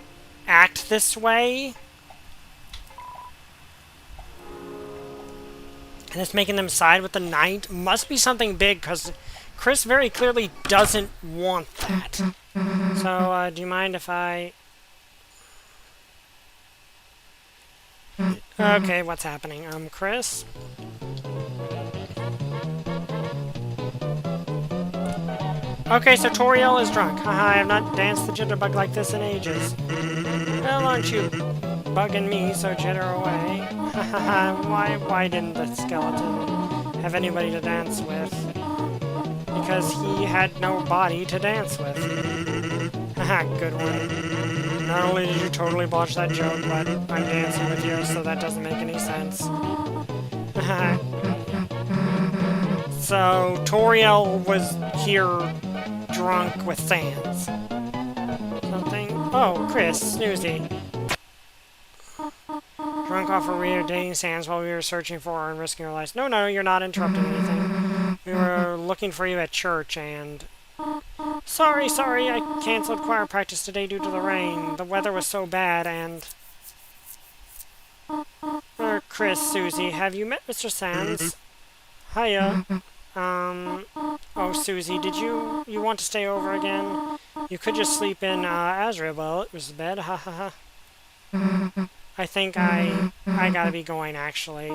S1: act this way, and it's making them side with the knight, must be something big, because Chris very clearly doesn't want that. So, do you mind if I... Okay, what's happening? Chris? Okay, so Toriel is drunk. Haha, I have not danced the jitterbug like this in ages. Well, aren't you bugging me, so jitter away. Haha, why didn't the skeleton have anybody to dance with? Because he had no body to dance with. Haha, good one. Not only did you totally botch that joke, but I'm dancing with you, so that doesn't make any sense. Haha. So, Toriel was here drunk with Sans. Something? Oh, Chris, Snoozy. Drunk off a rear dating Sans while we were searching for her and risking our lives. No, you're not interrupting anything. We were looking for you at church, and... Sorry, I canceled choir practice today due to the rain. The weather was so bad, and... Chris, Susie, have you met Mr. Sands? Hiya. Oh, Susie, did you want to stay over again? You could just sleep in, Azrael. It was the bed, ha ha ha. I think I gotta be going, actually.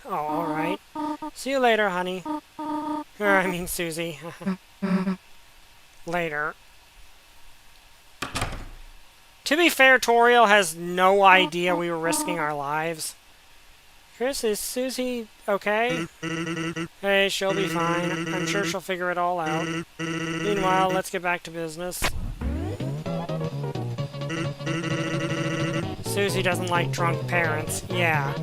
S1: Oh, alright. See you later, honey. I mean, Susie. Later. To be fair, Toriel has no idea we were risking our lives. Chris, is Susie okay? Hey, she'll be fine. I'm sure she'll figure it all out. Meanwhile, let's get back to business. Susie doesn't like drunk parents. Yeah.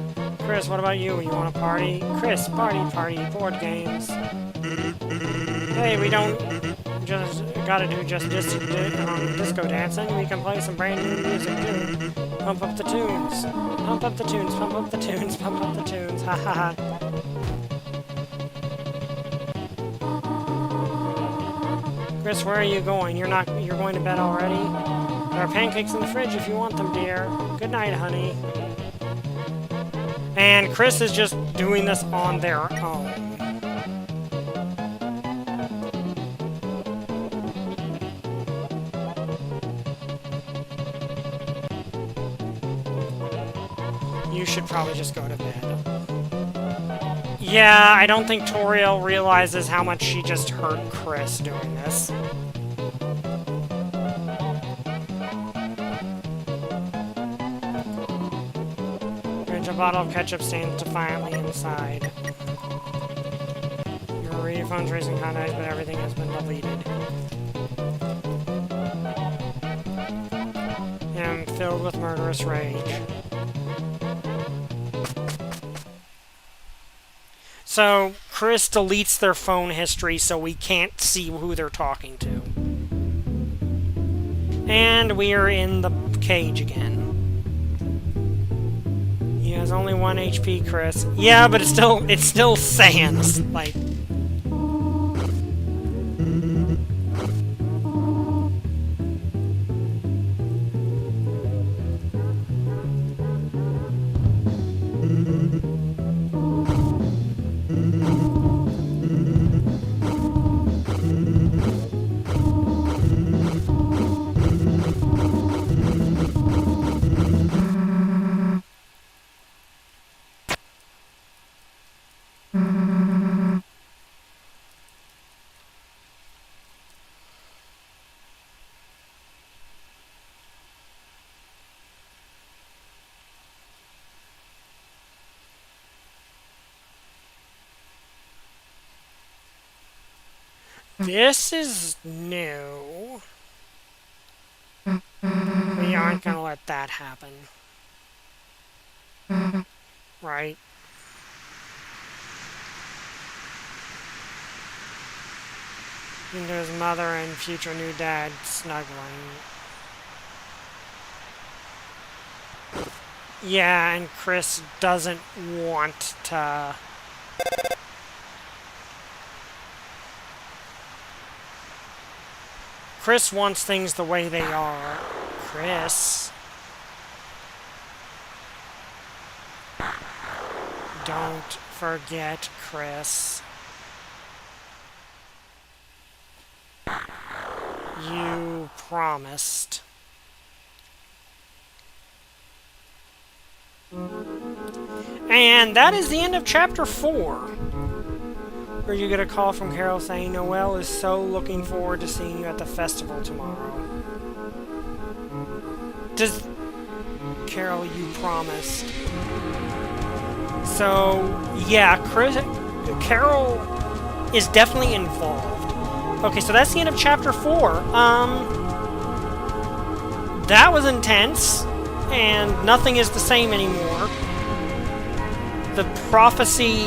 S1: Chris, what about you? You want to party? Chris, party, board games. Hey, we don't just gotta do just disco dancing. We can play some brand new music too. Pump up the tunes. Pump up the tunes, pump up the tunes, pump up the tunes. Ha ha ha. Chris, where are you going? You're going to bed already? There are pancakes in the fridge if you want them, dear. Good night, honey. And Chris is just doing this on their own. You should probably just go to bed. Yeah, I don't think Toriel realizes how much she just hurt Chris doing this. A bottle of ketchup stands defiantly inside. Your phone's raising contacts, but everything has been deleted. I'm filled with murderous rage. So, Chris deletes their phone history so we can't see who they're talking to. And we are in the cage again. He has only 1 HP, Chris. Yeah, but it's still Sans. Like... This is new. We aren't gonna let that happen. Right? Into his mother and future new dad snuggling. Yeah, and Chris doesn't want to... Chris wants things the way they are. Chris. Don't forget, Chris. You promised. And that is the end of Chapter 4. Where you get a call from Carol saying Noelle is so looking forward to seeing you at the festival tomorrow. Does... Carol, you promised. So, yeah, Carol is definitely involved. Okay, so that's the end of Chapter 4. That was intense, and nothing is the same anymore. The prophecy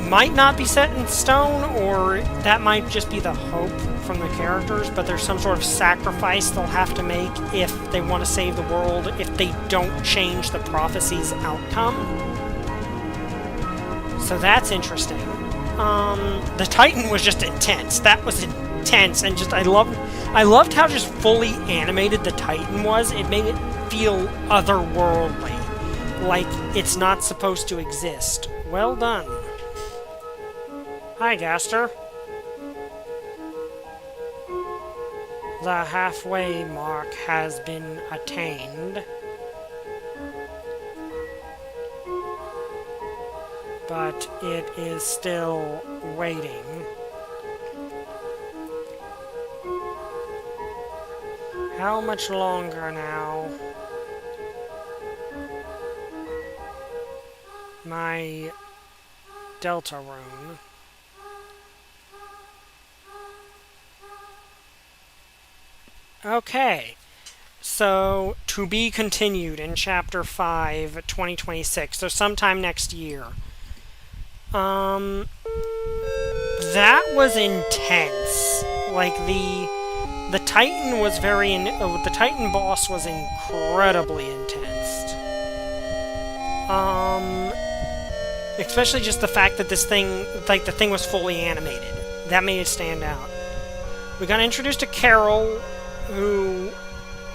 S1: might not be set in stone, or that might just be the hope from the characters, but there's some sort of sacrifice they'll have to make if they want to save the world, if they don't change the prophecy's outcome. So that's interesting. the Titan was just intense. That was intense, and just I loved how just fully animated the Titan was. It made it feel otherworldly, like it's not supposed to exist. Well done. Hi, Gaster. The halfway mark has been attained. But it is still waiting. How much longer now? My Deltarune. Okay. So, to be continued in Chapter 5, 2026. So, sometime next year. That was intense. Like, the Titan was the Titan boss was incredibly intense. Especially just the fact that this thing, like, the thing was fully animated. That made it stand out. We got introduced to Carol, who,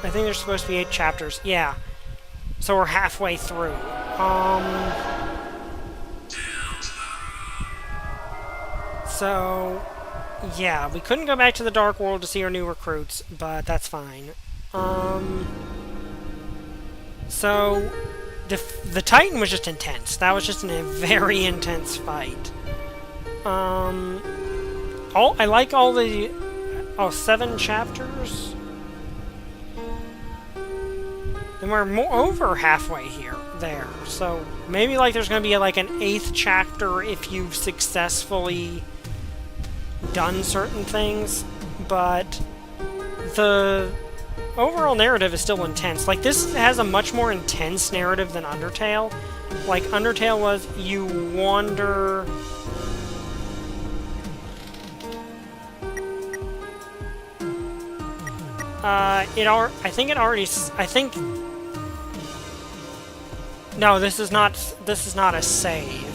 S1: I think there's supposed to be 8 chapters. Yeah. So we're halfway through. So, yeah, we couldn't go back to the Dark World to see our new recruits, but that's fine. So, the Titan was just intense. That was just a very intense fight. I like all the... 7 chapters? And we're over halfway there. So, maybe, like, there's gonna be, like, an 8th chapter if you've successfully done certain things, but the overall narrative is still intense. Like, this has a much more intense narrative than Undertale. Like, Undertale was, you wander... I think... No, this is not a save.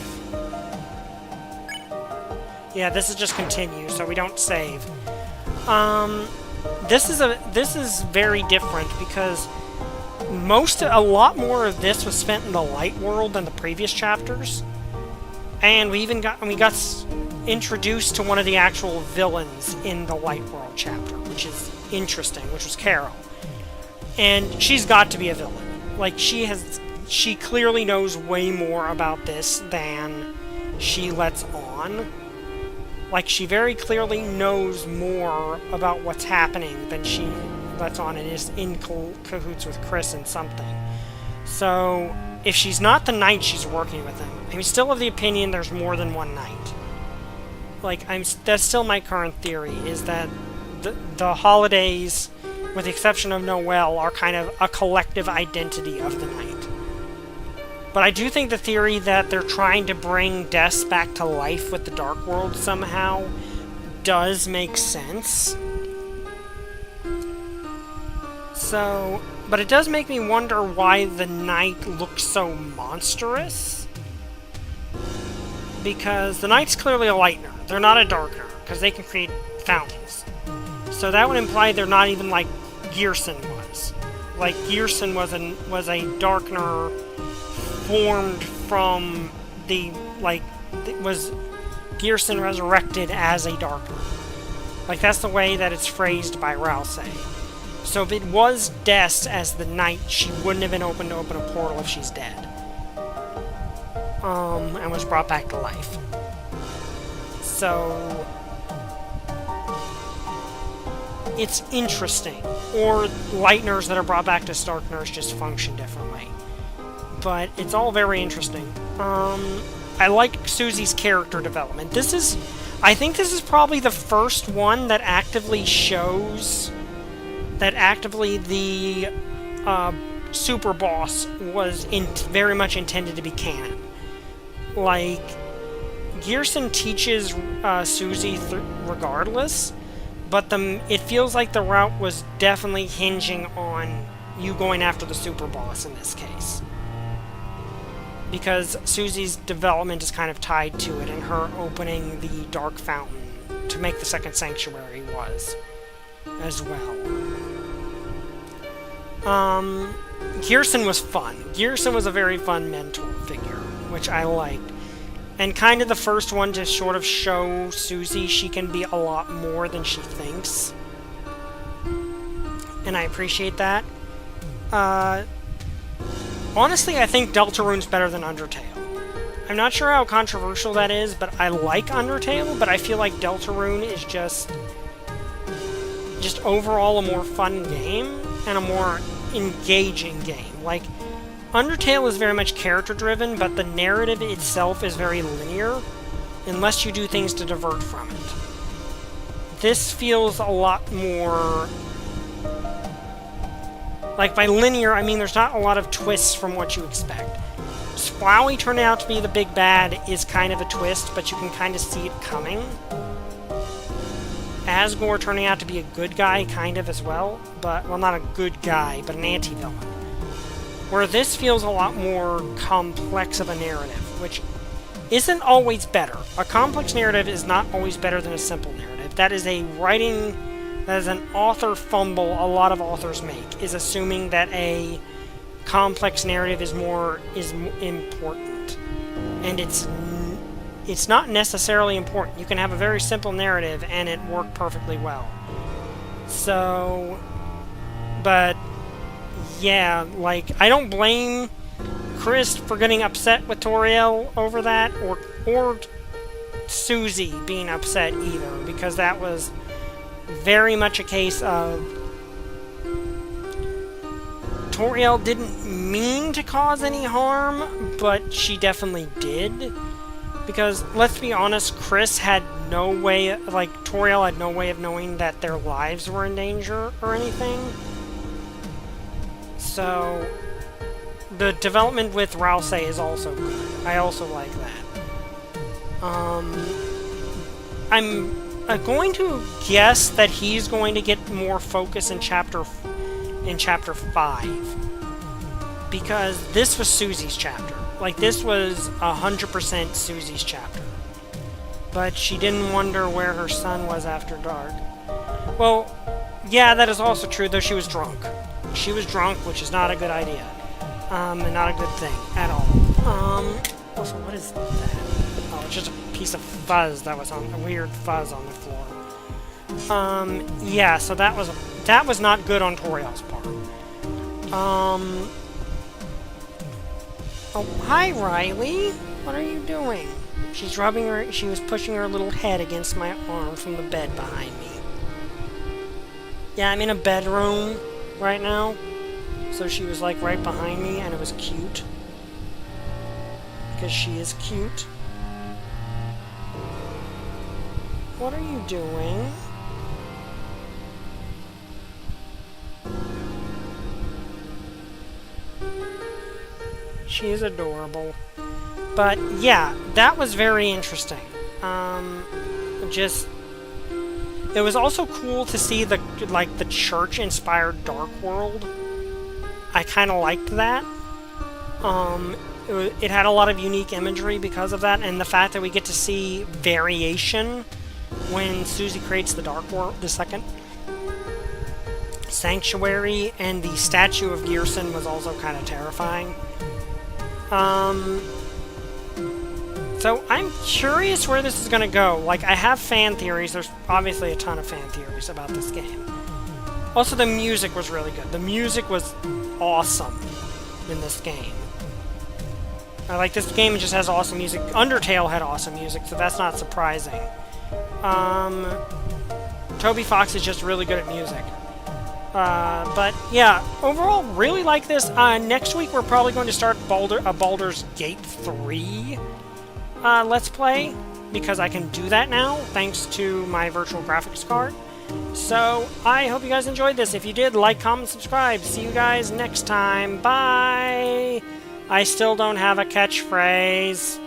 S1: Yeah, this is just continue, so we don't save. This is very different because a lot more of this was spent in the light world than the previous chapters, and we got introduced to one of the actual villains in the light world chapter, which is interesting, which was Carol, and she's got to be a villain. Like, she clearly knows way more about this than she lets on. Like, she very clearly knows more about what's happening than she lets on, and is in cahoots with Chris and something. So, if she's not the knight, she's working with him. I'm still of the opinion there's more than one knight. Like, that's still my current theory, is that the holidays, with the exception of Noel, are kind of a collective identity of the knight. But I do think the theory that they're trying to bring Des back to life with the Dark World somehow does make sense. So, but it does make me wonder why the knight looks so monstrous. Because the knight's clearly a lightener. They're not a darkener, because they can create fountains. So that would imply they're not even like Gearson was. Like, Gearson was a darkener formed from the, like, was Gearson resurrected as a darkener. Like, that's the way that it's phrased by Rousey. So if it was Des as the knight, she wouldn't have been open to open a portal if she's dead. And was brought back to life. So it's interesting. Or lighteners that are brought back to Starkners just function differently. But it's all very interesting. I like Susie's character development. I think this is probably the first one that actively shows that the super boss was very much intended to be canon. Like, Gearson teaches Susie regardless, but it feels like the route was definitely hinging on you going after the super boss in this case. because Susie's development is kind of tied to it, and her opening the Dark Fountain to make the second sanctuary was as well. Gearson was fun. Gearson was a very fun mentor figure, which I liked. And kind of the first one to sort of show Susie she can be a lot more than she thinks. And I appreciate that. Honestly, I think Deltarune's better than Undertale. I'm not sure how controversial that is, but I like Undertale, but I feel like Deltarune is just overall a more fun game and a more engaging game. Like, Undertale is very much character-driven, but the narrative itself is very linear, unless you do things to divert from it. This feels a lot more... Like, by linear, I mean there's not a lot of twists from what you expect. Splowy turning out to be the big bad is kind of a twist, but you can kind of see it coming. Asgore turning out to be a good guy, kind of, as well. But, well, not a good guy, but an anti-villain. Where this feels a lot more complex of a narrative, which isn't always better. A complex narrative is not always better than a simple narrative. That is a writing... That is an author fumble a lot of authors make, is assuming that a complex narrative is important. And it's not necessarily important. You can have a very simple narrative and it work perfectly well. So, but yeah, like, I don't blame Chris for getting upset with Toriel over that, or Susie being upset either, because that was very much a case of Toriel didn't mean to cause any harm, but she definitely did. Because, let's be honest, Chris had no way, like, Toriel had no way of knowing that their lives were in danger or anything. So, the development with Rouse is also good. I also like that. I'm going to guess that he's going to get more focus in Chapter 5. Because this was Susie's chapter. Like, this was 100% Susie's chapter. But she didn't wonder where her son was after dark. Well, yeah, that is also true, though she was drunk. She was drunk, which is not a good idea. And not a good thing at all. Also, what is that? Oh, it's just a piece of fuzz that was on, a weird fuzz on the floor. Yeah, so that was not good on Toriel's part. Oh, hi, Riley. What are you doing? She was pushing her little head against my arm from the bed behind me. Yeah, I'm in a bedroom right now. So she was, like, right behind me, and it was cute. Because she is cute. What are you doing? She is adorable. But, yeah, that was very interesting. It was also cool to see the church-inspired Dark World. I kind of liked that. It had a lot of unique imagery because of that, and the fact that we get to see variation when Susie creates the Dark World, the second sanctuary, and the statue of Gearson was also kind of terrifying. So I'm curious where this is going to go. Like, I have fan theories. There's obviously a ton of fan theories about this game. Also, the music was really good. The music was awesome in this game. Like, this game just has awesome music. Undertale had awesome music, so that's not surprising. Toby Fox is just really good at music. But, yeah, overall, really like this. Next week, we're probably going to start Baldur's Gate 3 Let's Play, because I can do that now, thanks to my virtual graphics card. So, I hope you guys enjoyed this. If you did, like, comment, subscribe. See you guys next time. Bye! I still don't have a catchphrase.